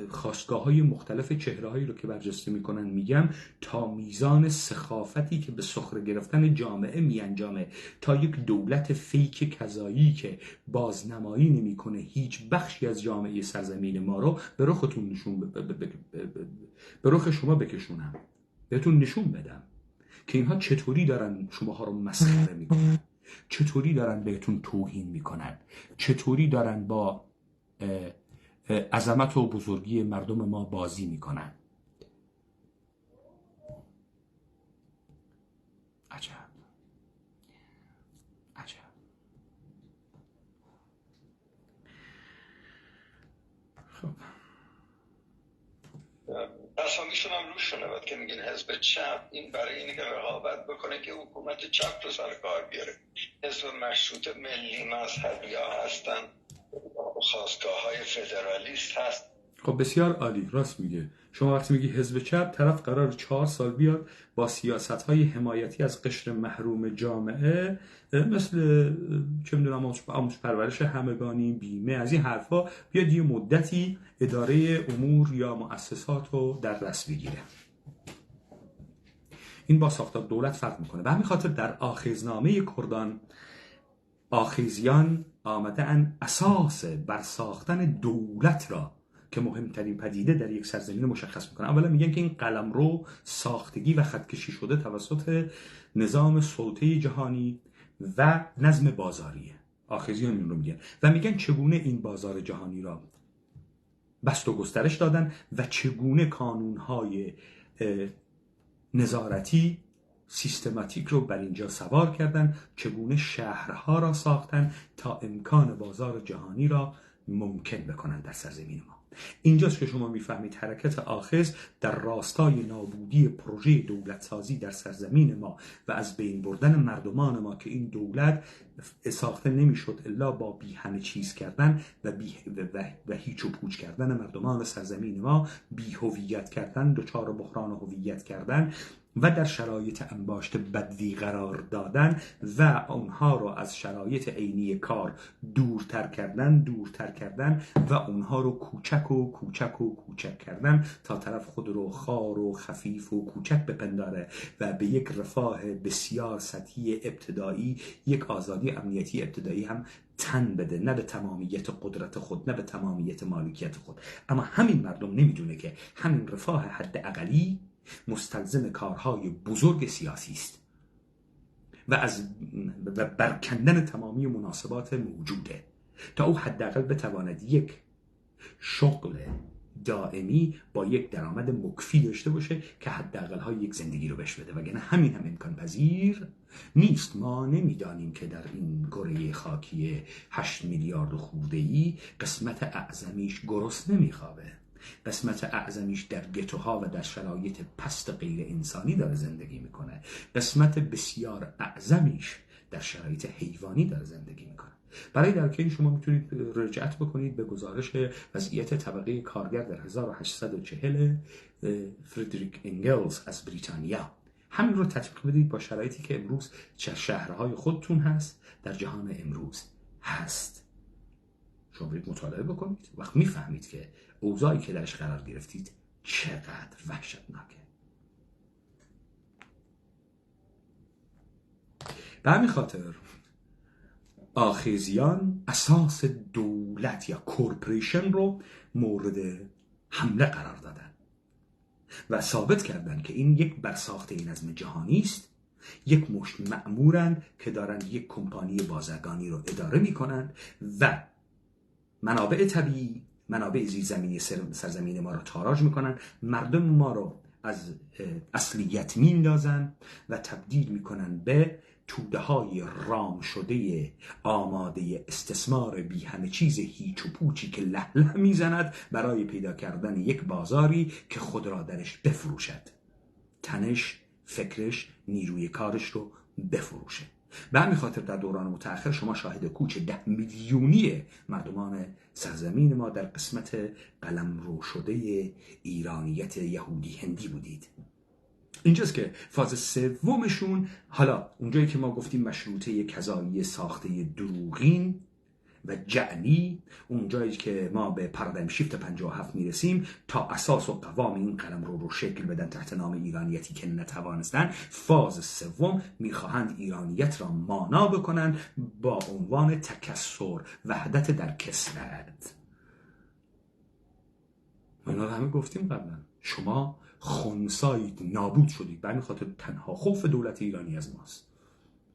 خواستگاه های مختلف چهره هایی رو که برجسته میکنن میگم تا میزان سخافتی که به سخره گرفتن جامعه میانجامه تا یک دولت فیک کذایی که بازنمایی نمیکنه هیچ بخشی از جامعه سرزمین ما رو به رختون نشون به رخ شما بکشونم، بهتون نشون بدم که اینها چطوری دارن شماها رو مسخره میکنن، چطوری دارن بهتون توهین میکنن، چطوری دارن با عظمت و بزرگی مردم ما بازی میکنن. عجب عجب. خب اصلا میشونم روش شنود که میگین حزب چپ این برای اینه که رقابت بکنه که حکومت چپ رو سر کار بیاره. حزب مشروط ملی مذهبی ها هستن، خواستگاه های فدرالیست هست. خب بسیار عالی، راست میگه. شما وقتی میگی حزب چپ، طرف قرار 4 سال بیاد با سیاست های حمایتی از قشر محروم جامعه مثل چه میدونم آموزش پرورش همگانی، بیمه، از این حرفا بیاد یه مدتی اداره امور یا مؤسسات رو در دست بگیره. این با ساختار دولت فرق میکنه. به همین خاطر در آخذنامه کردان آخذیان آمده ان اساس برساختن دولت را که مهمترین پدیده در یک سرزمین مشخص میکنه. اولا میگن که این قلمرو ساختگی و خطکشی شده توسط نظام سلطه جهانی و نظم بازاریه. آخذیان این رو میگن و میگن چگونه این بازار جهانی را بست و گسترش دادن و چگونه کانونهای نظارتی سیستماتیک رو بر اینجا سوار کردن، چگونه شهرها را ساختن تا امکان بازار جهانی را ممکن بکنن در سرزمین ما. اینجاست که شما میفهمید حرکت آخذ در راستای نابودی پروژه دولت سازی در سرزمین ما و از بین بردن مردمان ما که این دولت ساخته نمیشد الا با بی همه چیز کردن و هیچ و پوچ کردن مردمان سرزمین ما، بی هویت کردن، دچار بحران هویت کردن و در شرایط انباشت بدوی قرار دادن و اونها رو از شرایط عینی کار دورتر کردن و اونها رو کوچک کردن تا طرف خود رو خار و خفیف و کوچک بپنداره و به یک رفاه بسیار سطحی ابتدایی، یک آزادی امنیتی ابتدایی هم تن بده، نه به تمامیت قدرت خود، نه به تمامیت مالکیت خود. اما همین مردم نمیدونه که همین رفاه حد اقلی مستلزم کارهای بزرگ سیاسی است و برکندن تمامی مناسبات موجوده تا او حداقل بتواند یک شغل دائمی با یک درآمد مکفی داشته باشه که حداقل ها یک زندگی رو بهش بده، وگرنه همین هم امکان پذیر نیست. ما نمیدانیم که در این کره خاکی 8 میلیارد خورده‌ای قسمت اعظمیش گرسنه نمیخوابه، قسمت اعظمیش در گتوها و در شرایط پست غیر انسانی داره زندگی میکنه، قسمت بسیار اعظمیش در شرایط حیوانی داره زندگی میکنه. برای درک این شما میتونید رجعت بکنید به گزارش وضعیت طبقه کارگر در 1840 فریدریک انگلز از بریتانیا. همین رو تطبیق بدید با شرایطی که امروز شهرهای خودتون هست، در جهان امروز هست. شما برید مطالعه بکنید، وقت میفهمید که اوضاعی که درش قرار گرفتید چقدر وحشتناکه. به همین خاطر آخذیان اساس دولت یا کورپوریشن رو مورد حمله قرار دادن و ثابت کردن که این یک برساخته نظم جهانی است، یک مشت مأمورن که دارن یک کمپانی بازرگانی رو اداره میکنن و منابع طبیعی، منابع زیرزمینی سرزمین ما رو تاراج میکنن، مردم ما رو از اصلیت میندازن و تبدیل میکنن به توده های رام شده آماده استثمار بی همه چیز هیچ و پوچی که لهله میزند برای پیدا کردن یک بازاری که خود را درش بفروشد، تنش، فکرش، نیروی کارش رو بفروشه. به همین خاطر در دوران متأخر شما شاهد کوچ 10 میلیونی مردمان سرزمین ما در قسمت قلمرو شده ایرانیت یهودی هندی بودید. اینجاست که فاز سومشون، حالا اونجایی که ما گفتیم مشروطه کذایی ساخته دروغین و جعلی، اونجایی که ما به پارادایم شیفت 57 میرسیم تا اساس و قوام این قلمرو رو شکل بدن تحت نام ایرانیتی که نتوانستن، فاز سوم میخواهند ایرانیت را مانا بکنن با عنوان تکثر، وحدت در کثرت. ما اینا رو همه گفتیم قبلا. شما خنثایید، نابود شدید، به همین خاطر تنها خوف دولت ایرانی از ماست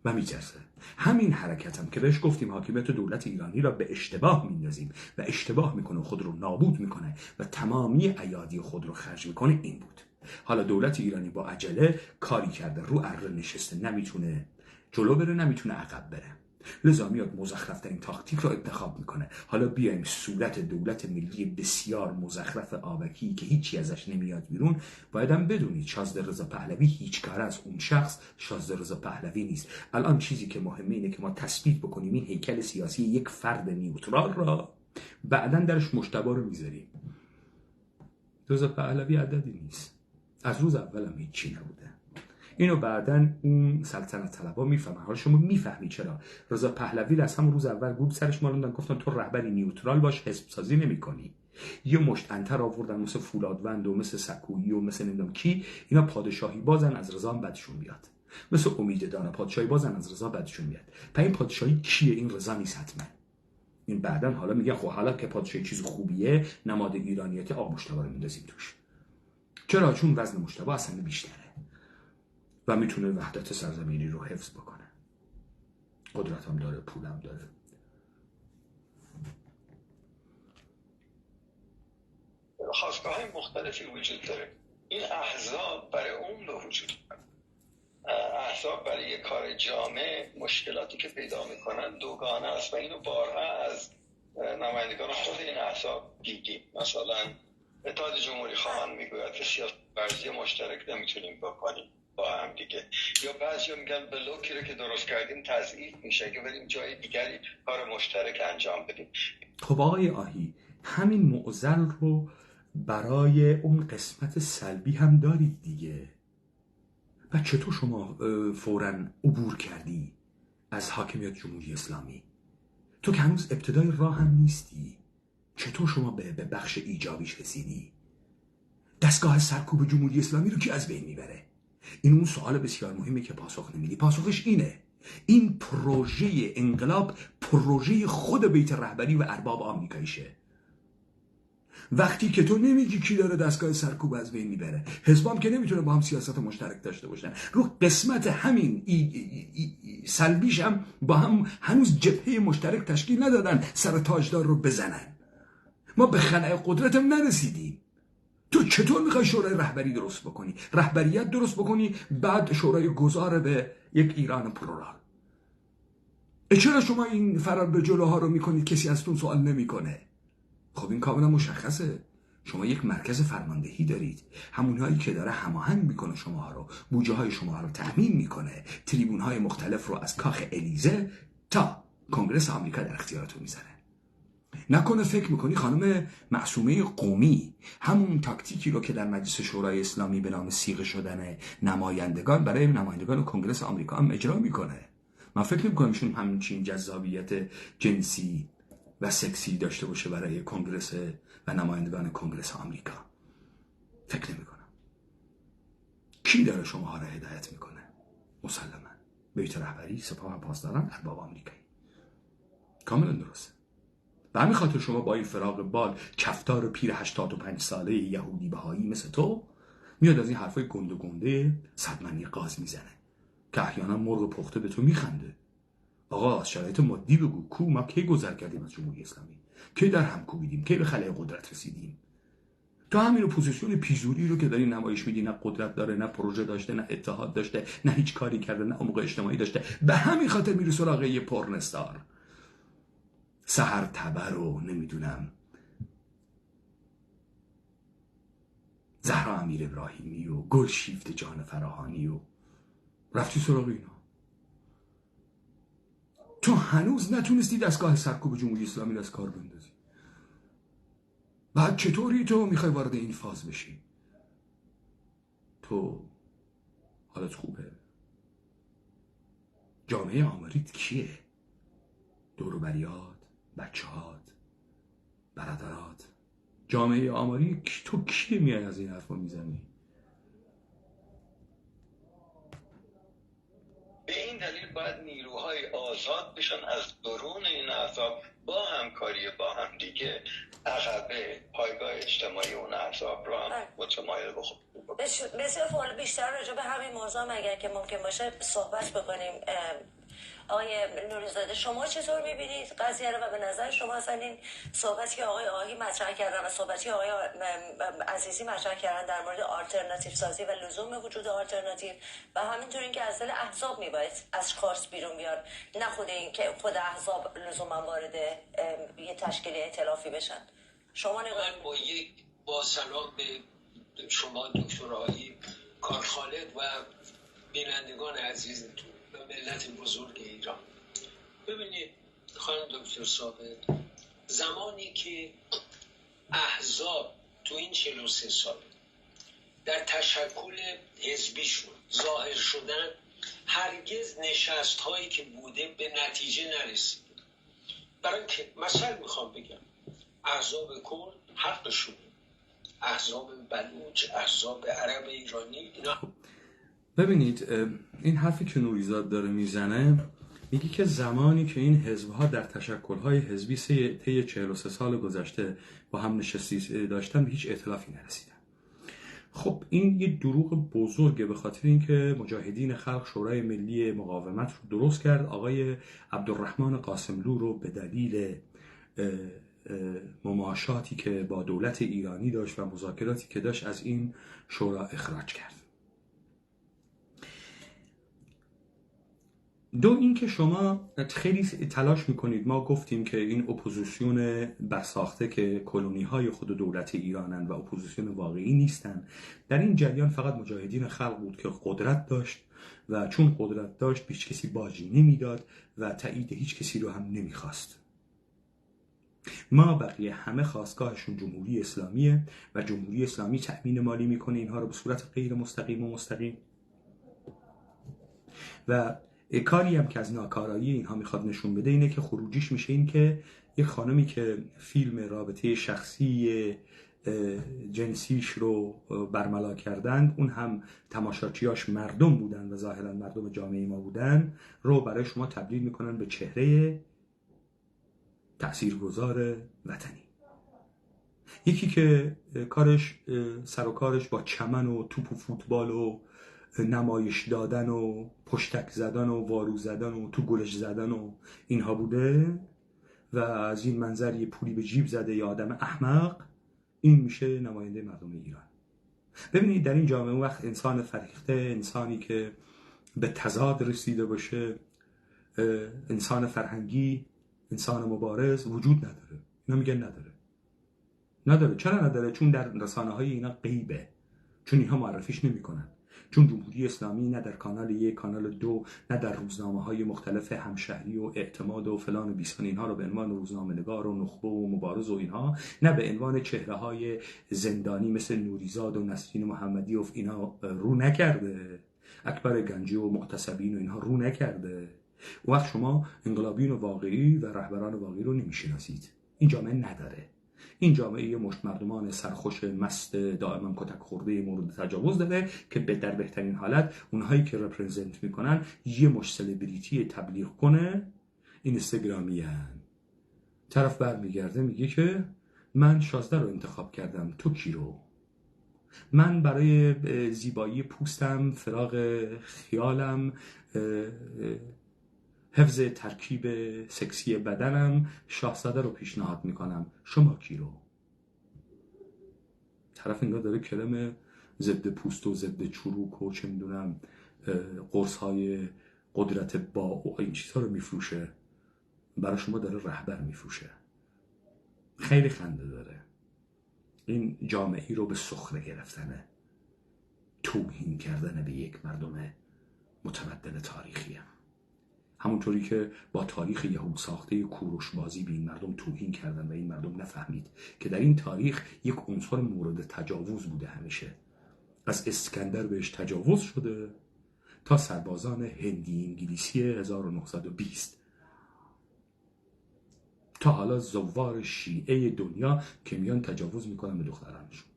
و میترسه. همین حرکت هم که بهش گفتیم حاکمیت دولت ایرانی را به اشتباه میندازیم و اشتباه میکنه، خود رو نابود میکنه و تمامی ایادی خود رو خرج میکنه، این بود. حالا دولت ایرانی با عجله کاری کرده، رو اره نشسته، نمیتونه جلو بره، نمیتونه عقب بره، لذا میاد مزخرفترین تاکتیک رو انتخاب میکنه. حالا بیایم صورت دولت ملی بسیار مزخرف آبکی که هیچی ازش نمیاد بیرون. بایدم بدونید شازده رضا پهلوی هیچ کار از اون شخص شازده رضا پهلوی نیست. الان چیزی که مهمه اینه که ما تثبیت بکنیم این هیکل سیاسی یک فرد نیوترال را بعدن درش مشتبه رو میذاریم. رضا پهلوی عددی نیست، از روز اول هم هیچی نبوده. اینو بعدن اون سلطنت طلبا میفهمن. حالا شما میفهمی چرا رضا پهلوی را از همون روز اول گروه سرش ماروندن، گفتن تو رهبری نیوترال باش، حزب سازی نمی‌کنی. یه مشت انتر آوردن مثل فولادوند و مثل سکویی و مثل نمیدونم کی، اینا پادشاهی بازن از رضا بدشون میاد. مثل امید دانا پادشاهی بازن از رضا بدشون میاد. پس این پادشاهی کیه؟ این رضا نیست حتما. این بعدن حالا میگن خب حالا که پادشاهی چیز خوبیه، نماد ایرانیت آق مجتبی رو میندازیم توش. چرا؟ چون وزن مجتبی اصلا بیشتره و میتونه وحدت سرزمینی رو حفظ بکنه. قدرت هم داره، پول هم داره. خاستگاه های مختلفی وجود داره. این احزاب برای اون به وجود میاد. احزاب برای یک کار جامع مشکلاتی که پیدا میکنن دوگانه است و اینو بارها از نمایندگان خود این احزاب دیدیم. مثلا اتحاد جمهوری خواهان میگوید که سیاست ورزی مشترک نمیتونیم بکنیم با هم دیگه، یا بعضیا میگن بلوکی رو که درست کردیم تضعیف میشه که بریم جای دیگری کار مشترک انجام بدیم. خب آقای آهی، همین معضل رو برای اون قسمت سلبی هم دارید دیگه. و چطور شما فوراً عبور کردی از حاکمیت جمهوری اسلامی؟ تو که هنوز ابتدای راه هم نیستی. چطور شما به بخش ایجابیش رسیدی؟ دستگاه سرکوب جمهوری اسلامی رو کی از بین میبره؟ این اون سوال بسیار مهمی که پاسخ نمیدی. پاسخش اینه: این پروژه انقلاب پروژه خود بیت رهبری و ارباب آمریکاییشه. وقتی که تو نمیگی کی داره دستگاه سرکوب از بین میبره، حزبام که نمیتونه با هم سیاست مشترک داشته باشن، رو قسمت همین سلبیش هم با هم هنوز جبهه مشترک تشکیل ندادن سر تاجدار رو بزنن. ما به خلأ قدرتم نرسیدیم. تو چطور میخوای شورای رهبری درست بکنی، رهبریت درست بکنی، بعد شورای گذار به یک ایران پرورال؟ چرا شما این فرار به جلوها رو میکنید کسی ازتون سوال نمیکنه؟ خب این کاملا مشخصه. شما یک مرکز فرماندهی دارید، همونهایی که داره هماهنگ میکنه شما رو، بودجه های شما رو تامین میکنه، تریبون های مختلف رو از کاخ الیزه تا کنگره آمریکا در اختیارتون میذاره. نکنه فکر میکنی خانم معصومه قومی همون تاکتیکی رو که در مجلس شورای اسلامی به نام صیغه شدن نمایندگان برای نمایندگان کنگره آمریکا هم اجرا میکنه؟ من فکر نمیکنم ایشون همچین جذابیت جنسی و سکسی داشته باشه برای کنگرس و نمایندگان کنگره آمریکا. فکر نمی کنم. کی داره شما را هدایت میکنه؟ مسلما بیت رهبری، سپاه و پاسداران، ارباب آمریکایی. کاملا درسته. و همین خاطر شما با این فراق بال کفتار پیر 85 ساله یهودی بهایی مثل تو میاد از این حرفای گنده گنده صدمنی قاز میزنه که احیانا مرغ پخته به تو میخنده. آقا از شرایط مادی بگو. کو ما کی گذر کردیم از جمهوری اسلامی؟ کی در هم کوبیدیم؟ کی به خلأ قدرت رسیدیم؟ تا همین پوزیشن پیزوری رو که داری نمایش میدی، نه قدرت داره، نه پروژه داشته، نه اتحاد داشته، نه هیچ کاری کرده، نه عمق اجتماعی داشته. به همین خاطر میره سراغ یه پرنستار سحر تبر و نمیدونم زهرا امیر ابراهیمی و گل شیفت جان فراهانی و رفتی سراغ اینا. تو هنوز نتونستی دستگاه سرکوب جمهوری اسلامی رو از کار بندازی. بعد چطوری تو میخوای وارد این فاز بشی؟ تو حالت خوبه؟ جامعه آمریت کیه؟ دوروبریات، بچه‌هات، برادرات. جامعه آماری تو کیه میای از این حرفا میزنی؟ به این دلیل باید نیروهای آزاد بشن از درون این احزاب با همکاری با هم دیگه عقبه پایگاه اجتماعی اون احزاب رو هم متمایل بخورد. بسیار فعال بیشتر راجع به همین موضوع اگر که ممکن باشه صحبت بکنیم. آقای نوری‌زاده شما چطور می‌بینید قضیه رو و به نظر شما اصلا این صحبتی که آقای آهی مطرح کردن و صحبتی که آقای عزیزی مطرح کردن در مورد آلترناتیو سازی و لزوم وجود آلترناتیو و همینطور این که از دل احزاب میباید اشخاص بیرون بیان، نه خود این که خود احزاب لزوما وارد یه تشکیل ائتلافی بشن. شما نگاه با سلام به شما دکتر آهی، کارخالق و بینندگان عزیزتون و ملت بزرگ ایران. ببینید خانم دکتر ثابت، زمانی که احزاب تو این 43 سال در تشکل حزبیشون ظاهر شدن، هرگز نشست هایی که بوده به نتیجه نرسید. برای که مثلا میخوام بگم احزاب کرد حقشون، احزاب بلوچ، احزاب عرب ایرانی اینا. ببینید این حرفی که نوریزاد داره میزنه میگه که زمانی که این حزب‌ها در تشکل‌های حزبی طی 43 سال گذشته با هم نشستی داشتن به هیچ ائتلافی نرسیدن. خب این یه دروغ بزرگه، به خاطر اینکه مجاهدین خلق شورای ملی مقاومت رو درست کرد. آقای عبدالرحمن قاسملو رو به دلیل مماشاتی که با دولت ایرانی داشت و مذاکراتی که داشت از این شورا اخراج کرد. دو اینکه شما خیلی تلاش میکنید، ما گفتیم که این اپوزیسیون برساخته که کلونی های خود دولت ایرانن و اپوزیسیون واقعی نیستن. در این جریان فقط مجاهدین خلق بود که قدرت داشت و چون قدرت داشت هیچ کسی باجی نمیداد و تایید هیچ کسی رو هم نمیخواست. ما بقیه همه خواستگاهشون جمهوری اسلامیه و جمهوری اسلامی تأمین مالی میکنه اینها رو به صورت غیر مستقیم و مستقیم و کاری هم که از ناکارایی اینها میخواد نشون بده اینه که خروجیش میشه این که یک خانمی که فیلم رابطه شخصی جنسیش رو برملا کردند، اون هم تماشاچیاش مردم بودن و ظاهرا مردم جامعه ما بودن، رو برای شما تبدیل میکنن به چهره تأثیرگذار وطنی. یکی که کارش سر و کارش با چمن و توپ و فوتبال و نمایش دادن و پشتک زدن و وارو زدن و تو گلش زدن و اینها بوده و از این منظر یه پولی به جیب زده یا آدم احمق، این میشه نماینده مردم ایران. ببینید در این جامعه وقت انسان فرهیخته، انسانی که به تضاد رسیده باشه، انسان فرهنگی، انسان مبارز وجود نداره. اینا میگن نداره. چرا نداره؟ چون در رسانه های اینا غیبه، چون اینها معرفیش نمیکنن، چون جمهوری اسلامی نه در کانال 1 کانال 2 نه در روزنامه های مختلف همشهری و اعتماد و فلان و بیسان اینها رو به عنوان روزنامه نگار و نخبه و مبارز و اینها، نه به عنوان چهره های زندانی مثل نوریزاد و نسرین محمدی و اینا رو نکرده، اکبر گنجی و معتصبین و اینها رو نکرده. وقت شما انقلابیون واقعی و رهبران واقعی رو نمیشناسید. این جامعه نداره. این جامعه مشت مردمان سرخوش مست دائما کتک خورده مورد تجاوز داره که در بهترین حالت اونهایی که رپرزنت میکنن یه مشت سلبریتی تبلیغ کنه اینستاگرامی هن. طرف برمیگرده میگه که من 16 رو انتخاب کردم، تو کی رو؟ من برای زیبایی پوستم، فراغ خیالم، حفظ ترکیب سکسی بدنم شاهزاده رو پیشنهاد میکنم، شما کی رو؟ طرف انگار داره کرم ضد پوست و ضد چروک و چه میدونم قرص های قدرت با و این چیزها رو میفروشه، برای شما داره رهبر میفروشه. خیلی خنده داره. این جامعه رو به سخره گرفتنه، توهین کردن به یک مردم متمدن تاریخی هم. همونطوری که با تاریخ یهود ساخته کوروش بازی به این مردم توهین کردن و این مردم نفهمید که در این تاریخ یک عنصر مورد تجاوز بوده. همیشه از اسکندر بهش تجاوز شده تا سربازان هندی انگلیسی 1920 تا حالا زوار شیعه دنیا که میان تجاوز میکنن به دخترانشون،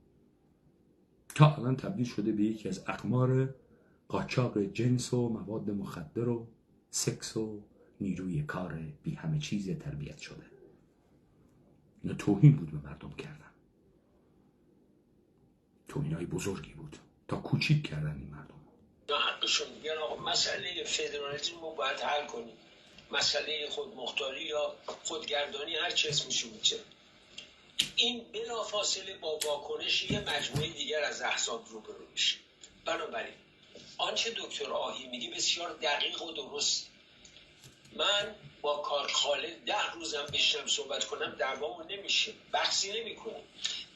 تا الان تبدیل شده به یکی از اقمار قاچاق جنس و مواد مخدر و سکس و نیروی کار بی همه چیز تربیت شده. اینا توهین بود به مردم کردن، توهینای بزرگی بود تا کوچیک کردن این مردم. حقشون میگن آقا مسئله فدرالیسم رو باید حل کنیم، مسئله خودمختاری یا خودگردانی هر چه اسمش میشه. این بلافاصله با واکنش یه مجموعه دیگر از احزاب روبرو میشه. بنابراین آنچه دکتر آهی میگه بسیار دقیق و درست. من با کار خالد 10 روزم بشنم صحبت کنم دعوامون نمیشه، بحثی نمی کنیم.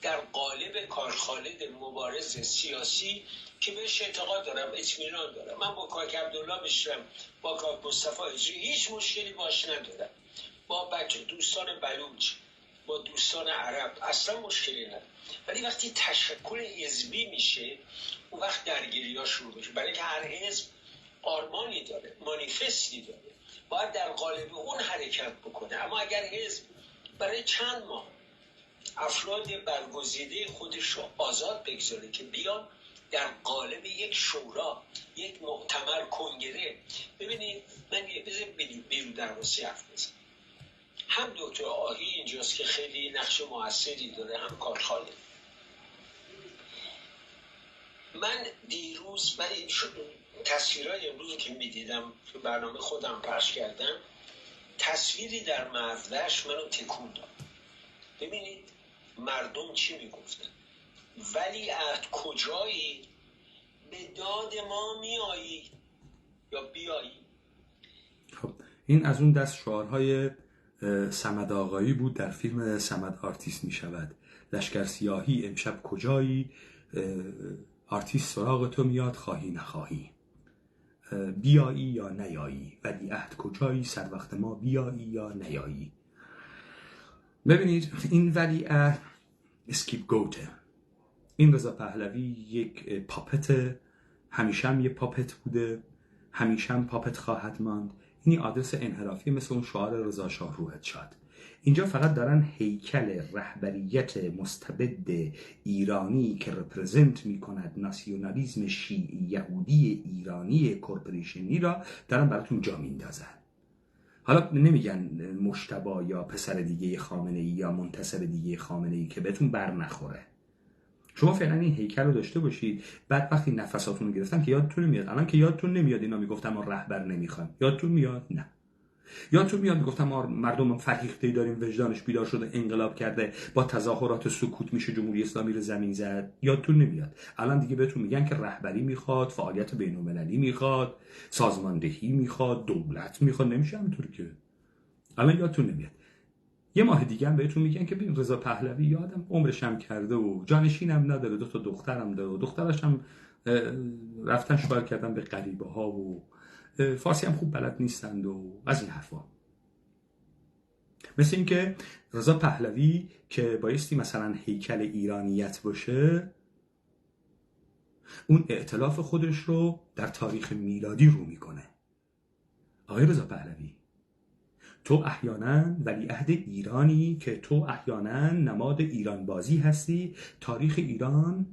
در قالب کار خالد مبارز سیاسی که بهش اعتقاد دارم، اطمینان دارم، من با کاک عبدالله بشنم، با کاک مصطفی اجری هیچ مشکلی باش ندارم، با بچه دوستان بلوچ، با دوستان عرب اصلا مشکلی ندارم. ولی وقتی تشکل حزبی میشه اون وقت درگیری‌ها شروع میشه، برای که هر حزب آرمانی داره، مانیفستی داره، باید در قالب اون حرکت بکنه. اما اگر حزب برای چند ماه افراد برگزیده خودش رو آزاد بگذاره که بیان در قالب یک شورا، یک مؤتمر، کنگره. ببینید من یه بیرون درواسی حرف بزنم. هم دکتر آهی اینجاست که خیلی نقش موثری داره، هم کارخاله. من دیروز این تصویرهای امروز که میدیدم تو برنامه خودم پخش کردم، تصویری در مردش منو تکون داد. ببینید مردم چی میگفتن: ولیعهد کجایی؟ به داد ما میایی یا بیایی؟ خب این از اون دست شعارهای صمد آقایی بود در فیلم صمد آرتیست می شود. لشکر سیاهی امشب کجایی؟ آرتیست سراغ تو میاد خواهی نخواهی. بیایی یا نیایی؟ ولیعهد کجایی؟ سر وقت ما بیایی یا نیایی؟ ببینید این ولیعهد اسکیپ گوته. این رضا پهلوی یک پاپت، همیشه هم یه پاپت بوده، همیشه هم پاپت خواهد ماند. این آدرس انحرافی مثل اون شعار رضا شاه روحت شاد. اینجا فقط دارن هیکل رهبریت مستبد ایرانی که رپرزنت میکند ناسیونالیسم شیعی یهودی ایرانی کورپوریشنی را دارن براتون جا میندازن. حالا نمیگن مجتبی یا پسر دیگه خامنه‌ای یا منتصر دیگه خامنه‌ای که بهتون بر نخوره. شما فعلا این هیکل رو داشته باشید، بعد وقتی نفساتون رو گرفتن که یادتون نمیاد. الان که یادتون نمیاد اینا میگفتن ما رهبر نمیخوایم. یادتون میاد؟ نه. یادتون میاد میگفتن ما مردم فرهیخته‌ای داریم، وجدانش بیدار شده، انقلاب کرده، با تظاهرات سکوت میشه جمهوری اسلامی رو زمین زد. یادتون نمیاد. الان دیگه بهتون میگن که رهبری میخواد، فعالیت بین‌المللی میخواد، سازماندهی میخواد، دولت میخواد. نمیشه همینطوری که. الان یادتون نمیاد. یه ماه دیگه هم بهتون میگن که ببین رضا پهلوی یادم عمرش هم کرده و جانشینم نداره، 2 تا دخترم داره و دخترش هم رفتن شوهر کردن به غریبه ها و فارسی هم خوب بلد نیستند و از این حرفا. مثل این که رضا پهلوی که بایستی مثلا هیکل ایرانیت باشه، اون ائتلاف خودش رو در تاریخ میلادی رو میکنه. آقای رضا پهلوی، تو احیانا ولیعهد ایرانی که تو احیانا نماد ایران بازی هستی. تاریخ ایران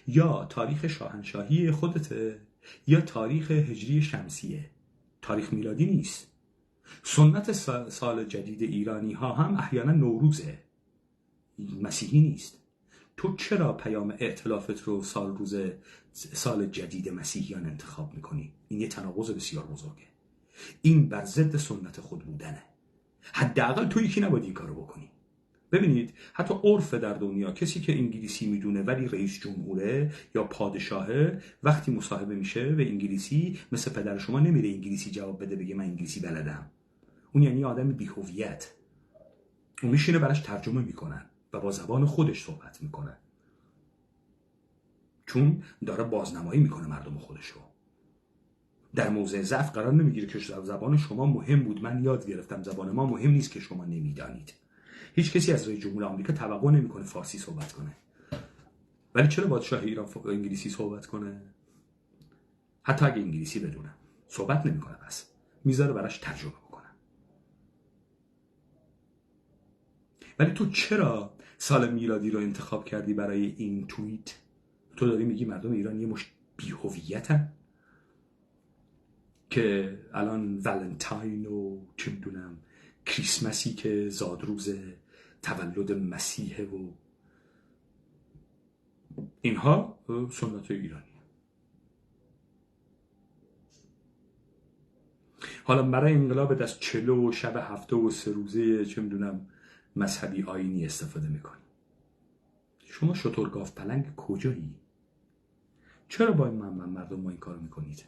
یا تاریخ شاهنشاهی خودته یا تاریخ هجری شمسیه، تاریخ میلادی نیست. سنت سال جدید ایرانی ها هم احیانا نوروزه، مسیحی نیست. تو چرا پیام ائتلافت رو سال جدید مسیحیان انتخاب میکنی؟ این یه تناقض بسیار بزرگه. این بر ضد سنت خود بودنه. حداقل تو یکی نباید این کارو بکنی. ببینید حتی عرف در دنیا، کسی که انگلیسی میدونه ولی رئیس جمهوره یا پادشاهه، وقتی مصاحبه میشه به انگلیسی مثل پدر شما نمیره انگلیسی جواب بده بگه من انگلیسی بلدم. اون یعنی آدم بی‌هویت. اون میشینه براش ترجمه میکنن و با زبان خودش صحبت میکنه، چون داره بازنمایی میکنه مردم خودش رو. در موضع ضعف قرار نمیگیره که زبان شما مهم بود، من یاد گرفتم. زبان ما مهم نیست که شما نمیدانید. هیچ کسی از رئیس جمهور آمریکا توقع نمیکنه فارسی صحبت کنه، ولی چرا باید شاه ایران انگلیسی صحبت کنه؟ حتی اگه انگلیسی بدونه صحبت نمیکنه، پس میذاره براش ترجمه بکنه. ولی تو چرا سال میلادی رو انتخاب کردی برای این توییت؟ تو داری میگی مردم ایران یه مشت بی‌هویتن که الان ولنتاین و چه میدونم کریسمسی که زادروز تولد مسیحه و اینها سنت ایرانی. حالا برای انقلاب دست 40 و شب هفته و 3 روزه چه میدونم مذهبی آیینی استفاده میکنی. شما شترگاف پلنگ کجایی؟ چرا با این مردم ما این کارو میکنید؟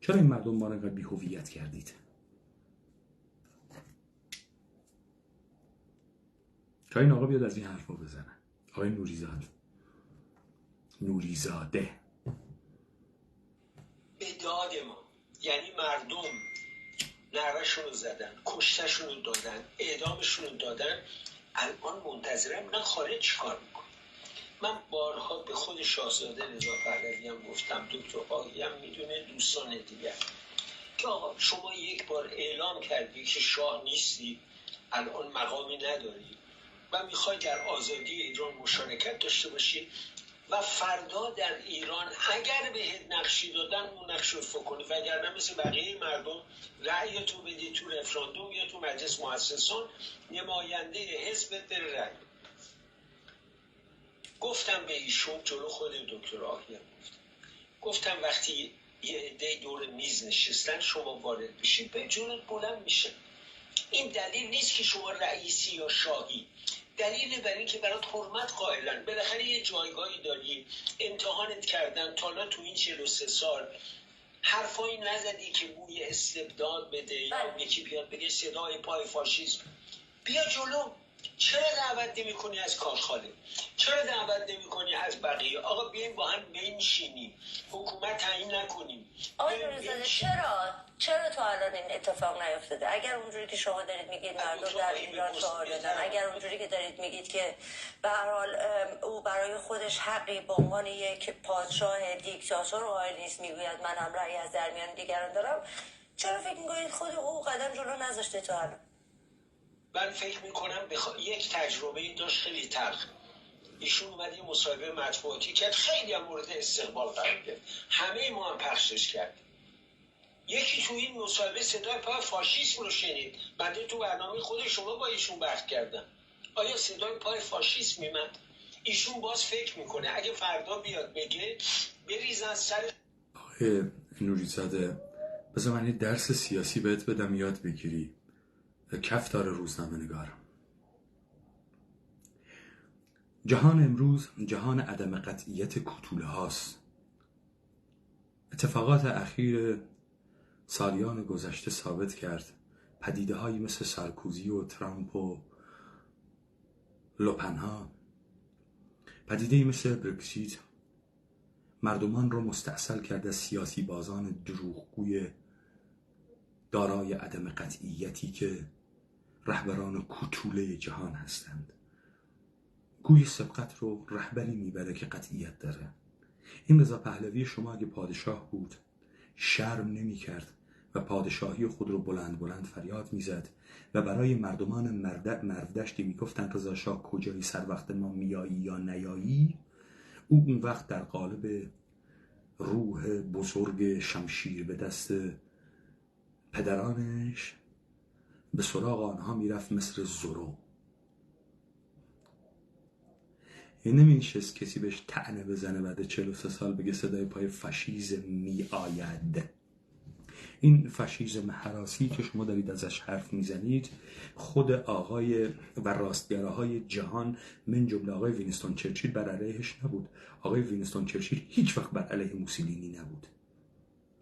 چرا این مردم ما رو انقدر بی‌هویت کردید؟ تا این آقا بیاد از این حرفا بزنه. آقای نوریزاده به داد ما، یعنی مردم نعره‌شون رو زدن، کشتشون رو دادن، اعدامشون رو دادن، الان منتظرم بودن خارج چیکار میکنه. من بارها به خود شاهزاده رضا پهلوی هم گفتم، دکتر آقایی هم میدونه، دوستان دیگر، که آقا شما یک بار اعلام کردی که شاه نیستی، الان مقامی نداری و میخوای در آزادی ایران مشارکت داشته باشی و فردا در ایران اگر بهت نقشی دادن اون نقش رو کنی، وگرنه مثل بقیه مردم رأی تو بدی تو رفراندوم یا تو مجلس مؤسسان، نماینده حزب بره رأی. گفتم به ایشون جلو خود دکتر آهیان گفتم وقتی یه عده دور میز نشستن شما وارد بشید به جونت بلند میشه. این دلیل نیست که شما رئیسی یا شاهی، دلیل بر این که برات حرمت قائلن. بالاخره یه جایگاهی داری، امتحانت کردن، تا حالا تو این 43 سال حرفایی نزدی که بوی استبداد بده یا یکی بیاد بگه صدای پای فاشیسم. بیا جلو. چرا دعوت نمی کنی از کارخانه؟ چرا دعوت نمی کنی از بقیه؟ آقا بیایم با هم بنشینیم، حکومت تعیین نکنیم. آقای نوریزاده چرا تا الان این اتفاق نیفتاده؟ اگر اونجوری که شما دارید میگید مردم در ایران شعار دادن، اگر اونجوری که دارید میگید که به هر حال او برای خودش حقی به عنوان یک پادشاه دیکتاتور قائل نیست، میگوید من هم رأی از در میان دیگران دارم، چرا فکر میکنید خود او قدم جلو نذاشته تا الان؟ من فکر میکنم یک تجربه داشت خیلی تلخ. ایشون اومد یه مصاحبه مطبوعاتی کرد، خیلی هم مورد استقبال قرار گرفت، همه ما هم پخشش کردیم. یکی تو این مصاحبه صدای پای فاشیسم رو شنید. بنده تو برنامه خود شما با ایشون بحث کردم، آیا صدای پای فاشیسم میمد؟ ایشون باز فکر میکنه اگه فردا بیاد بگه بریزن سر. آقای نوریزاده بذار من یه درس سیاسی بهت بدم یاد بگیری. کفتار روزنامه نگارم. جهان امروز جهان عدم قطعیت کوتوله هاست. اتفاقات اخیر سالیان گذشته ثابت کرد پدیده هایی مثل سارکوزی و ترامپ و لوپنها، پدیده‌ای مثل برکسیت، مردمان رو مستعسل کرده از سیاسی بازان دروغگوی دارای عدم قطعیتی که رهبران کوتوله جهان هستند. گوی سبقت رو رهبری میبره که قطعیت داره. این رضا پهلوی شما اگه پادشاه بود شرم نمی کرد و پادشاهی خود رو بلند بلند فریاد میزد و برای مردمان مردشتی میگفتن رضا شاه کجایی، سر وقت ما میایی یا نیایی. او اون وقت در قالب روح بزرگ شمشیر به دست پدرانش به سراغ آنها میرفت مثل زورو. یعنی نمیشست کسی بهش طعنه بزنه بعد 43 سال بگه صدای پای فاشیسم می آید. این فاشیسم هراسی که شما دارید ازش حرف میزنید خود آقای و راستگراهای جهان من جمله آقای وینستون چرچیل بر علیهش نبود. آقای وینستون چرچیل هیچ وقت بر علیه موسولینی نبود.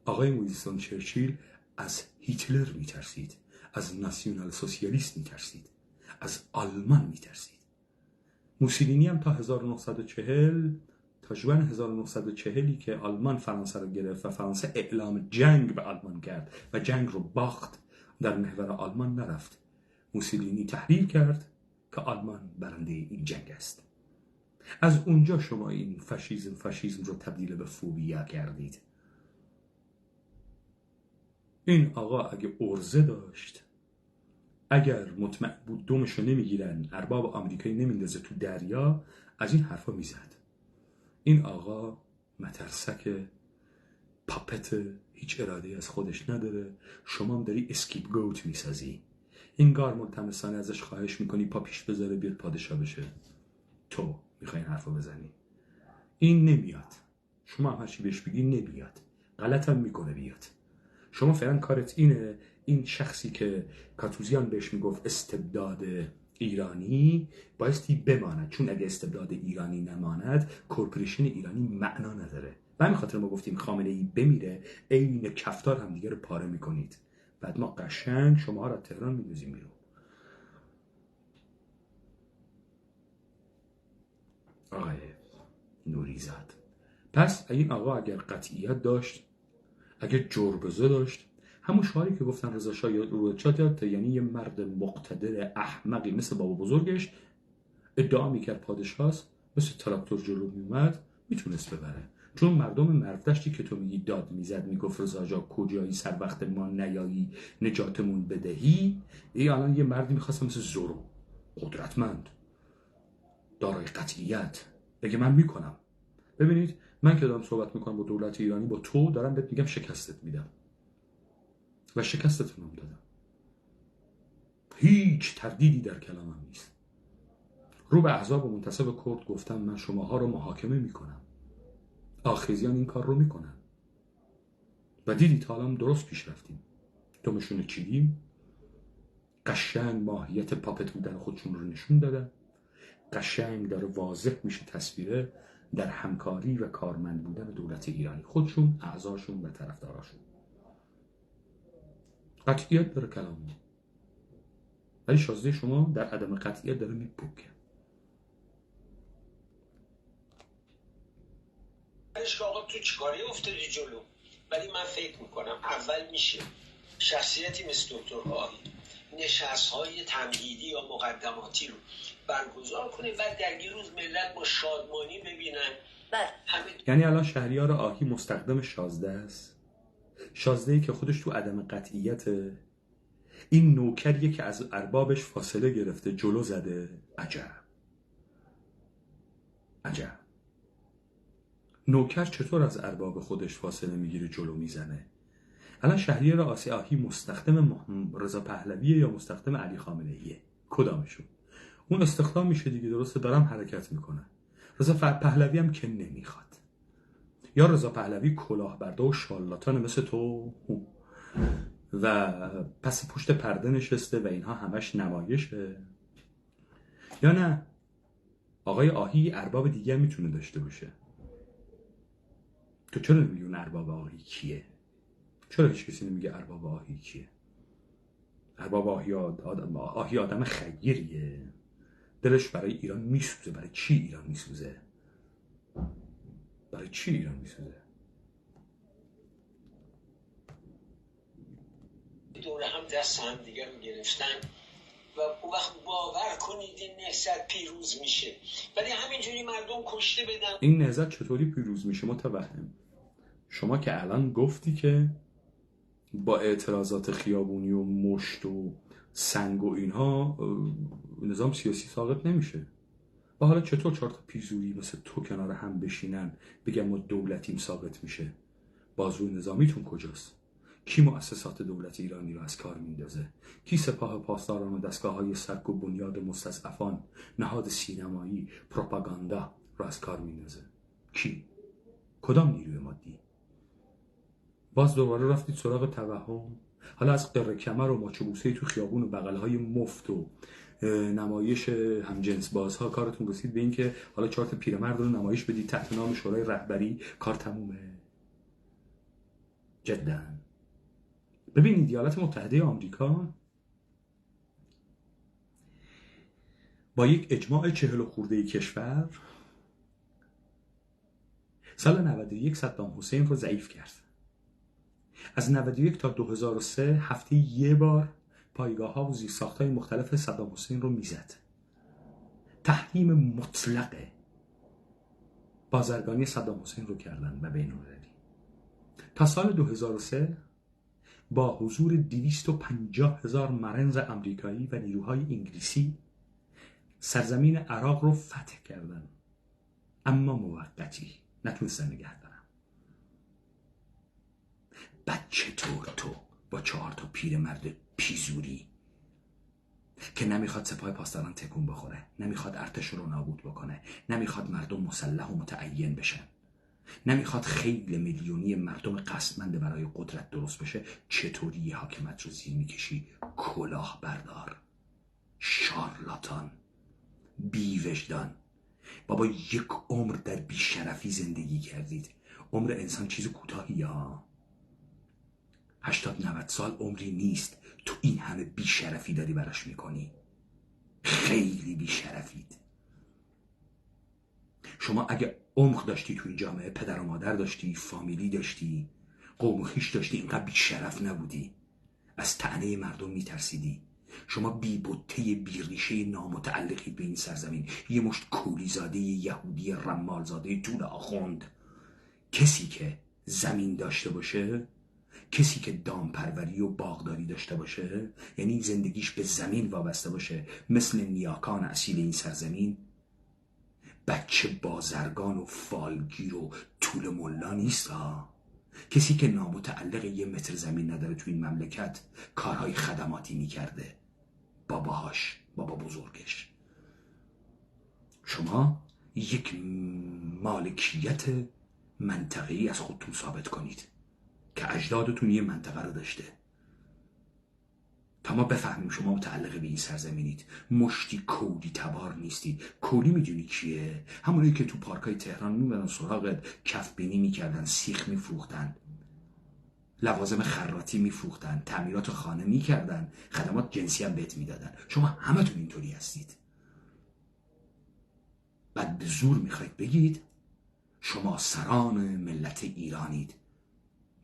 آقای وینستون چرچیل از هیتلر میترسید، از ناسیونال سوسیالیست میترسید، از آلمان میترسید. موسولینی هم تا 1940 تا ژوئن 1940 که آلمان فرانسه رو گرفت و فرانسه اعلام جنگ به آلمان کرد و جنگ رو باخت، در محور آلمان نرفت. موسولینی تحلیل کرد که آلمان برنده این جنگ است. از اونجا شما این فاشیسم رو تبدیل به فوبیا کردید. این آقا اگه ارزه داشت، اگر مطمئن بود دومشو نمیگیرن، ارباب آمریکایی نمیندازه تو دریا، از این حرفا میزد. این آقا مترسک، پاپت، هیچ اراده از خودش نداره. شما هم داری اسکیپ گوت میسازی. این گار ملتمسانه ازش خواهش میکنی پا پیش بذاره بیاد پادشاه بشه. تو میخوای این حرفا بزنی. این نمیاد. شما هم هرچی بهش بگی نمیاد. غلط هم میکنه بیاد. شما فعلا کارت اینه این شخصی که کاتوزیان بهش میگفت استبداد ایرانی بایستی بماند، چون اگه استبداد ایرانی نماند کورپوریشن ایرانی معنا نداره. و همین خاطر ما گفتیم خامنه ای بمیره عین کفتار هم دیگه رو پاره میکنید، بعد ما قشنگ شما را تهران میدوزیم بیرون. آقای نوریزاد، پس این آقا اگر قطعیت داشت، اگر جربزه داشت، همون شعاری که گفتن رضا شاه یاد، یعنی یه مرد مقتدر احمقی مثل بابا بزرگش ادعا میکرد پادشاهست، مثل تراکتور جلو میومد، میتونست ببره. چون مردم مردشتی که تو میگی داد میزد، میگفت رضا جا کجایی، سر وقت ما نیایی، نجاتمون بدهی، این الان یه مردی میخواست مثل زورو، قدرتمند، دارای قطعیت، بگه من میکنم. ببینید من که دارم صحبت میکنم با دولت ایرانی، با تو دارم بهت میگم شکستت میدم و شکستتونم دادم. هیچ تردیدی در کلامم نیست. رو به احزاب و منتصب کرد گفتم من شماها رو محاکمه میکنم. آخذیان این کار رو میکنن و دیدید حالا هم درست پیش رفتیم. دومشون چیدیم، قشنگ ماهیت پاپت بودن خودشون رو نشون دادن، قشنگ داره واضح میشه تصویره در همکاری و کارمند بودن دولت ایرانی، خودشون، اعضاشون و طرفداراشون. قطعیت داره کلامون، ولی شازده شما در عدم قطعیت داره میپوکه. آقا تو چیکاری افتادی جلو؟ ولی من فکر میکنم اول میشه شخصیتی مثل دکتر آهی نشست‌های تمهیدی یا مقدماتی رو برگزار کنه و در یه روز ملت با شادمانی ببینن. یعنی الان شهریار آهی مستخدم شازده است، شازده‌ای که خودش تو عدم قطعیت، این نوکریه که از اربابش فاصله گرفته جلو زده. عجب عجب. نوکر چطور از ارباب خودش فاصله میگیره جلو میزنه؟ الان شهریار آهی مستخدم رضا پهلویه یا مستخدم علی خامنه‌ایه؟ کدامشون؟ اون استخدام میشه دیگه، درسته، دارم حرکت میکنه. رضا پهلوی هم که نمیخواد. یا رضا پهلوی کلاهبرده و شالاتان مثل تو و پس پشت پرده نشسته و اینها همش نمایشه، یا نه آقای آهی ارباب دیگه میتونه داشته باشه. تو چرا نمیگی اون ارباب آهی کیه؟ چرا هیچ کسی نمیگه ارباب آهی کیه؟ ارباب آهی آدم خیریه، دلش برای ایران میسوزه. برای چی ایران میسوزه؟ برای چی ایران میسوزه؟ دوره هم دست هم دیگر رو گرفتن و اون وقت باور کنید این نهضت پیروز میشه، ولی همینجوری مردم کشته بدن. این نهضت چطوری پیروز میشه؟ متوهم. شما که الان گفتی که با اعتراضات خیابونی و مشت و سنگ و اینها نظام سیاسی ساقط نمیشه. و حالا چطور 4 تا پیزویی مثل تو کنار هم بشینن بگم ما دولتیم ساقط میشه؟ بازوی نظامیتون کجاست؟ کی مؤسسات دولت ایرانی رو از کار میندازه؟ کی سپاه پاسداران و دستگاه‌های سرک و بنیاد مستضعفان، نهاد سینمایی، پروپاگاندا رو از کار میندازه؟ کی؟ کدام نیروی مادی؟ باز دوباره رفتید سراغ توهم. حالا از قره کمر و ماچوبوسه تو خیابون و بغل‌های مفت و نمایش همجنس بازها کارتون رسید به این که حالا 4 تا پیرمرد رو نمایش بدید تحت نام شورای رهبری، کار تمومه. جدا. ببینید ایالات متحده آمریکا با یک اجماع 40 خورده کشور سال 91 صدام حسین رو ضعیف کرد. از 91 تا 2003 هفته یه بار پایگاه‌ها و زیرساخت‌های مختلف صدام حسین رو میزد. تحریم مطلق بازرگانی صدام حسین رو کردن و بین‌المللی. تا سال 2003 با حضور 250,000 مرنز آمریکایی و نیروهای انگلیسی سرزمین عراق رو فتح کردن، اما موقتی نتونستن نگه دارن. بعد چطور تو با 4 تا پیرمرد پیزوری که نمیخواد سپاه پاسداران تکون بخوره، نمیخواد ارتش رو نابود بکنه، نمیخواد مردم مسلح و متعین بشن، نمیخواد خیل میلیونی مردم قصدمند برای قدرت درست بشه، چطوری حاکمت رو زیر میکشی؟ کلاه بردار، شارلاتان، بیوجدان. بابا 1 عمر در بیشرفی زندگی کردید. عمر انسان چیز کوتاهی ها، 80-90 سال عمری نیست. تو این همه بیشرفی داری براش میکنی، خیلی بیشرفید. شما اگه عمق داشتی تو این جامعه، پدر و مادر داشتی، فامیلی داشتی، قوم و خویش داشتی، اینقدر بیشرف نبودی، از طعنه مردم میترسیدی. شما بی بوته بی ریشه نامتعلقی به این سرزمین، یه مشت کولیزاده یهودی رمالزاده طول آخوند. کسی که زمین داشته باشه، کسی که دامپروری و باغداری داشته باشه، یعنی زندگیش به زمین وابسته باشه مثل نیاکان اصیل این سرزمین، بچه بازرگان و فالگیر و طول ملا نیست ها. کسی که نامتعلق 1 متر زمین نداره تو این مملکت کارهای خدماتی میکرده، باباهاش، بابا بزرگش. شما یک مالکیت منطقه‌ای از خودتون ثابت کنید که اجدادتون یه منطقه رو داشته، تا ما بفهمیم شما متعلق به این سرزمینید. مشتی کولی تبار نیستید. کولی میدونی کیه؟ همونایی که تو پارکای تهران میمدن سراغت، کف بینی میکردن، سیخ میفروختن، لوازم خراطی میفروختن، تعمیرات خانه میکردن، خدمات جنسی هم بهت میدادن. شما همتون اینطوری هستید. بعد به زور میخواید بگید شما سران ملت ایرانید.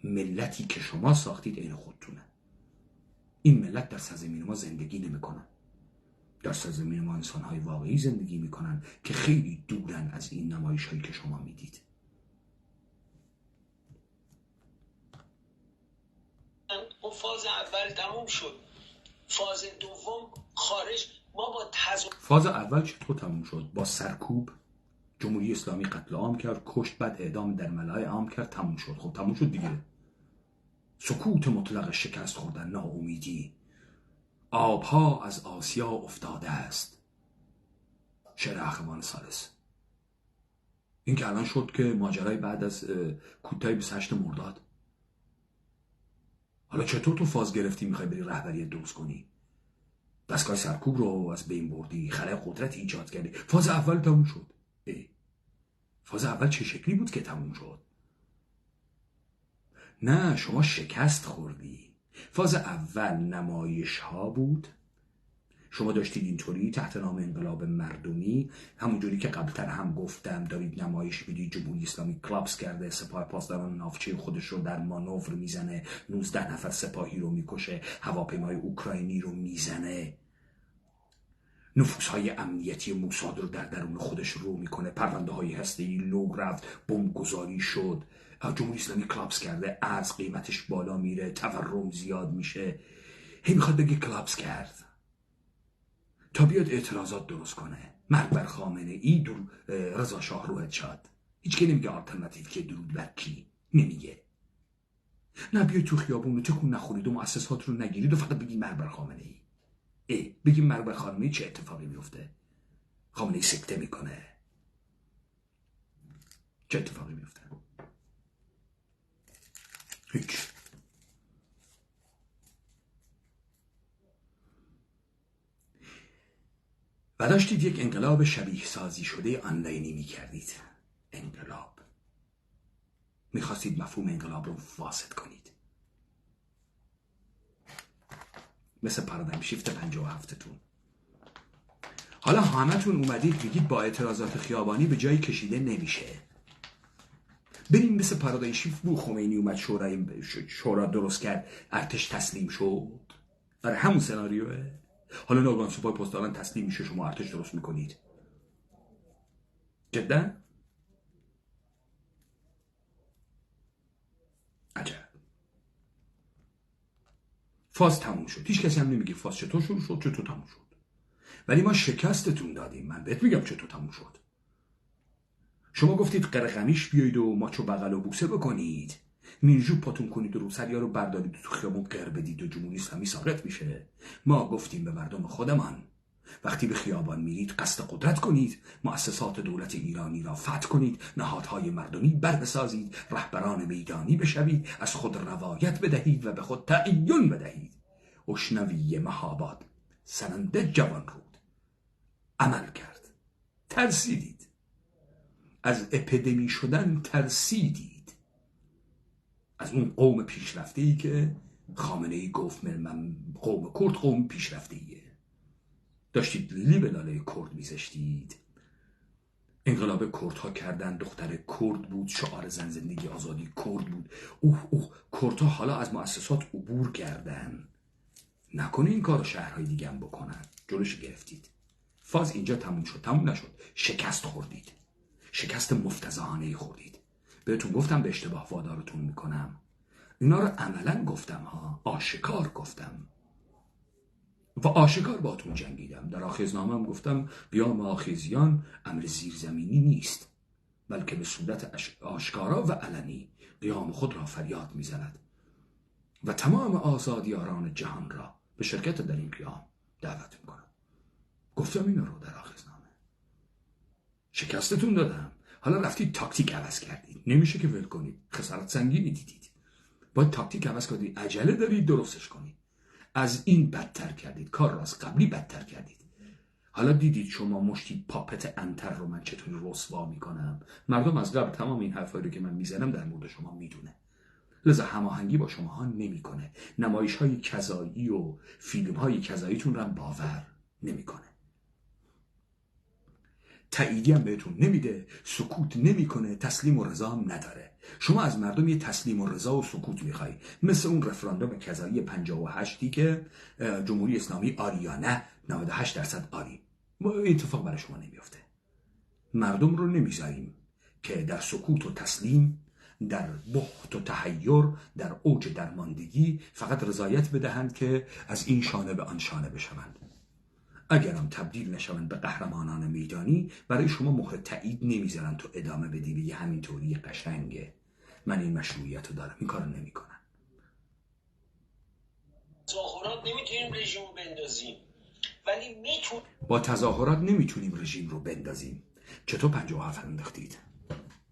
ملتی که شما ساختید عین خودتونه. این ملت در سرزمین ما زندگی نمیکنن. در سرزمین ما انسان‌های واقعی زندگی میکنن که خیلی دورن از این نمایش‌هایی که شما میدید. اون فاز اول تموم شد، فاز دوم خارج. ما با فاز اول چطور تموم شد؟ با سرکوب جمهوری اسلامی قتل عام کرد، کشت، بعد اعدام در ملأ عام کرد، تموم شد. خب تموم شد دیگه. سکوت مطلق، شکست خوردن، ناامیدی. آبها از آسیا افتاده است. شعر اخوان ثالث. این که الان شد که ماجرای بعد از کودتای 28 مرداد. حالا چطور تو فاز گرفتی میخوای بری رهبری درست کنی؟ دستگاه سرکوب رو از بین بردی، خلای قدرت ایجاد کردی. فاز اول تموم شد. فاز اول چه شکلی بود که تموم شد؟ نه، شما شکست خوردی. فاز اول نمایش ها بود. شما داشتید اینطوری تحت نام انقلاب مردمی، همونجوری که قبلتر هم گفتم، دارید نمایش میدید جمهوری اسلامی کلاپس کرده، سپاه پاسداران ناوچه خودش رو در مانور میزنه، 19 نفر سپاهی رو میکشه، هواپیمای اوکراینی رو میزنه، نفوذهای امنیتی موساد رو در درون خودش رو میکنه، پرونده های هسته‌ای لو رفت، بمبگذاری شد، جمهوری اسلامی کلاپس کرده، ارز قیمتش بالا میره، تورم زیاد میشه، هی میخواد بگه کلاپس کرد تا بیاد اعتراضات درست کنه. مرگ بر خامنه ای، رضا شاه رو هدشات. هیچ که نمیگه آلترناتیو که درود بر کی، نمیگه. نه بیای تو خیابون و تکون نخورید و مؤسسات رو نگیرید و فقط بگید مرگ بر خامنه ای. بگیم مرگ بر خامنه ای چه اتفاقی میفته؟ خامنه ای سکته میکنه. چه اتفاقی میفته؟ هیچ. و داشتید یک انقلاب شبیه سازی شده آنلاینی میکردید. انقلاب. میخواستید مفهوم انقلاب رو فاسد کنید. مثل پارادایم شیفت 57 تون. حالا همتون اومدید بگید با اعتراضات خیابانی به جایی کشیده نمیشه. بریم مثل پارادایم شیفت بو خمینی اومد شورا درست کرد، ارتش تسلیم شد. آره همون سناریوه. حالا ناگهان سپاه پاسداران تسلیم میشه، شما ارتش درست میکنید. جدا؟ عجب. فاز تموم شد. هیچ کسی هم نمیگه فاز چطور شروع شد، چطور تموم شد. ولی ما شکستتون دادیم. من بهت میگم چطور تموم شد. شما گفتید قرقمیش بیایید و ماچو بغل و بوسه بکنید، مینجو پاتون کنید و روسریا رو بردارید تو خیابون قر بدید و جمهوری اسلامی ساقط میشه. ما گفتیم به مردم خودمان وقتی به خیابان میرید قصد قدرت کنید، مؤسسات دولت ایرانی را فتح کنید، نهادهای مردمی بربسازید، رهبران میدانی بشوید، از خود روایت بدهید و به خود تعیین بدهید. اشنوی مهاباد سننده جوان رود. عمل کرد. ترسیدید. از اپیدمی شدن ترسیدید. از اون قوم پیشرفته‌ای که خامنه‌ای گفت من قوم کرد قوم پیشرفته‌ایه. داشتید لیبلاله کرد میذاشتید. انقلاب کردها کردن، دختر کرد بود، شعار زن زندگی آزادی کرد بود. کردها حالا از مؤسسات عبور کردن. نکنه این کار شهرهای دیگه هم بکنن. جلوش گرفتید. فاز اینجا تموم شد. تموم نشد. شکست خوردید. شکست مفتضحانه خوردید. بهتون گفتم به اشتباه وادارتون میکنم. اینا رو عملا گفتم ها. آشکار گفتم. و آشکار باتون جنگیدم. در آخذنامه هم گفتم قیام آخذیان امر زیرزمینی نیست، بلکه به صورت آشکارا و علنی قیام خود را فریاد میزند و تمام آزادیاران جهان را به شرکت در این قیام دعوت میکنم. گفتم این رو در آخذنامه. شکستتون دادم، حالا رفتید تاکتیک عوض کردید. نمیشه که ول کنید، خسارت سنگینی دیدید. باید تاکتیک عوض کنید، عجله دارید درستش کنید. از این بدتر کردید، کار را از قبلی بدتر کردید. حالا دیدید شما مشتی پاپت انتر رو من چطوری رسوا میکنم. مردم از قبل تمام این حرفایی رو که من میزنم در مورد شما میدونه، لذا هماهنگی با شما ها نمیکنه. نمایش های کذایی و فیلم های کذاییتون رو باور نمیکنه. تاییدی هم بهتون نمیده، سکوت نمیکنه، تسلیم و رضا هم نداره. شما از مردم یه تسلیم و رضا و سکوت میخوای، مثل اون رفراندوم کذایی 58 که جمهوری اسلامی آری یا نه، 98% آری. اتفاق برای شما نمیافته. مردم رو نمیذاریم که در سکوت و تسلیم، در بخت و تحیر، در اوج درماندگی فقط رضایت بدهند که از این شانه به آن شانه بشوند. اگرم تبدیل نشوند به قهرمانان میدانی، برای شما مهر تایید نمیذارن تو ادامه بدی بگی همینطوری قشنگه، من این مشروعیت رو دارم. این کارو نمیکنن. تظاهرات نمیتونیم رژیم رو بندازیم، ولی با تظاهرات نمیتونیم رژیم رو بندازیم. چطور 57 انداختید؟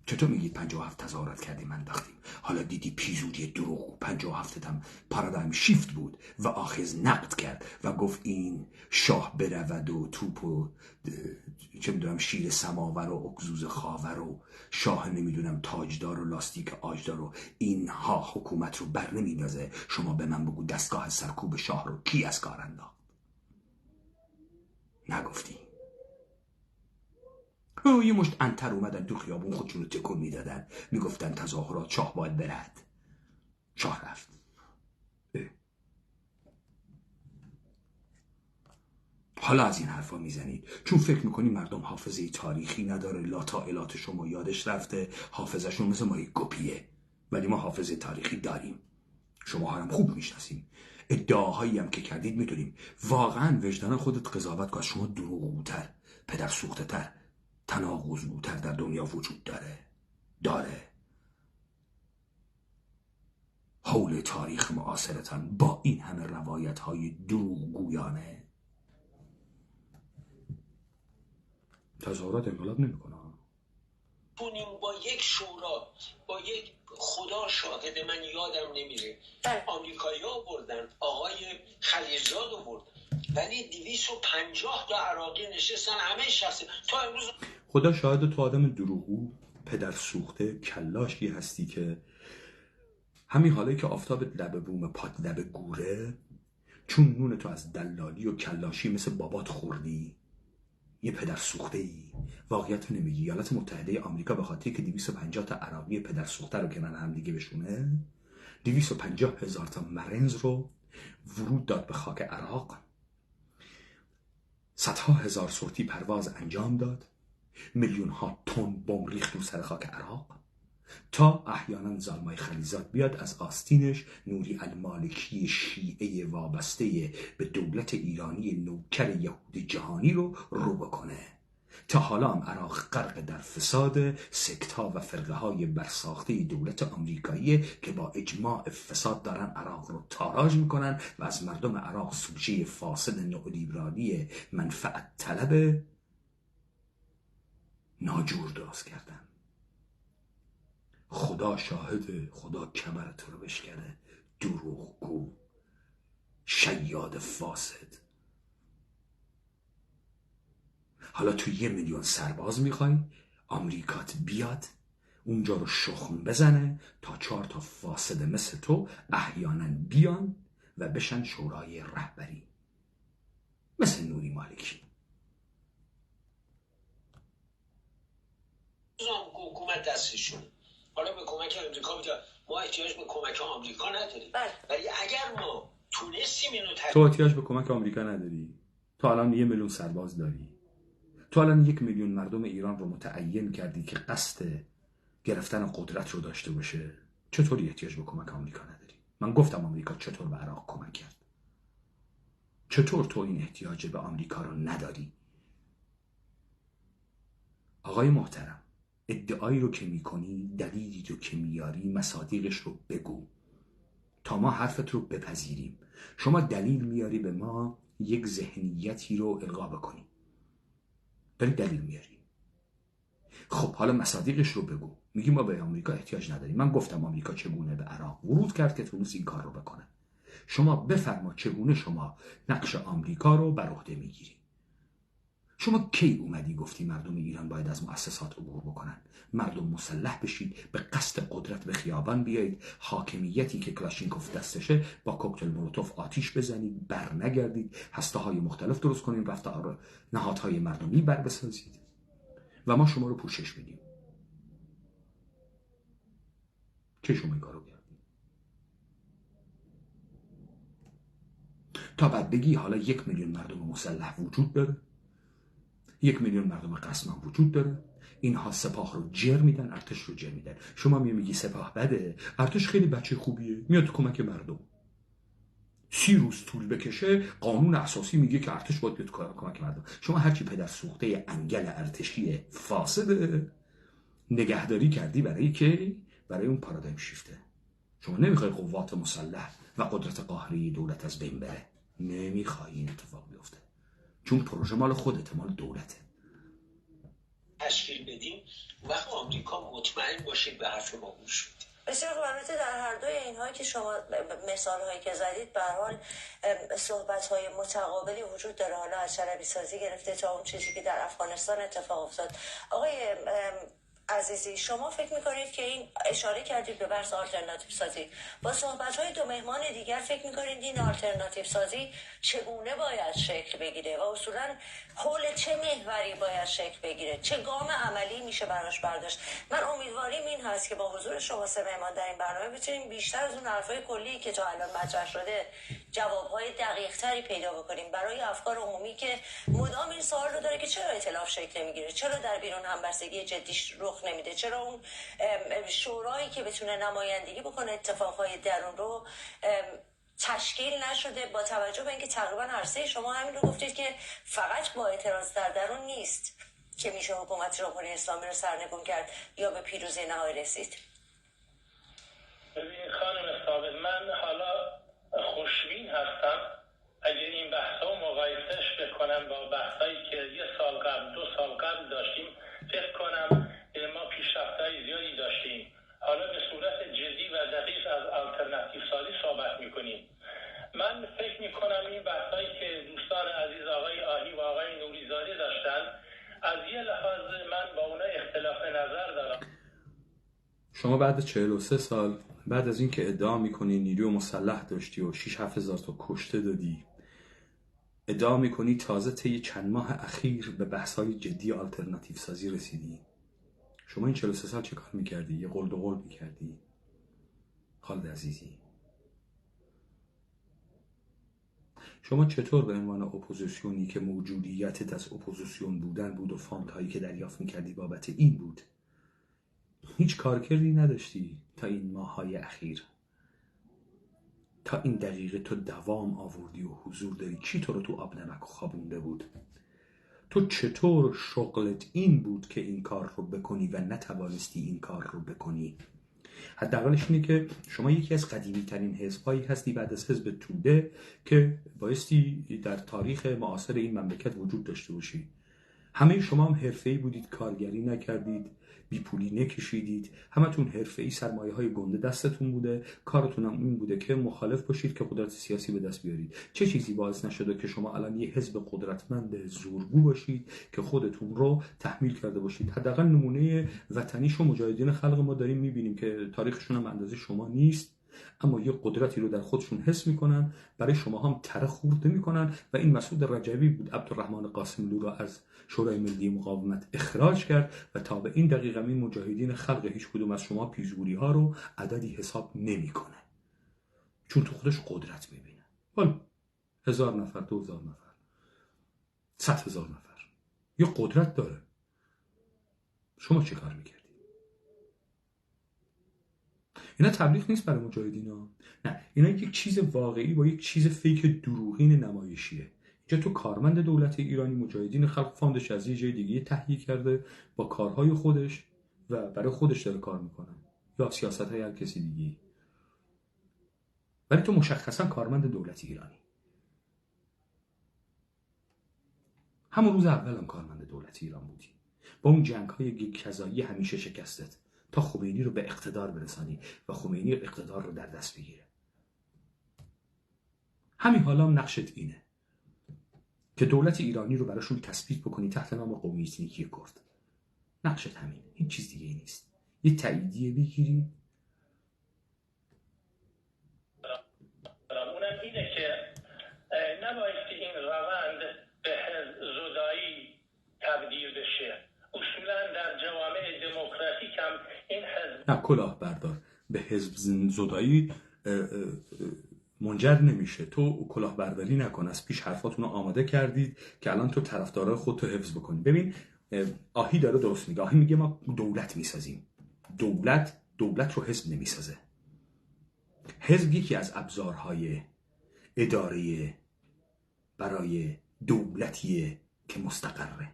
چطور میگید 57 تظاهرات کردیم انداختیم؟ حالا دیدی پیزوری دروغ 57 هم پارادایم شیفت بود و آخذ نقد کرد و گفت این شاه برود و توپ و چه میدونم شیر سماور و اکزوز خاور و شاه نمیدونم تاجدار و لاستیک آجدار و اینها حکومت رو بر نمیندازه. شما به من بگو دستگاه سرکوب شاه رو کی از کار انداخت؟ نگفتی. یه مشت انتر اومدن تو خیابون خودشون رو تکون میدادن، میگفتن تظاهرات شاه باید برد. شاه رفت. حالا از این حرفا میزنید چون فکر میکنی مردم حافظه تاریخی نداره، لاطائلات شما یادش رفته، حافظهشون مثل ما گپیه. ولی ما حافظه تاریخی داریم، شما هم خوب میشناسیم. ادعاهایی هم که کردید میدونیم. واقعا وجدان خودت قضاوت کن. شما دروغگوتر، پدر سوخته تر، تناقض‌گوتر در دنیا وجود داره. حول تاریخ معاصرتان با این همه روایت های دروغگویانه. تظاهرات انقلاب نمیکنه. کنیم با یک شورا، با یک خدا شاهد من یادم نمیره، آمریکایی ها بردن، آقای خلیلزاد برد، ولی 250 تا عراقی نشستن، همه شخصی تا امروز. خدا شاهد تو آدم دروغگو، پدر سوخته، کلاشی هستی که همین حاله که آفتاب لب بوم پات لب گوره، چون نون تو از دلالی و کلاشی مثل بابات خوردی، یه پدر سوخته ای. واقعیت رو نمیگی. ایالات متحده آمریکا به خاطر که 250 تا عراقی پدر سوخته رو کنن هم دیگه بشونه، 250,000 تا مرنز رو ورود داد به خاک عراق، صدها هزار سورتی پرواز انجام داد، میلیون ها تن بمب ریخت رو سر خاک عراق، تا احیانا زلمای خلیزاد بیاد از آستینش نوری المالکی شیعه وابسته به دولت ایرانی نوکر یهود جهانی رو بکنه. تا حالا هم عراق غرق در فساد سکت‌ها و فرقه های برساخته دولت آمریکایی که با اجماع فساد دارن عراق رو تاراج میکنن و از مردم عراق سوژه فاسد نئولیبرالی منفعت طلب ناجور درست کردن. خدا شاهده، خدا کمرت رو بشکنه، دروغگو، شیاد فاسد. حالا تو 1,000,000 سرباز میخوای آمریکات بیاد اونجا رو شخم بزنه تا 4 تا فاسد مثل تو احیانا بیان و بشن شورای رهبری مثل نوری مالکی. حکومت دستشون حالا به کمک آمریکا میگه ما احتیاج به کمک آمریکا نداریم، ولی اگر ما تونستیم اینو تو احتیاج به کمک آمریکا نداری. تو الان 1,000,000 سرباز داری. تو الان 1,000,000 مردم ایران رو متعین کردی که قصد گرفتن قدرت رو داشته باشه. چطوری احتیاج به کمک آمریکا نداری؟ من گفتم آمریکا چطور به عراق کمک کرد. چطور تو این احتیاج به آمریکا رو نداری؟ آقای محترم، ادعایی رو که میکنی، دلیلی رو که میاری، مصادیقش رو بگو تا ما حرفت رو بپذیریم. شما دلیل میاری به ما یک ذهنیتی رو القا بکنی، داری دلیل میاری. خب حالا مصادیقش رو بگو. میگی ما به آمریکا احتیاج نداریم. من گفتم آمریکا چگونه به عراق ورود کرد که تونست این کار رو بکنه. شما بفرما چگونه شما نقش آمریکا رو بر عهده میگیری. شما کی اومدی گفتی مردم ایران باید از مؤسسات عبور بکنن؟ مردم مسلح بشید، به قصد قدرت به خیابان بیایید، حاکمیتی که کلاشینکوف دستشه با کوکتل مولوتوف آتیش بزنید، بر نگردید، هسته‌های مختلف درست کنید، رفتار نهادهای مردمی بر بسازید و ما شما رو پوشش میدیم. چه شما این کارو کردید؟ تا بعد بگی حالا 1 میلیون مردم مسلح وجود داره، 1 میلیون مردم قسمم وجود داره، اینها سپاه رو جر میدن، ارتش رو جر میدن. شما میگی سپاه بده، ارتش خیلی بچه خوبیه، میاد تو کمک مردم. 30 روز طول بکشه قانون اساسی میگه که ارتش باید بیاد کمک مردم. شما هرچی پدر سوخته انگل ارتشی فاسد نگهداری کردی برای اون پارادایم شیفته. شما نمیخوای قوات مسلح و قدرت قاهری دولت از بین بره، نمیخوای این اتفاق بیفته، چون پروژه مال خودته، مال دولته. تشکیل بدیم وقت آمریکا مطمئن باشه به حرف ما گوش بده. بسیار خوب. البته در هر دوی اینهایی که شما مثالهایی که زدید به هر حال صحبت‌های متقابلی وجود داره، حالا از شرابی سازی گرفته تا اون چیزی که در افغانستان اتفاق افتاد. آقای عزیزی، شما فکر میکنید که این اشاره کردید به بحث آلترناتیو سازی، با صحبت‌های دو مهمان دیگر فکر میکنید این آلترناتیو سازی چگونه باید شکل بگیره و اصولا حول چه محوری باید شکل بگیره، چه گام عملی میشه براش برداشت؟ من امیدواریم این هست که با حضور شما سه مهمان در این برنامه بتونیم بیشتر از اون حرفای کلی که تا الان مطرح شده جوابهای دقیق‌تری پیدا بکنیم برای افکار عمومی که مدام این سوال رو داره که چرا ائتلاف شکل نمیگیره، چرا در بیرون همبستگی جدیش رخ نمیده، چرا اون شورایی که بتونه نمایندگی بکنه اتفاقهای درون رو تشکیل نشده، با توجه به اینکه تقریبا هر سه شما همین رو گفتید که فقط با اعتراض در درون نیست که میشه حکومت جمهوری اسلامی رو سرنگون کرد یا به پیروزی نهایی رسید. ببینید خانم ثابت، من حالا خوشبین هستم اگر این بحثا رو مقایسهش بکنم با بحثایی که 1 سال قبل 2 سال قبل داشتیم، فکر کنم ما پیشرفت‌های زیادی داشتیم. حالا به صورت جدی و دقیق از آلترناتیو سازی صحبت میکنیم. من فکر میکنم این بحثایی که دوستان عزیز آقای آهی و آقای نوریزاده داشتن، از یه لحاظ من با اونا اختلاف نظر دارم. شما بعد 43 سال بعد از اینکه ادعا میکنی نیروی مسلح داشتی و 6-7 هزار تا کشته دادی، ادعا میکنی تازه طی چند ماه اخیر به بحث‌های جدی آلترناتیو سازی رسیدی. شما این 43 سال چه کار میکردی؟ یه قلد و قول میکردی؟ خالد عزیزی، شما چطور به عنوان اپوزیسیونی که موجودیتت از اپوزیسیون بودن بود و فاند هایی که دریافت میکردی بابت این بود، هیچ کارکردی نداشتی تا این ماه‌های اخیر، تا این دقیقه تو دوام آوردی و حضور داری؟ کی تو رو تو آب نمک خوابونده بود؟ تو چطور شغلت این بود که این کار رو بکنی و نتوانستی این کار رو بکنی؟ حداقلش اینه که شما یکی از قدیمی ترین حزب‌هایی هستی بعد از حزب توده که بایستی در تاریخ معاصر این مملکت وجود داشته باشی. همه شما هم حرفه‌ای بودید، کارگری نکردید، بیپولی نکشیدید، همتون حرفه‌ای، سرمایه‌های گنده دستتون بوده، کارتون هم این بوده که مخالف باشید که قدرت سیاسی به دست بیارید. چه چیزی باعث نشده که شما الان یه حزب قدرتمند زورگو باشید که خودتون رو تحمیل کرده باشید؟ حداقل نمونه وطنیش و مجاهدین خلق ما داریم می‌بینیم که تاریخشون هم اندازه شما نیست، اما یه قدرتی رو در خودشون حس میکنن، برای شما هم تره خورده میکنن و این مسعود رجبی بود عبدالرحمن قاسملو را از شورای ملی مقاومت اخراج کرد و تا به این دقیقه این مجاهدین خلق هیچ کدوم از شما پیشگویی ها رو عددی حساب نمیکنه، چون تو خودش قدرت میبینه. حالا 1000 نفر، 2000 نفر، 100,000 نفر یه قدرت داره. شما چه کار میکردی؟ اینا تبلیغ نیست برای مجاهدینا، نه، اینا یک چیز واقعی با یک چیز فیک دروغین نمایشیه. اینجا تو کارمند دولت ایرانی مجاهدین خلق فاندش از یه جای دیگه تهیه کرده با کارهای خودش و برای خودش داره کار میکنه یا سیاست‌های هر کسی دیگه، ولی تو مشخصا کارمند دولت ایرانی. همون روز اول هم کارمند دولت ایران بودی، با اون جنگ‌های کذایی همیشه شکستت تا خمینی رو به اقتدار برسانی و خمینی اقتدار رو در دست بگیره. همین حالا هم نقشت اینه که دولت ایرانی رو براشون تثبیت بکنی تحت نام قومی اتنیکی کرد. نقشت همینه، هیچ چیز دیگه ای نیست. یه تاییدیه بگیری. اونم اینه که نبایستی این روند به حزب زدایی تبدیل بشه. اصولا در جوامع دموکراتیک هم این حزب نه، کلاه بردار به حزب زدایی منجر نمیشه. تو کلاه برداری نکن، از پیش حرفاتون رو آماده کردید که الان تو طرفدارای خودتو حفظ بکنی. ببین آهی داره درست میگه. آهی میگه ما دولت میسازیم. دولت رو حزب نمیسازه. حزب یکی از ابزارهای اداره برای دولتیه که مستقره.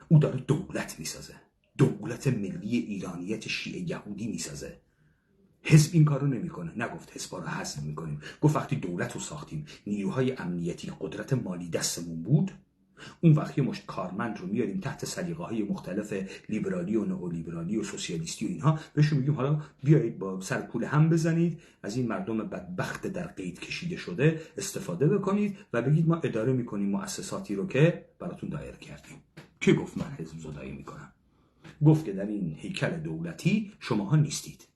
او داره دولت میسازه، دولت ملی ایرانیت شیعه یهودی میسازه. حزب این کارو نمیکنه. نگفت حزبا رو حذف میکنیم، گفت وقتی دولت رو ساختیم، نیروهای امنیتی، قدرت مالی دستمون بود، اون وقتی مشت کارمند رو میاریم تحت سلیقه‌های مختلف لیبرالی و نئولیبرالی و سوسیالیستی و اینها، بهشون میگیم حالا بیایید با سرکول هم بزنید، از این مردم بدبخت در قید کشیده شده استفاده بکنید و بگید ما اداره میکنیم مؤسساتی رو که براتون دایر کردیم. کی گفت من حزب زدایی میکنم؟ گفت که در این هیکل دولتی شماها نیستید.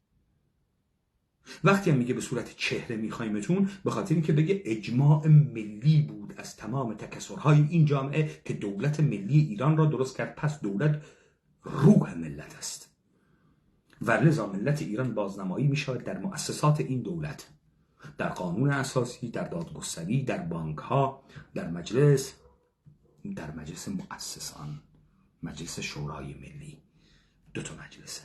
وقتی هم میگه به صورت چهره میخوایمتون، به خاطر اینکه بگه اجماع ملی بود از تمام تکثرهای این جامعه که دولت ملی ایران را درست کرد. پس دولت روح ملت است و لذا ملت ایران بازنمایی میشود در مؤسسات این دولت، در قانون اساسی، در دادگستری، در بانک ها، در مجلس مؤسسان، مجلس شورای ملی. 2 تا مجلسه.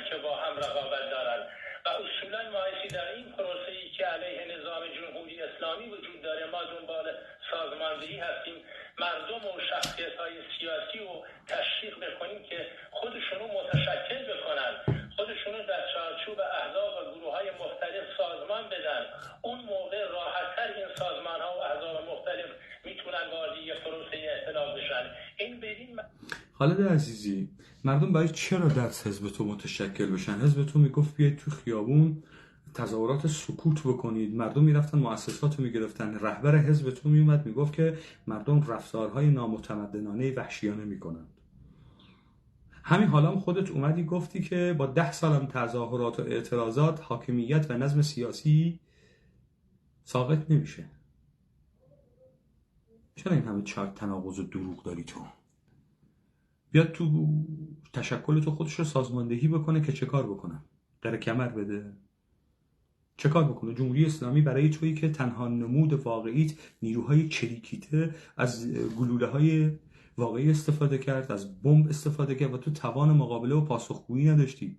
که با هم رقابت دارند و اصولا مایسی در این پروسه‌ای که علیه نظام جمهوری اسلامی وجود داره ما دنبال سازماندهی هستیم، مردم و شخصیت‌های سیاسی رو تشویق بکنیم که خودشونو متشکل بکنن، خودشونو در چارچوب احزاب و گروه‌های مختلف سازمان بدن. اون موقع راحت‌تر این سازمان‌ها و احزاب مختلف میتونن وارد یک پروسه ائتلاف بشن. این بدین خالد عزیزی، مردم برای چرا در حزب تو متشکل بشن؟ حزب تو میگفت بیاید تو خیابون تظاهرات سکوت بکنید، مردم میرفتن مؤسسات رو میگرفتن. رهبر حزب تو میومد میگفت که مردم رفتارهای نامتمدنانه وحشیانه میکنن. همین حالا هم خودت اومدی گفتی که با 10 سالم تظاهرات و اعتراضات حاکمیت و نظم سیاسی ساقط نمیشه. چرا این همه تناقض و دروغ داری تو؟ بیاد تو تشکل تو خودش رو سازماندهی بکنه که چه کار بکنه؟ در کمر بده؟ چه کار بکنه؟ جمهوری اسلامی برای تویی که تنها نمود واقعیت نیروهای چریکیته از گلوله‌های واقعی استفاده کرد، از بمب استفاده کرد و تو توان مقابله و پاسخگویی نداشتی.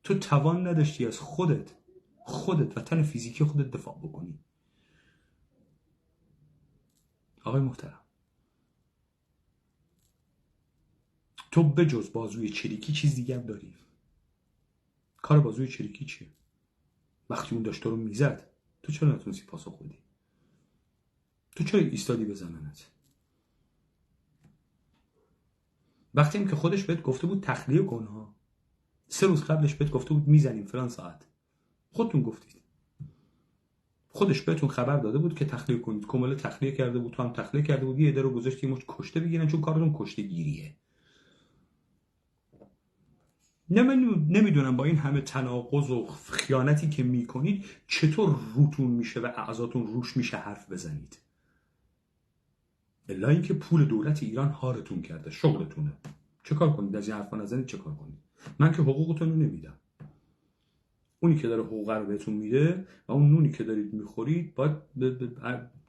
تو توان نداشتی از خودت و تن فیزیکی خودت دفاع بکنی. آقای محترم، تو به جز بازوی چریکی چیز دیگه هم داری؟ کار بازوی چریکی چیه؟ وقتی اون داشت رو میزد تو چرا نتونستی پاسخ بدی؟ تو چرا ایستادی بزننت؟ وقتی هم که خودش بهت گفته بود تخلیه کن ها، 3 روز قبلش بهت گفته بود میزنیم فلان ساعت، خودتون گفتید. خودش بهتون خبر داده بود که تخلیه کنید، کمال تخلیه کرده بود، تو هم تخلیه کرده بود، یه عده رو گذاشتی مش کشته بگیرن چون کارتون کشته گیریه. نمیدونم با این همه تناقض و خیانتی که میکنید چطور روتون میشه و اعضاتون روش میشه حرف بزنید. الا اینکه پول دولت ایران هارتون کرده، شغلتونه. چه کار کنید از این حرفا نزنید؟ چه کار کنید؟ من که حقوقتون رو نمیدم. اونی که داره حقوق رو بهتون میده و اون نونی که دارید میخورید باید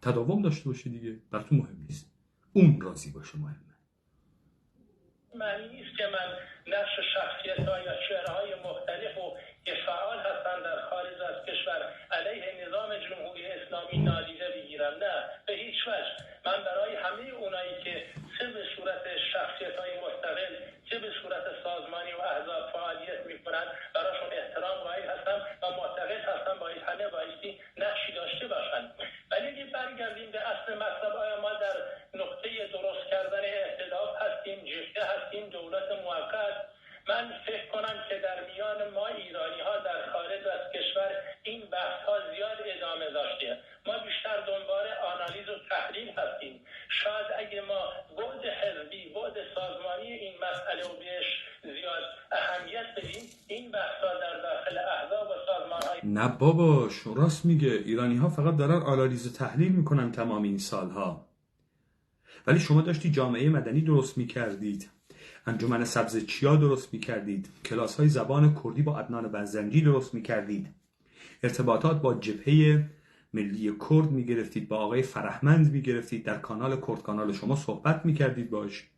تداوم داشته باشه دیگه. براتون مهم نیست، اون راضی باشه مهمه. معنی نیست که من نقش شخصیت‌ها یا چهره‌های مختلف و که فعال هستند در خارج از کشور علیه نظام جمهوری اسلامی نادیده بگیرم. نه، به هیچ وجه. من برای همه اونایی که چه به صورت شخصیت‌های مستقل چه به صورت سازمانی و احزاب فعالیت می‌کنند براشون احترام قائل هستم و معتقد هستم باید همه بایستی نقشی داشته باشند. ولی اگه برگردیم به اصل مطلب، آیا ما در نقطه درست کردن ائتلاف هستیم، جبهه هستیم، دولت موقت؟ من فکر کنم که در میان ما ایرانی‌ها در خارج از کشور این بحث‌ها زیاد ادامه داشته. ما بیشتر دنبال آنالیز و تحلیل هستیم. شاید اگه ما بعد حزبی، بعد سازمانی این مسئله رو بهش زیاد اهمیت بدیم، این بحث‌ها در داخل احزاب و سازمان‌های نه بابا، راست میگه. ایرانی‌ها فقط دارن آنالیز و تحلیل میکنن تمام این سالها. ولی شما داشتی جامعه مدنی درست میکردید، انجمن سبز چیا درست میکردید، کلاس های زبان کردی با عدنان بنزنجی درست میکردید، ارتباطات با جبهه ملی کرد میگرفتید، با آقای فرهمند میگرفتید، در کانال کرد کانال شما صحبت میکردید باش.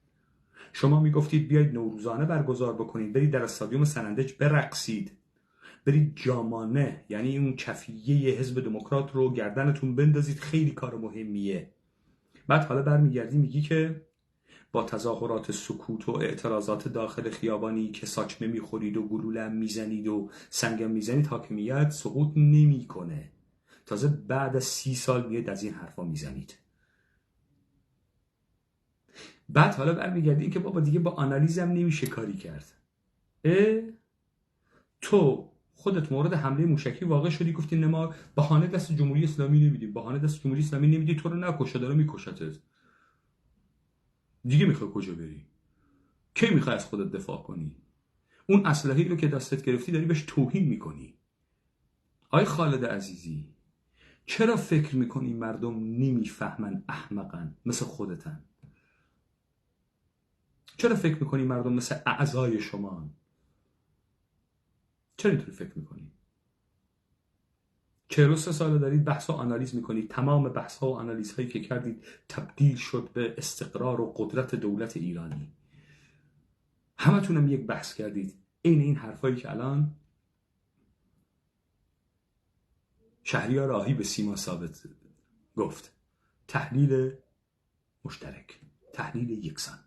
شما میگفتید بیاید نوروزانه برگزار بکنید، برید در استادیوم سنندج برقصید، برید جامانه، یعنی اون کفیه حزب دموکرات رو گردنتون بندازید، خیلی کار مهمیه. بعد حالا برمیگردی میگی که با تظاهرات سکوت و اعتراضات داخل خیابانی که ساچمه میخورید و گلوله میزنید و سنگم میزنید، حاکمیت سقوط نمیکنه. تازه بعد از 30 سال میاد از این حرفا میزنید. بعد حالا برمیگردی که بابا دیگه با آنالیزم نمیشه کاری کرد. تو خودت مورد حمله موشکی واقع شدی، گفتی نه ما بهانه دست جمهوری اسلامی نمیدیم، بهانه دست جمهوری اسلامی نمیدی، تو رو نکشه، داره میکشتت. دیگه میخوای کجا بری؟ کی میخوای از خودت دفاع کنی؟ اون اسلحه‌ای رو که دستت گرفتی داری بهش توهین میکنی. آی خالد عزیزی، چرا فکر میکنی مردم نمیفهمن احمقن مثل خودتن؟ چرا فکر میکنی مردم مثل اعضای شما؟ چرا اینطوری فکر میکنی؟ 43 سال دارید بحث و آنالیز میکنید، تمام بحث ها و آنالیز هایی که کردید تبدیل شد به استقرار و قدرت دولت ایرانی. همتونم یک بحث کردید. این حرفایی که الان شهریار راهی به سیما ثابت گفت، تحلیل مشترک، تحلیل یکسان.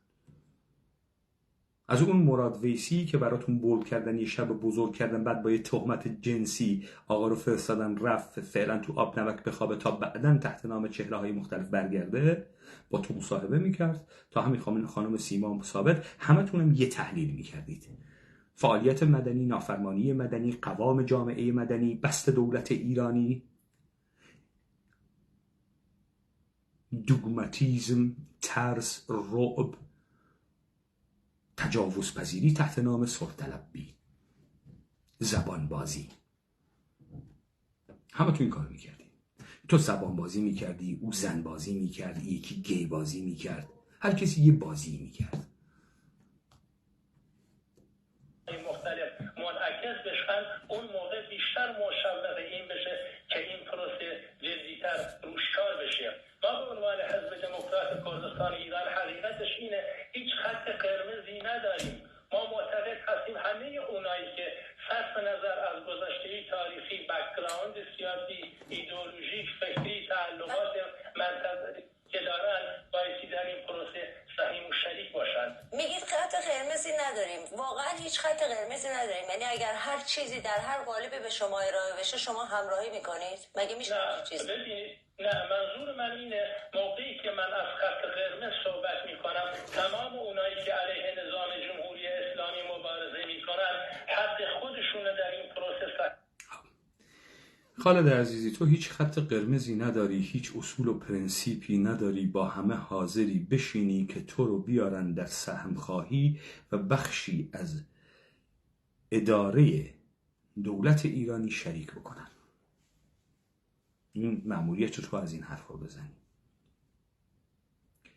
از اون مراد ویسی که براتون بولد کردن، یه شب بزرگ کردن، بعد با یه تهمت جنسی آقا رو فرستادن رفت فعلا تو آب نمک بخوابه تا بعدن تحت نام چهره‌های مختلف برگرده، با تو مصاحبه میکرد. تا همین خانم سیما ثابت، همتونم یه تحلیل میکردید. فعالیت مدنی، نافرمانی مدنی، قوام جامعه مدنی، بست دولت ایرانی، دوگماتیزم، ترس، رعب، تجاوز پذیری تحت نام سلطه‌طلبی، زبان بازی. همه تو این کار میکردی. تو زبان بازی میکردی، او زن بازی میکرد، یکی گی بازی میکرد، هر کسی یه بازی میکرد. مختلف منعکس بشن، اون موقع بیشتر مشوق این بشه که این پروسه جدی‌تر روش کار بشه. ما به عنوان حزب دموکرات کردستان ایران حقیقتش اینه، هیچ خط قرمزی نداریم. ما معتقد هستیم همه اونایی که صرف نظر از گذشته تاریخی، بک‌گراند سیاسی، ایدئولوژیک، فکری، تعلقات منطقه‌ای که دارن بایستی در این پروسه سهیم و شریک باشن. میگید خط قرمزی نداریم، واقعا هیچ خط قرمزی نداریم. یعنی اگر هر چیزی در هر قالبی به شما ارائه بشه شما همراهی میکنید؟ مگه میشه چیزی؟ ببینید، نه، منظور من اینه موقعی که من از خط قرمز صحبت میکنم، تمام اونایی که علیه نظام جمهوری اسلامی مبارزه میکنن حد خودشونه در این پروسه. خالد عزیزی، تو هیچ خط قرمزی نداری، هیچ اصول و پرنسیپی نداری، با همه حاضری بشینی که تو رو بیارن در سهم خواهی و بخشی از اداره دولت ایرانی شریک بکنن. این مأموریت تو از این حرفا بزنی.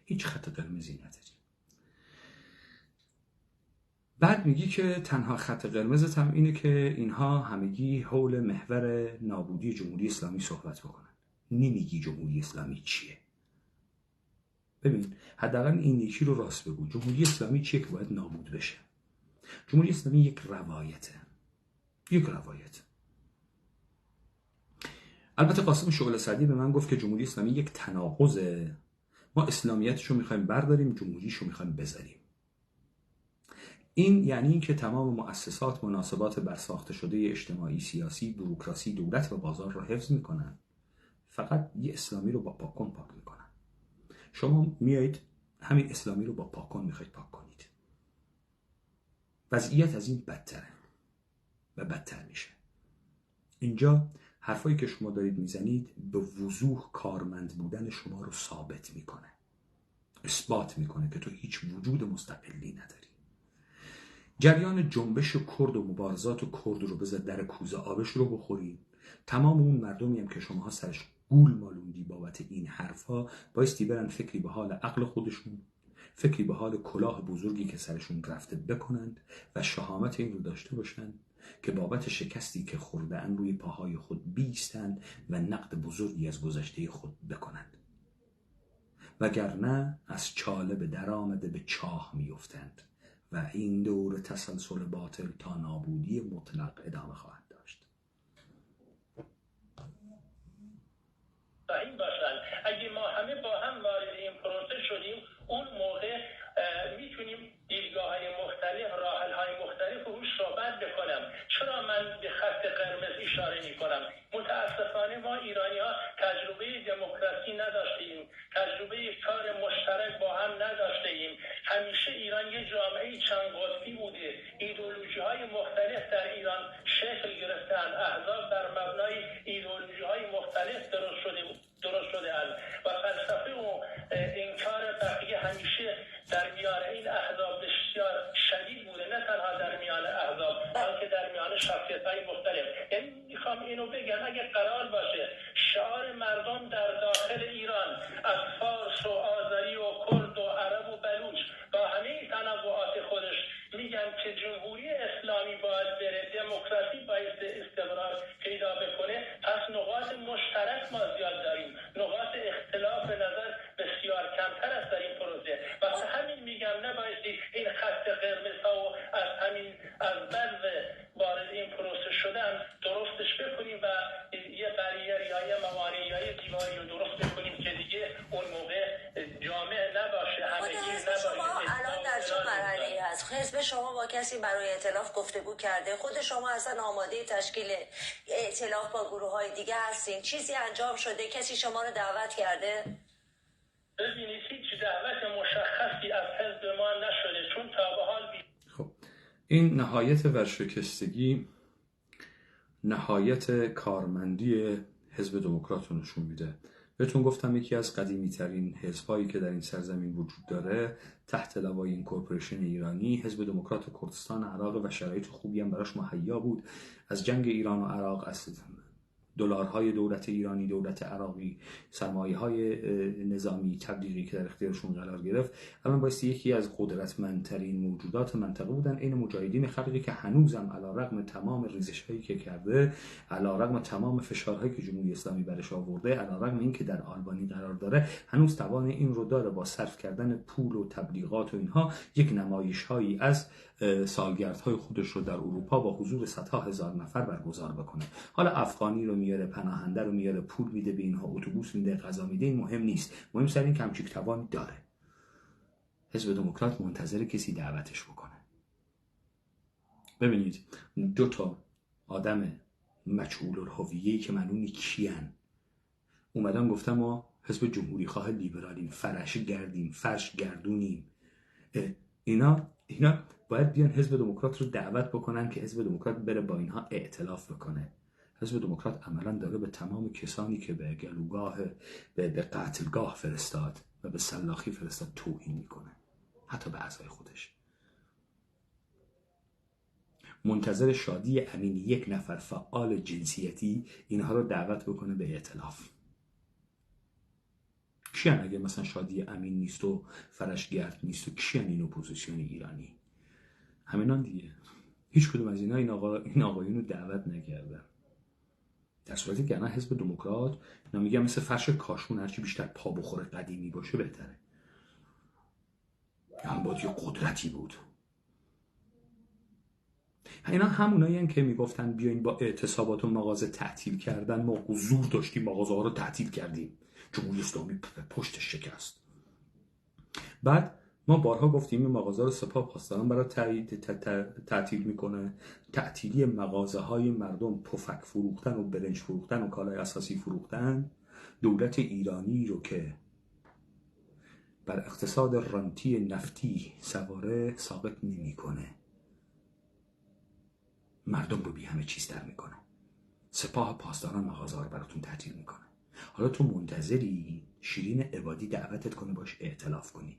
هیچ خط قرمزی نداری. بعد میگی که تنها خط قرمزت هم اینه که اینها همگی حول محور نابودی جمهوری اسلامی صحبت بکنن. نمیگی جمهوری اسلامی چیه. ببین حداقل این یکی رو راست بگو، جمهوری اسلامی چیه که باید نابود بشه؟ جمهوری اسلامی یک روایته. البته قاسم شغل سعدی به من گفت که جمهوری اسلامی یک تناقضه، ما اسلامیتشو میخوایم برداریم، جمهوریشو میخوایم بذاریم. این یعنی این که تمام مؤسسات، مناسبات برساخته شده اجتماعی، سیاسی، بوروکراسی، دولت و بازار رو حفظ میکنن، فقط یه اسلامی رو با پاکن پاک میکنن. شما میایید همین اسلامی رو با پاکن میخواید پاک کنید. وضعیت از این بدتره و بدتر میشه. اینجا حرفایی که شما دارید میزنید به وضوح کارمند بودن شما رو ثابت میکنه، اثبات میکنه که تو هیچ وجود مستقلی نداری. جریان جنبش کرد و مبارزات کرد رو بذار در کوزه آبش رو بخورید. تمام اون مردمی هم که شماها سرش گول مالوندی بابت این حرفا بایستی برن فکری به حال عقل خودشون، فکری به حال کلاه بزرگی که سرشون رفته بکنند و شهامت این رو داشته باشند که بابت شکستی که خورده‌اند روی پاهای خود بیستند و نقد بزرگی از گذشته خود بکنند، وگرنه از چاله به در آمده به چاه میافتند و این دور تسلسل باطل تا نابودی مطلق ادامه خواهد داشت. این باشن اگه ما همه با هم وارد این پروسه شدیم، اون موقع میتونیم دیدگاه‌های مختلف، راه‌های مختلف رو صحبت بکنم. چرا من به خط قرمز اشاره میکنم؟ متاسفانه ما ایرانی‌ها تجربه دموکراسی نداشتیم، تجربه کار مشترک با هم نداشتیم. همیشه ایران یه جامعه چند قطبی بوده، ایدئولوژی‌های مختلف در ایران شکل گرفتن، احزاب بر مبنای ایدئولوژی‌های مختلف درست شده اند و فلسفه و انکار بقیه همیشه در میان این احزاب بسیار شدید بوده، نه تنها در میان احزاب بلکه در میان شخصیت‌های مختلف. یعنی میخوام اینو بگم اگه قرار باشه شعار مردم در داخل ایران از فارس و آذری و کرد و عرب و بلوچ با همه تنوعات خودش میگن که جمهوری اسلامی باید بره، دموکراسی باید استقرار پیدا بکنه، پس نقاط مشترک ما زیاد داریم، نقاط اختلاف نظر بسیار کمتر است در این پروسه. واسه همین میگم نبایستی این خط قرمز ها و از همین از بعد وارد این پروسه شدن درستش بکنیم و یه بریری یا یه موانعی یا یه دیواری رو درست بکنیم که دیگه اون موقع جامع نباشه، همگیر نباشه. شما الان در چه مرحله‌ای هست؟ حزب شما با کسی برای ائتلاف گفتگو کرده؟ خود شما اصلا آماده تشکیل ائتلاف با گروه‌های دیگه هستین؟ چیزی انجام شده؟ کسی شما رو دعوت کرده؟ ببینید هیچ دعوت مشخصی از حزب ما نشده، چون تا به حال خب این نهایت ورشکستگی، نهایت کارمندی حزب دموکرات رو نشون میده. بهتون گفتم یکی از قدیمی ترین حزبایی که در این سرزمین وجود داره تحت لوای این کورپوریشن ایرانی حزب دموکرات کردستان عراق و شرایط خوبی هم براش مهیا بود. از جنگ ایران و عراق، از دلارهای دولت ایرانی، دولت عراقی، سرمایه‌های نظامی تبلیغی که در اختیارشون قرار گرفت، الان بایستی یکی از قدرتمندترین موجودات منطقه بودن. این مجاهدین خلقی که هنوزم علیرغم تمام ریزش‌هایی که کرده، علیرغم تمام فشارهایی که جمهوری اسلامی برش آورده، علیرغم اینکه در آلبانی قرار داره، هنوز توان این رو داره با صرف کردن پول و تبلیغات و اینها یک نمایش‌هایی از سالگردهای خودش رو در اروپا با حضور صدها هزار نفر برگزار بکنه. حالا افغانی رو میاره، پناهنده رو میاره، پول میده به اینها، اتوبوس میده، غذا میده، این مهم نیست. مهم سر این کمچیک توانی داره. حزب دموکرات منتظر کسی دعوتش بکنه. ببینید دو تا آدم مجهول الهویه‌ای که معلوم نیست کیان اومدن گفتم ما حزب جمهوری خواه لیبرالیم، فرش گردونیم. اینا باید بیان حزب دموکرات رو دعوت بکنن که حزب دموکرات بره با اینها ائتلاف بکنه. حزب دموکرات عملا داره به تمام کسانی که به گلوگاه به قتلگاه فرستاد و به سلاخی فرستاد توهین میکنه، حتی به اعضای خودش. منتظر شادی امین یک نفر فعال جنسیتی اینها رو دعوت بکنه به ائتلاف. کیان اگه مثلا شادی امین نیست و فرشگرد نیست و کیان این اپوزیسیون ایرانی؟ همینان دیگه. هیچ کدوم از اینا این آقایون رو دعوت نکردن. در صورتی که حزب دموکرات میگم مثل فرش کاشون هرچی بیشتر پا بخوره قدیمی باشه بهتره. باید یه قدرتی بود. اینا همونایی هستن که میگفتن بیاین با اعتصابات و مغازه تعطیل کردن، ما زور داشتیم مغازه ها رو تعطیل کردیم، جمهوری اسلامی پشتش شکست. بعد ما بارها گفتیم این مغازه رو سپاه پاسداران برای تعطیل میکنه. تعطیلی مغازه های مردم، پفک فروختن و برنج فروختن و کالای اساسی فروختن، دولت ایرانی رو که بر اقتصاد رانتی نفتی سواره ساقط نمیکنه، مردم رو بی همه چیز در میکنه. سپاه پاسداران مغازه رو براتون تعطیل میکنه. حالا تو منتظری شیرین عبادی دعوتت کنه باش ائتلاف کنی.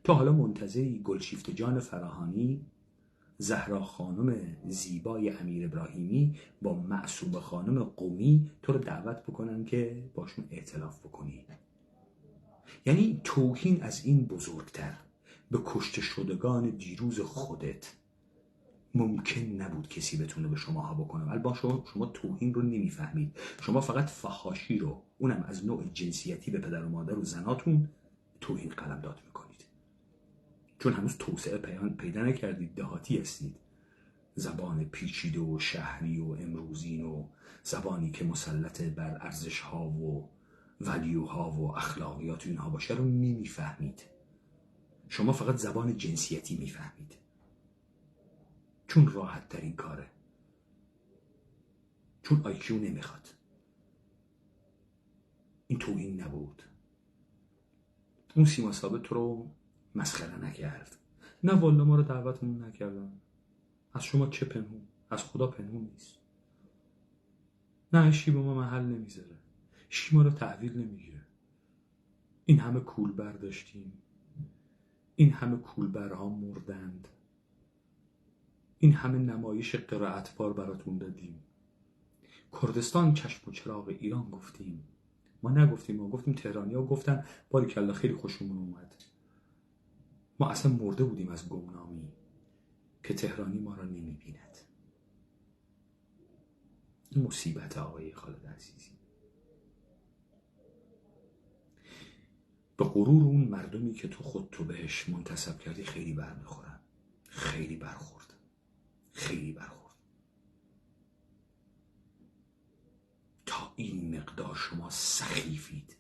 تو حالا منتظری گلشیفته جان فراهانی، زهرا خانم زیبای امیر ابراهیمی با معصومه خانم قمی تو رو دعوت بکنن که باشون ائتلاف بکنی. یعنی توهین از این بزرگتر به کشته شدگان دیروز خودت ممکن نبود کسی بتونه به شماها بکنه. ولی با شما توهین رو نمیفهمید. شما فقط فحاشی رو، اونم از نوع جنسیتی به پدر و مادر و زناتون، توهین قلمداد میکنید. چون هنوز توسعه پیدا نکردید، دهاتی هستید. زبان پیچیده و شهری و امروزین و زبانی که مسلط بر ارزش ها و ولیوها و اخلاقیات اینها باشه رو نمیفهمید. شما فقط زبان جنسیتی میفهمید، چون راحت ترین کاره، چون آیکیو نمیخواد. این توهین نبود. اون سیما ثابت تو رو مسخره نکرد. نه والا ما رو دعوتمون نکردن. از شما چه پنهون؟ از خدا پنهون نیست. نه اشی به ما محل نمیذاره، اشی ما رو تحویل نمیگیره. این همه کولبر داشتیم، این همه کولبرها مردند، این همه نمایش قرائتبار براتون دادیم. کردستان چشم و چراغ ایران گفتیم. ما نگفتیم، ما گفتیم تهرانی ها گفتن باریکلا خیلی خوشمون اومد. ما اصلا مرده بودیم از گمنامی که تهرانی ما را نمیبیند. این مصیبت آقای خالد عزیزی. به غرور اون مردمی که تو خود تو بهش منتسب کردی خیلی برمیخورن. خیلی برخورد. تا این مقدار شما سخیفید،